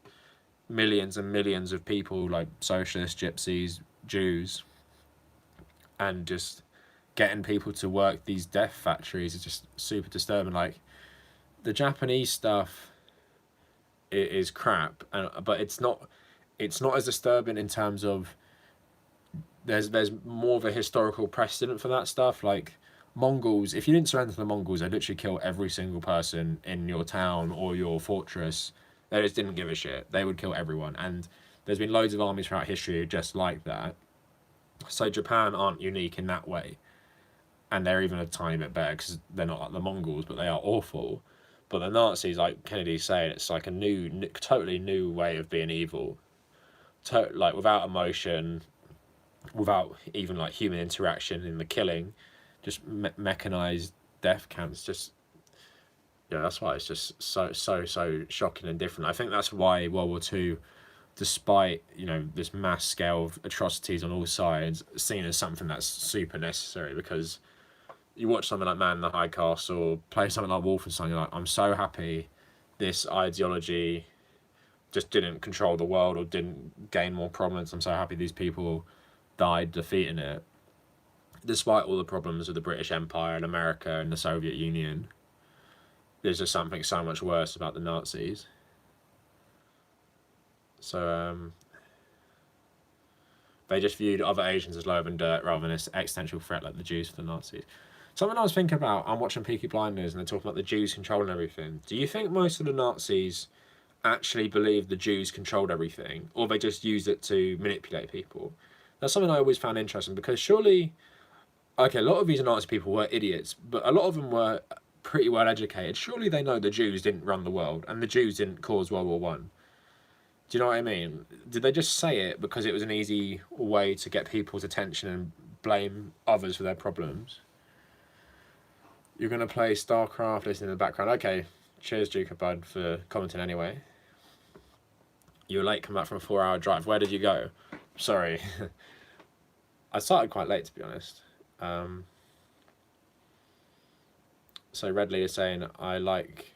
millions and millions of people, like socialists, gypsies, Jews, and just getting people to work these death factories is just super disturbing. Like, the Japanese stuff is crap, but it's not as disturbing in terms of there's more of a historical precedent for that stuff. Like, Mongols, if you didn't surrender to the Mongols, they'd literally kill every single person in your town or your fortress. They just didn't give a shit. They would kill everyone. And there's been loads of armies throughout history just like that. So Japan aren't unique in that way. And they're even a tiny bit better because they're not like the Mongols, but they are awful. But the Nazis, like Kennedy's saying, it's like a totally new way of being evil. Like without emotion, without even like human interaction in the killing, just mechanized death camps. Just yeah, that's why it's just so shocking and different. I think that's why World War Two, despite this mass scale of atrocities on all sides, seen as something that's super necessary. Because you watch something like Man in the High Castle, or play something like Wolfenstein, you're like, I'm so happy this ideology just didn't control the world or didn't gain more prominence. I'm so happy these people died defeating it, despite all the problems of the British Empire and America and the Soviet Union. There's just something so much worse about the Nazis. So they just viewed other Asians as lower than dirt rather than this existential threat like the Jews for the Nazis. Something I was thinking about, I'm watching Peaky Blinders and they're talking about the Jews controlling everything. Do you think most of the Nazis actually believed the Jews controlled everything, or they just used it to manipulate people? That's something I always found interesting, because surely, okay, a lot of these Nazi people were idiots, but a lot of them were pretty well educated. Surely they know the Jews didn't run the world and the Jews didn't cause World War One. Do you know what I mean? Did they just say it because it was an easy way to get people's attention and blame others for their problems? You're going to play StarCraft, listening in the background. Okay, cheers, Duke Bud, for commenting anyway. You were late coming back from a 4-hour drive. Where did you go? Sorry. I started quite late, to be honest. So Redley is saying, I like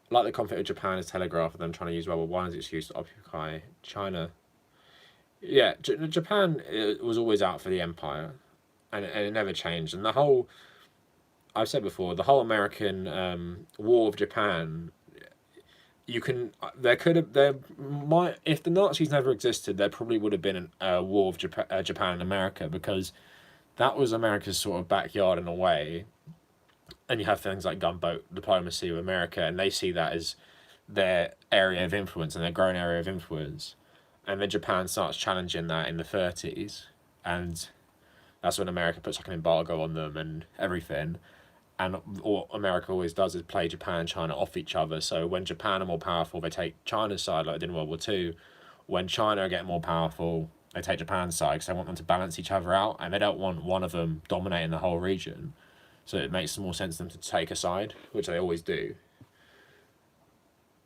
the conflict of Japan as telegraph and them trying to use World War One as an excuse to occupy China. Yeah, Japan was always out for the empire, and it never changed. And the whole, I've said before, the whole American war of Japan, if the Nazis never existed, there probably would have been a war of Japan and America, because that was America's sort of backyard in a way. And you have things like gunboat diplomacy with America, and they see that as their area of influence and their growing area of influence. And then Japan starts challenging that in the 30s, and that's when America puts like an embargo on them and everything. And what America always does is play Japan and China off each other. So when Japan are more powerful, they take China's side like they did in World War II. When China are getting more powerful, they take Japan's side because they want them to balance each other out, and they don't want one of them dominating the whole region. So it makes more sense for them to take a side, which they always do.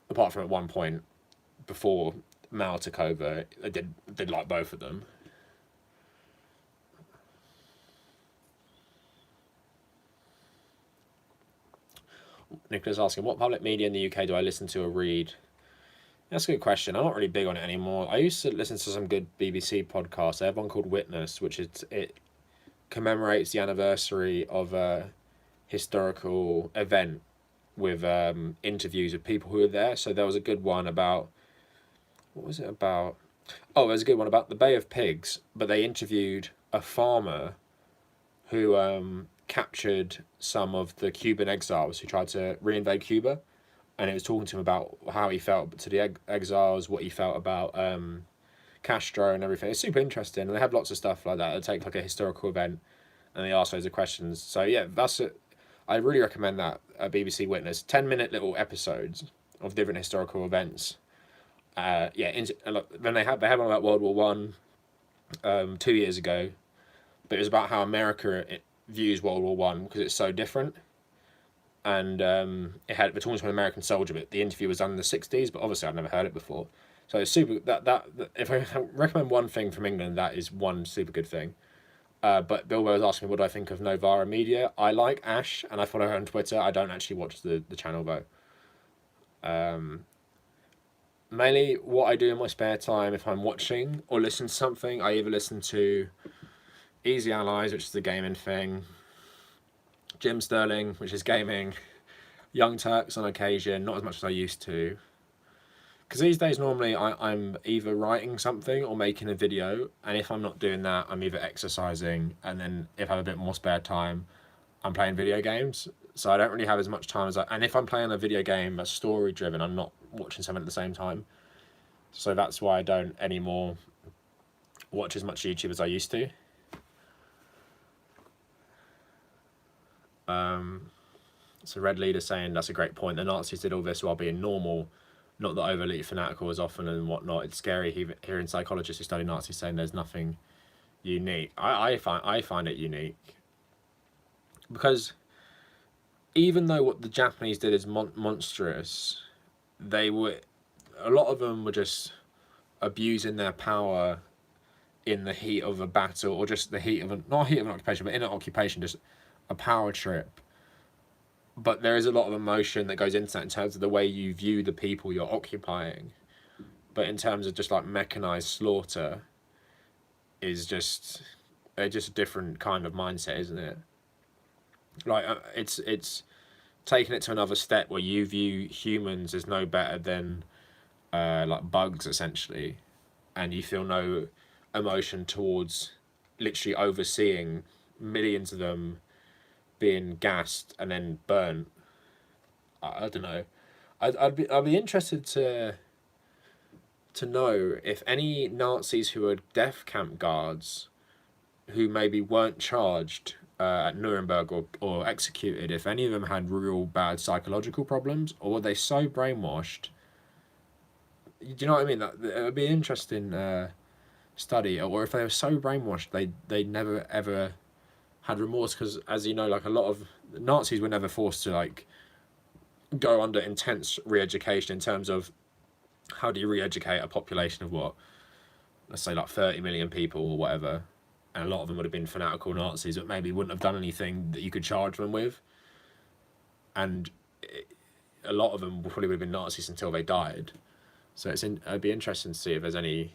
Apart from at one point, before Mao took over, they did like both of them. Nicholas asking, what public media in the UK do I listen to or read? That's a good question. I'm not really big on it anymore. I used to listen to some good BBC podcasts. They have one called Witness, which it commemorates the anniversary of a historical event with interviews of people who were there. So there was a good one about, what was it about? Oh, there was a good one about the Bay of Pigs, but they interviewed a farmer who captured some of the Cuban exiles who tried to reinvade Cuba, and it was talking to him about how he felt to the exiles, what he felt about Castro and everything. It's super interesting, and they have lots of stuff like that. They take like a historical event and they ask loads of questions. So yeah, that's it. I really recommend that BBC Witness. 10-minute little episodes of different historical events. Then they had one about World War One 2 years ago, but it was about how America views World War One because it's so different. And it had, we're talking to an American soldier, but the interview was done in the 60s, but obviously I'd never heard it before. So it's super, that if I recommend one thing from England, that is one super good thing. But Bilbo was asking me, what do I think of Novara Media? I like Ash, and I follow her on Twitter. I don't actually watch the channel, though. Mainly what I do in my spare time, if I'm watching or listening to something, I either listen to Easy Allies, which is the gaming thing, Jim Sterling, which is gaming, Young Turks on occasion, not as much as I used to. Because these days, normally, I'm either writing something or making a video, and if I'm not doing that, I'm either exercising, and then if I have a bit more spare time, I'm playing video games, so I don't really have as much time as and if I'm playing a video game that's story driven, I'm not watching something at the same time. So that's why I don't anymore watch as much YouTube as I used to. So Red Leader saying that's a great point. The Nazis did all this while being normal, not that overly fanatical as often and whatnot. It's scary hearing psychologists who study Nazis saying there's nothing unique. I find it unique because even though what the Japanese did is monstrous, a lot of them were just abusing their power in the heat of a battle, or just the heat of not heat of an occupation, but in an occupation, just a power trip. But there is a lot of emotion that goes into that in terms of the way you view the people you're occupying. But in terms of just like mechanized slaughter, is just a different kind of mindset, isn't it? Like it's taking it to another step where you view humans as no better than like bugs essentially, and you feel no emotion towards literally overseeing millions of them being gassed and then burnt. I don't know. I'd be interested to know if any Nazis who were death camp guards who maybe weren't charged at Nuremberg or executed, if any of them had real bad psychological problems, or were they so brainwashed? Do you know what I mean? That it would be an interesting study, or if they were so brainwashed they never ever had remorse, because as you know, like a lot of Nazis were never forced to like go under intense re-education in terms of how do you re-educate a population of what, let's say like 30 million people or whatever, and a lot of them would have been fanatical Nazis that maybe wouldn't have done anything that you could charge them with, and a lot of them probably would have been Nazis until they died. So it'd be interesting to see if there's any,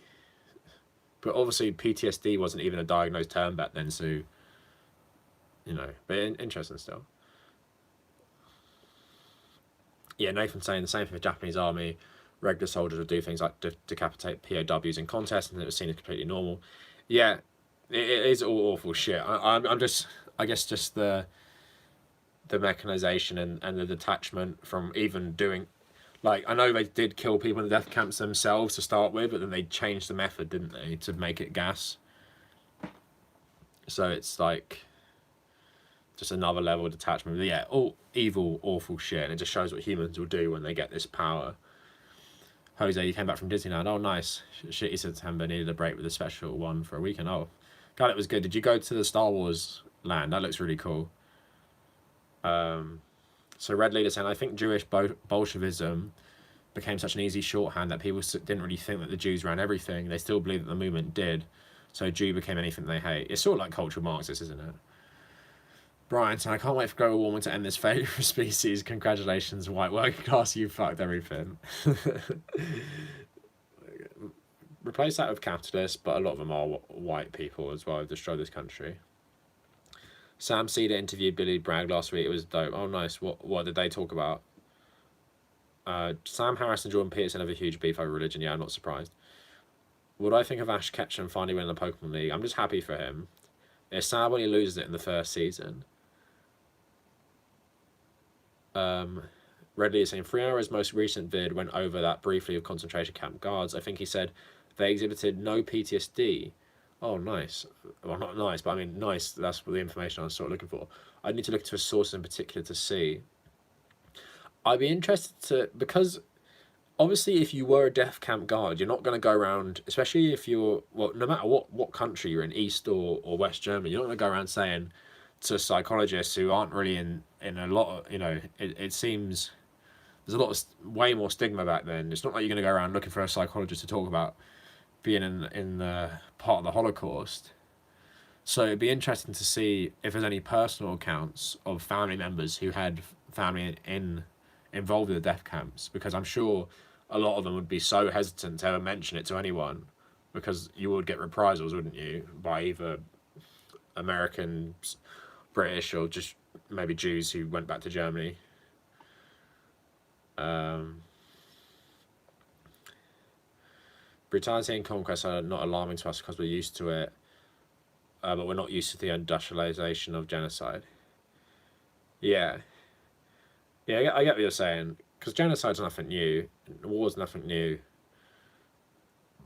but obviously PTSD wasn't even a diagnosed term back then, so you know, but interesting still. Yeah, Nathan saying the same for the Japanese army. Regular soldiers would do things like decapitate POWs in contests, and it was seen as completely normal. Yeah, it is all awful shit. I'm just, I guess, just the mechanization and the detachment from even doing, like, I know they did kill people in the death camps themselves to start with, but then they changed the method, didn't they, to make it gas. So it's like just another level of detachment. But yeah, all evil, awful shit, and it just shows what humans will do when they get this power. Jose, you came back from Disneyland. Oh, nice. Shitty September, needed a break with a special one for a weekend. Oh, God, it was good. Did you go to the Star Wars land? That looks really cool. So Red Leader saying, I think Jewish Bolshevism became such an easy shorthand that people didn't really think that the Jews ran everything. They still believe that the movement did. So Jew became anything they hate. It's sort of like cultural Marxist, isn't it? Brian saying, I can't wait for global warming to end this failure of species. Congratulations, white working class, you fucked everything. Replace that with capitalists, but a lot of them are white people as well who destroyed this country. Sam Cedar interviewed Billy Bragg last week. It was dope. Oh, nice. What did they talk about? Sam Harris and Jordan Peterson have a huge beef over religion. Yeah, I'm not surprised. What do I think of Ash Ketchum finally winning the Pokemon League? I'm just happy for him. It's sad when he loses it in the first season. Redley is saying, Friara's most recent vid went over that briefly of concentration camp guards. I think he said they exhibited no PTSD. Oh, nice. Well, not nice, but I mean, nice. That's the information I was sort of looking for. I need to look to a source in particular to see. I'd be interested to, because obviously if you were a death camp guard, you're not going to go around, especially if you're, well, no matter what country you're in, East or West Germany, you're not going to go around saying to psychologists who aren't really in a lot of, you know, it seems there's a lot of way more stigma back then. It's not like you're going to go around looking for a psychologist to talk about being in the part of the Holocaust. So it'd be interesting to see if there's any personal accounts of family members who had family involved in the death camps, because I'm sure a lot of them would be so hesitant to ever mention it to anyone, because you would get reprisals, wouldn't you, by either Americans, British, or just maybe Jews who went back to Germany. Brutality and conquest are not alarming to us because we're used to it, but we're not used to the industrialization of genocide. Yeah. Yeah, I get what you're saying. Because genocide's nothing new. War's nothing new.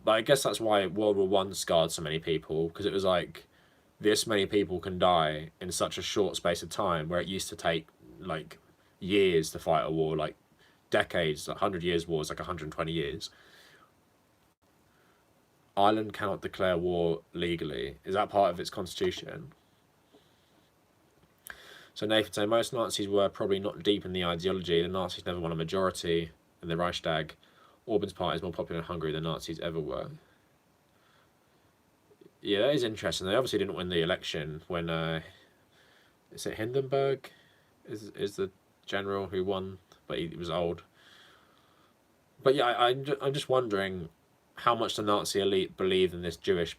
But I guess that's why World War One scarred so many people. Because it was like, this many people can die in such a short space of time, where it used to take, like, years to fight a war. Like, decades, 100 years war is like 120 years. Ireland cannot declare war legally. Is that part of its constitution? So Nathan saying most Nazis were probably not deep in the ideology. The Nazis never won a majority in the Reichstag. Orban's party is more popular in Hungary than Nazis ever were. Yeah, that is interesting. They obviously didn't win the election when is it Hindenburg is the general who won, but he was old. But yeah, I'm just wondering how much the Nazi elite believed in this Jewish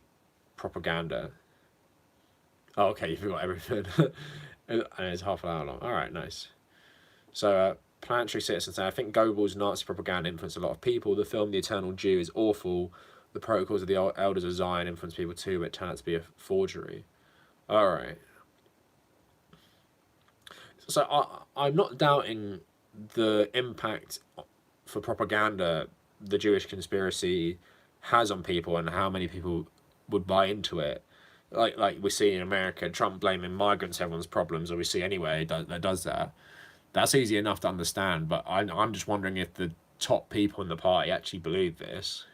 propaganda. Oh, okay, you forgot everything. And it's half an hour long. All right, nice. So, Planetary Citizen saying, I think Goebbels' Nazi propaganda influenced a lot of people. The film The Eternal Jew is awful. The Protocols of the Elders of Zion influenced people too, but it turned out to be a forgery. All right. So, I'm not doubting the impact for propaganda the Jewish conspiracy has on people and how many people would buy into it. Like we see in America, Trump blaming migrants everyone's problems, or we see anyway that does that. That's easy enough to understand, but I'm just wondering if the top people in the party actually believe this.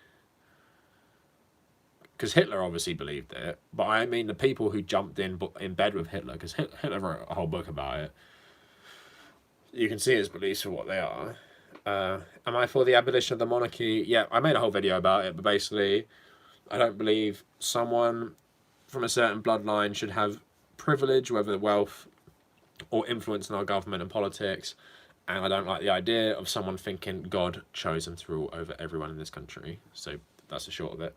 Because Hitler obviously believed it, but I mean the people who jumped in bed with Hitler, because Hitler wrote a whole book about it. You can see his beliefs for what they are. Am I for the abolition of the monarchy? Yeah, I made a whole video about it, but basically, I don't believe someone from a certain bloodline should have privilege, whether wealth or influence in our government and politics. And I don't like the idea of someone thinking God chose them to rule over everyone in this country. So that's the short of it.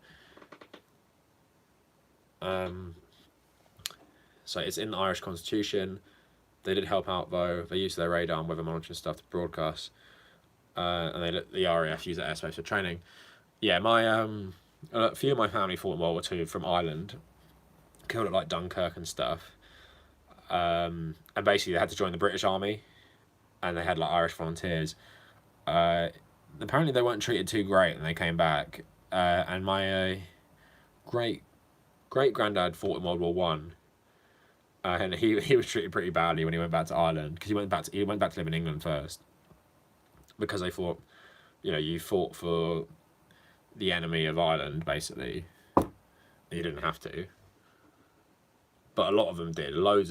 So it's in the Irish Constitution. They did help out though. They used their radar and weather monitoring stuff to broadcast. And they let the RAF use the airspace for training. Yeah, my a few of my family fought in World War II from Ireland, killed at like Dunkirk and stuff. And basically they had to join the British Army, and they had like Irish volunteers. Apparently they weren't treated too great, and they came back. And my great granddad fought in World War One, and he was treated pretty badly when he went back to Ireland, because he went back to live in England first, because they thought, you fought for the enemy of Ireland basically. You didn't have to, but a lot of them did. Loads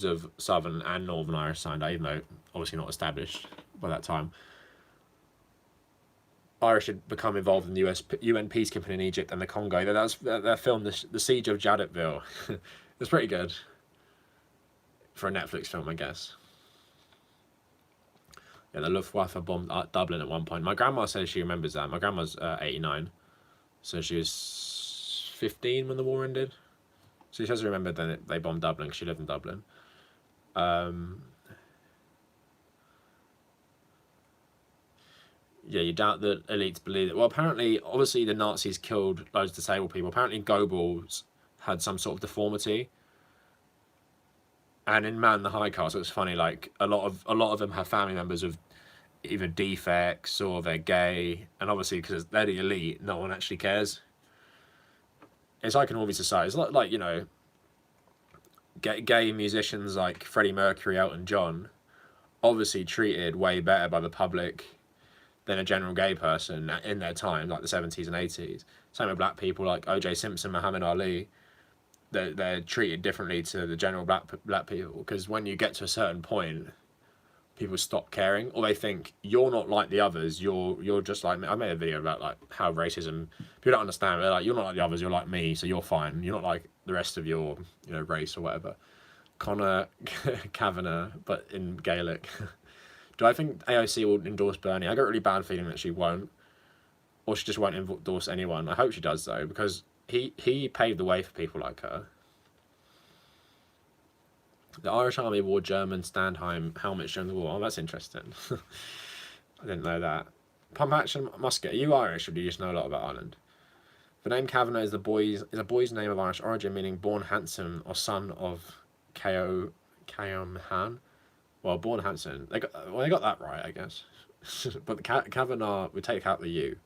of Southern and Northern Irish signed, even though obviously not established by that time. Irish had become involved in the UN peacekeeping in Egypt and the Congo. That film, the Siege of Jadotville. It's pretty good for a Netflix film, I guess. Yeah, the Luftwaffe bombed Dublin at one point. My grandma says she remembers that. My grandma's 89, so she was 15 when the war ended. So she says she remembered that they bombed Dublin because she lived in Dublin. Yeah, you doubt that elites believe it. Well, apparently, obviously, the Nazis killed loads of disabled people. Apparently, Goebbels had some sort of deformity. And in Man in the High Castle, it's funny. Like a lot of them have family members with either defects or they're gay, and obviously because they're the elite, no one actually cares. It's like in all these societies, like gay musicians like Freddie Mercury, Elton John, obviously treated way better by the public than a general gay person in their time, like the 70s and 80s. Same with black people like O.J. Simpson, Muhammad Ali. They're treated differently to the general black people, because when you get to a certain point, people stop caring, or they think you're not like the others. You're just like me. I made a video about like how racism. People don't understand. They're like, you're not like the others. You're like me, so you're fine. You're not like the rest of your race or whatever. Connor Kavanagh, but in Gaelic. Do I think AOC will endorse Bernie? I got a really bad feeling that she won't, or she just won't endorse anyone. I hope she does though, because he paved the way for people like her. The Irish Army wore German Standheim helmets during the war. Oh, that's interesting. I didn't know that. Pump action musket. Are you Irish, or do you just know a lot about Ireland? The name Kavanagh is a boy's name of Irish origin, meaning born handsome or son of Caomhan. Well, born Hanson. They got that right, I guess. But the Kavanaugh would take out the U.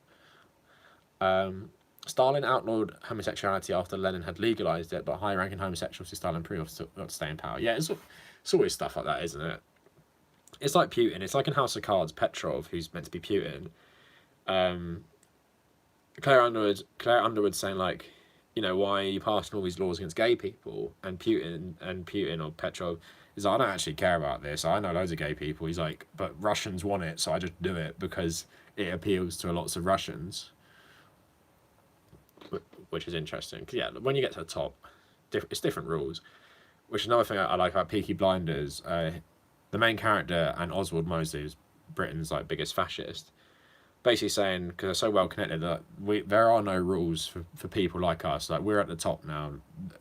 Stalin outlawed homosexuality after Lenin had legalized it, but high-ranking homosexuals who Stalin approved got to stay in power. Yeah, it's always stuff like that, isn't it? It's like Putin. It's like in House of Cards, Petrov, who's meant to be Putin. Claire Underwood saying like, you know, why are you passing all these laws against gay people? And Putin or Petrov is like, I don't actually care about this. I know loads of gay people. He's like, but Russians want it, so I just do it because it appeals to lots of Russians. Which is interesting. 'Cause yeah, when you get to the top, it's different rules. Which is another thing I like about Peaky Blinders. The main character, and Oswald Mosley, who's Britain's like biggest fascist, basically saying, because they're so well connected, that there are no rules for people like us. Like, we're at the top now.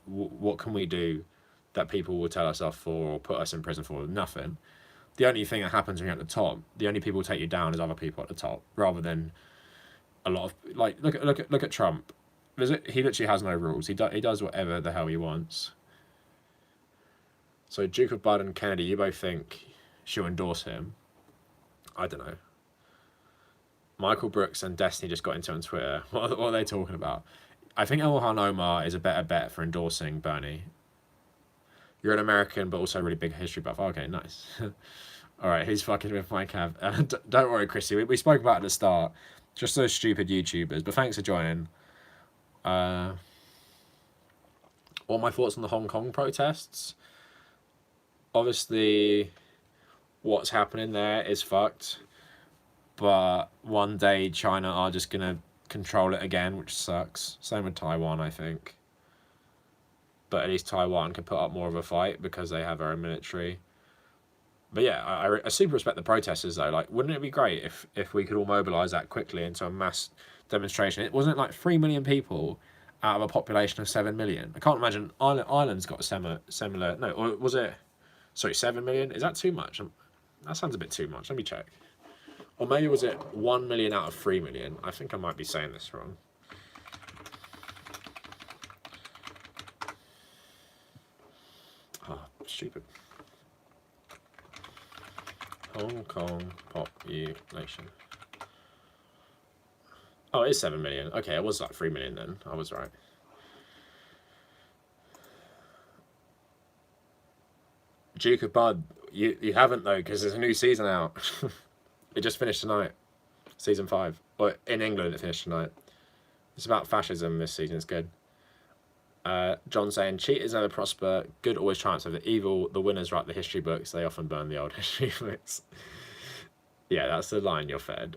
What can we do that people will tell us off for or put us in prison for? Nothing. The only thing that happens when you're at the top, the only people who take you down is other people at the top, rather than a lot of like look at Trump. He literally has no rules. He does whatever the hell he wants. So Duke of Bud and Kennedy, you both think she'll endorse him? I don't know. Michael Brooks and Destiny just got into it on Twitter. What are they talking about? I think Ilhan Omar is a better bet for endorsing Bernie. You're an American, but also a really big history buff. Okay, nice. All right, who's fucking with my Cav? Don't worry, Chrissy. We spoke about it at the start. Just those stupid YouTubers. But thanks for joining. All my thoughts on the Hong Kong protests. Obviously, what's happening there is fucked. But one day China are just going to control it again, which sucks. Same with Taiwan, I think. But at least Taiwan can put up more of a fight because they have their own military. But yeah, I super respect the protesters though. Like, wouldn't it be great if we could all mobilise that quickly into a mass demonstration? It wasn't like 3 million people out of a population of 7 million. I can't imagine Ireland's got a similar. No, or was it? Sorry, 7 million. Is that too much? That sounds a bit too much. Let me check. Or maybe was it 1 million out of 3 million? I think I might be saying this wrong. Oh, stupid. Hong Kong population. Oh, it is 7 million. Okay, it was like 3 million then. I was right. Duke of Bud, you haven't though, because there's a new season out. It just finished tonight. Season 5. Or in England it finished tonight. It's about fascism this season, it's good. John saying, cheaters never prosper, good always triumphs over evil, the winners write the history books, they often burn the old history books. Yeah, that's the line you're fed.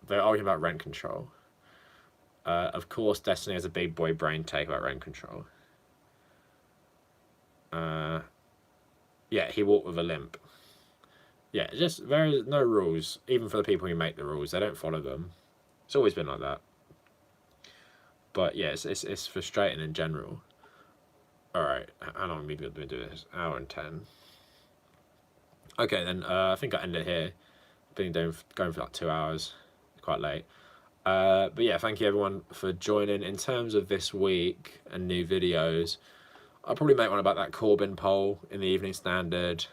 They're arguing about rent control. Of course, Destiny has a big boy brain take about rent control. Yeah, he walked with a limp. Yeah, just there is no rules, even for the people who make the rules. They don't follow them. It's always been like that. But yeah, it's frustrating in general. Alright, how long have we been doing this? Hour and 10. Okay, then I think I end it here. Been going for like 2 hours. Quite late. But yeah, thank you everyone for joining. In terms of this week and new videos, I'll probably make one about that Corbyn poll in the Evening Standard.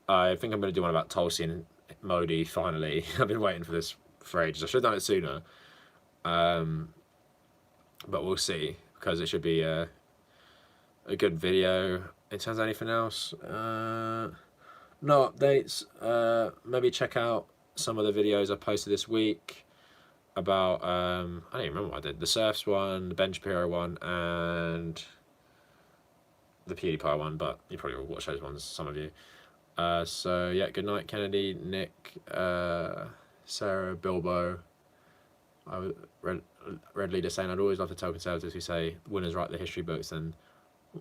I think I'm going to do one about Tulsi and Modi finally. I've been waiting for this for ages. I should have done it sooner. But we'll see, because it should be a good video. In terms of anything else, no updates. Maybe check out some of the videos I posted this week about, I don't even remember what I did. The Surfs one, the Ben Shapiro one, and the PewDiePie one, but you probably will watch those ones, some of you. So yeah, good night, Kennedy, Nick, Sarah, Bilbo. Red Leader saying, I'd always love to tell Conservatives who say winners write the history books, and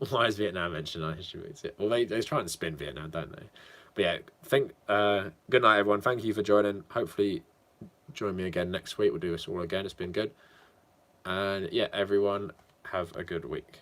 why is Vietnam mentioned on history books? Yeah, well, they try and spin Vietnam, don't they? But yeah, good night, everyone. Thank you for joining. Hopefully, join me again next week. We'll do this all again. It's been good. And yeah, everyone, have a good week.